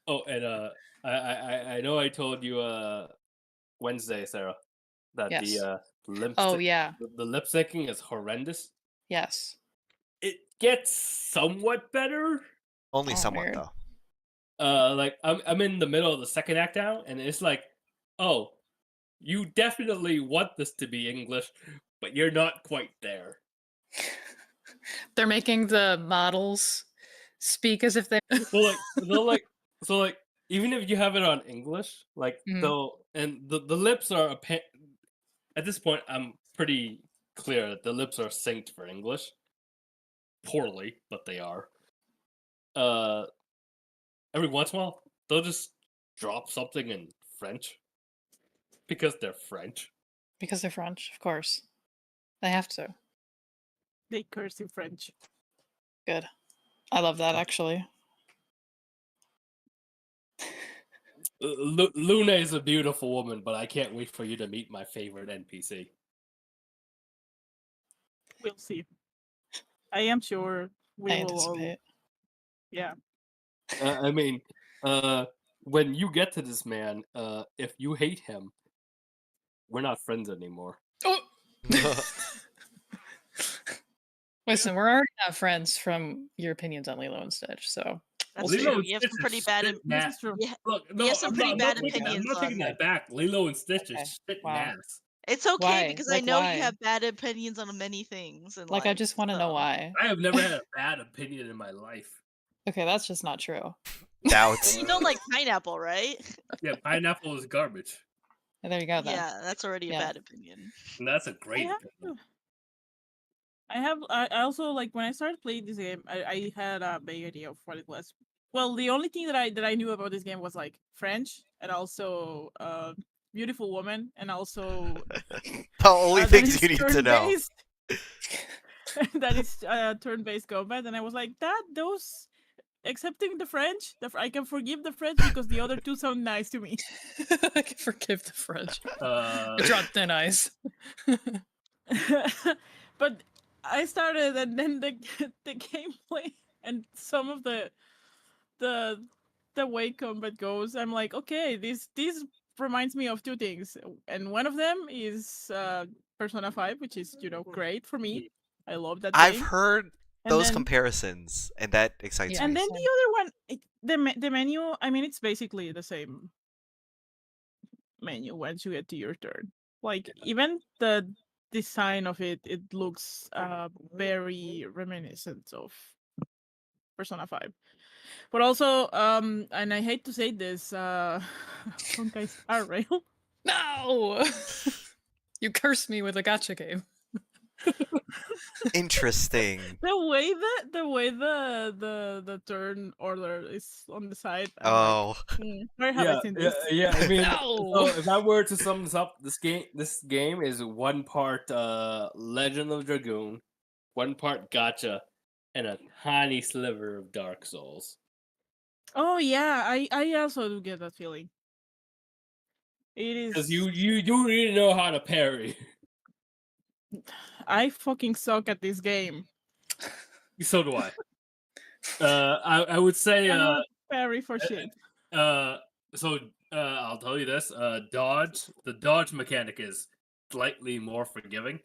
Oh, and I know I told you Wednesday, Sarah, that Yes. the lip Oh yeah. the lip syncing is horrendous. Yes. It gets somewhat better. Only Oh, somewhat weird. though. Like I'm in the middle of the second act now, and it's like, oh, you definitely want this to be English, but you're not quite there. They're making the models speak as if they. So like even if you have it on English, like the lips are at this point I'm pretty clear that the lips are synced for English. Poorly, but they are. Every once in a while they'll just drop something in French because they're French. Because they're French, of course. They have to. They curse in French. Good. I love that actually. Luna is a beautiful woman, but I can't wait for you to meet my favorite NPC. We'll see. I am sure we I will all. anticipate. Yeah. I mean, when you get to this man, if you hate him, we're not friends anymore. Oh! Listen, we're already not friends from your opinions on Lilo and Stitch, so That's Lilo true. and You have Stitch some is pretty bad. shit This ass. is true. Look, He has some I'm pretty not bad taking that- I'm opinions not taking on that back. Lilo and Stitch Okay, is shit wow. ass. It's okay Why? because I Like, know why? you have bad opinions on many things. And Like I just want to know so- why. I have never had a bad opinion in my life. Okay, that's just not true. Doubts. You don't like pineapple, right? Yeah, pineapple is garbage, There you go then. Yeah, that's already a Yeah. bad opinion. and that's a great I opinion. I also like when I started playing this game, I had a vague idea of what it was. Well, the only thing that I knew about this game was like French and also beautiful woman, and also The only that things is you need to know. turn-based. That is turn-based combat, and I was like, those, excepting the French, I can forgive the French because the other two sound nice to me. I can forgive the French. Uh, I draw thin eyes. But I started, and then the gameplay and some of the way combat goes, I'm like, okay, this reminds me of two things, and one of them is Persona 5, which is great for me. I love that I've game. heard And those then, comparisons, and that excites Yeah. and me. then the other one, the menu. I mean, it's basically the same menu once you get to your turn. Like even the design of it looks very reminiscent of Persona 5. But also, and I hate to say this, Honkai Star Rail. No! You cursed me with a gacha game. Interesting. The way the turn order is on the side, I'm Oh, like, where have I seen this? I mean, No! so if I were to sum this up, this game is one part Legend of Dragoon, one part Gacha, and a tiny sliver of Dark Souls. Oh yeah, I also do get that feeling. It is Because you do really know how to parry. I fucking suck at this game. So do I. I would say Cannot parry for shit. so I'll tell you this, the dodge mechanic is slightly more forgiving.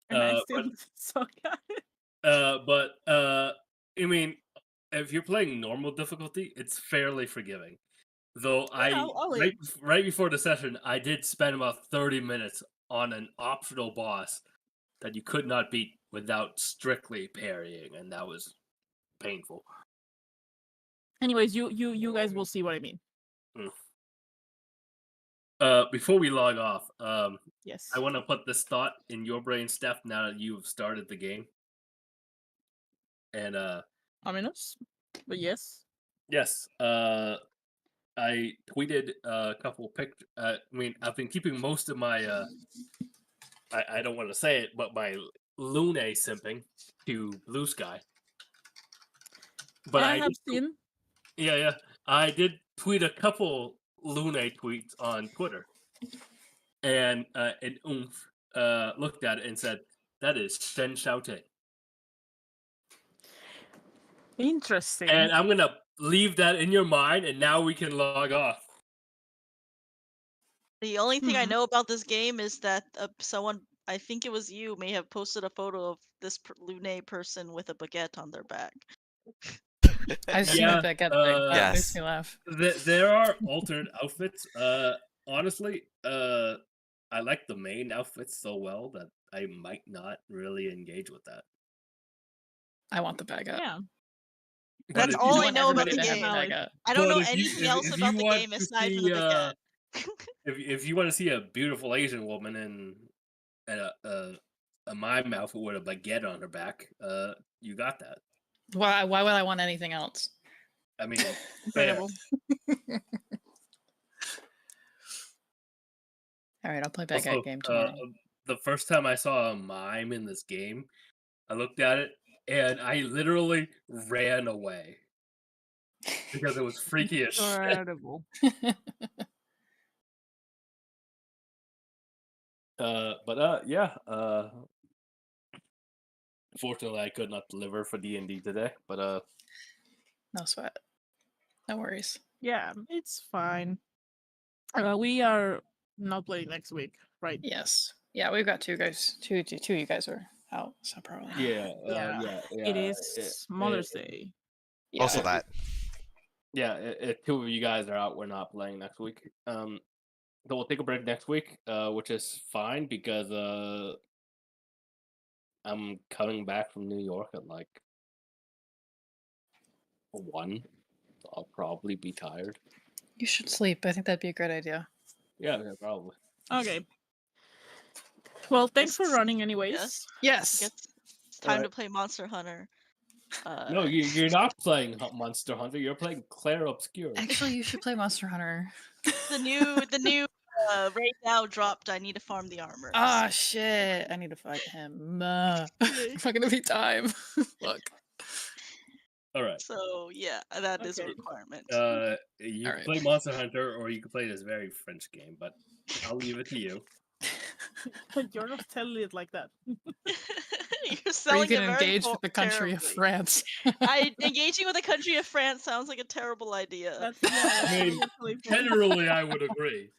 And I still suck at it. But I mean, if you're playing normal difficulty, it's fairly forgiving. Though I'll leave. right before the session, I did spend about 30 minutes on an optional boss that you could not beat without strictly parrying, and that was painful. Anyways, you guys will see what I mean. Before we log off, Yes. I want to put this thought in your brain, Steph, now that you've started the game. And Ominous, but yes. yes, I tweeted a couple pictures. I mean, I've been keeping most of my I don't want to say it, but my Lune simping to Blue Sky. But I have seen. Yeah. I did tweet a couple Lune tweets on Twitter, and Oomph looked at it and said, "That is Shen Xiaoting." Interesting. And I'm gonna leave that in your mind, and now we can log off. The only thing I know about this game is that someone, I think it was you, may have posted a photo of this Lune person with a baguette on their back. I've seen Yeah, the baguette thing. That makes yes. me laugh. There are alternate outfits. Honestly, I like the main outfits so well that I might not really engage with that. I want the baguette. Yeah. But That's if all you I want know about everybody the to game. have- Baguette. I don't But know if you- anything if- else if about you the want game to aside from see, the baguette. If you want to see a beautiful Asian woman in a mime outfit with a baguette on her back, you got that. Why would I want anything else? I mean, fair. Incredible. All right, I'll play baguette Also, game tomorrow. the first time I saw a mime in this game, I looked at it and I literally ran away because it was freaky as shit. Incredible. Yeah. Fortunately, I could not deliver for D&D today, but No sweat. No worries. Yeah, it's fine. We are not playing next week, right? Yes. Yeah, we've got two guys. Two you guys are out, so probably. yeah. It is Mother's Day. Yeah. Also that. Yeah, if two of you guys are out, we're not playing next week. So we'll take a break next week, which is fine because I'm coming back from New York at like 1. So I'll probably be tired. You should sleep. I think that'd be a great idea. Yeah, probably. Okay. Well, thanks for Yes. running anyways. Yes. Yes. It's time to Alright. play Monster Hunter. No, you're not playing Monster Hunter. You're playing Claire Obscure. Actually, you should play Monster Hunter. the new right now dropped. I need to farm the armor. Ah, shit. I need to fight him. It's not gonna be time. Fuck. All right. So yeah, that is a Okay. requirement. You Alright. can play Monster Hunter, or you can play this very French game, but I'll leave it to you. You're not telling it like that. You're Or you selling can it very engage with the country of terribly. France. Engaging with the country of France sounds like a terrible idea. That's yeah. I mean, totally fine. Generally, I would agree.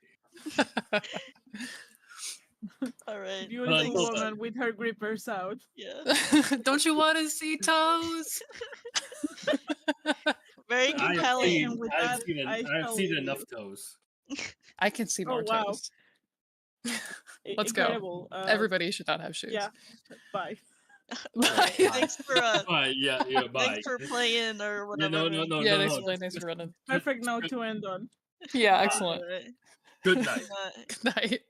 All right. Beautiful But- woman with her grippers out. Yeah. Don't you want to see toes? Very I've compelling. seen, And with I've that, seen, I I've shall seen leave enough you. toes. I can see more Oh, wow. toes. Let's go. Incredible. Everybody should not have shoes. Yeah. Bye. Bye. Thanks for Bye. Yeah. Bye. thanks for playing or Yeah, whatever. no. Yeah, thanks for playing. Thanks for running. Perfect note to end on. Yeah, All excellent. right. Good night. Good night. Good night.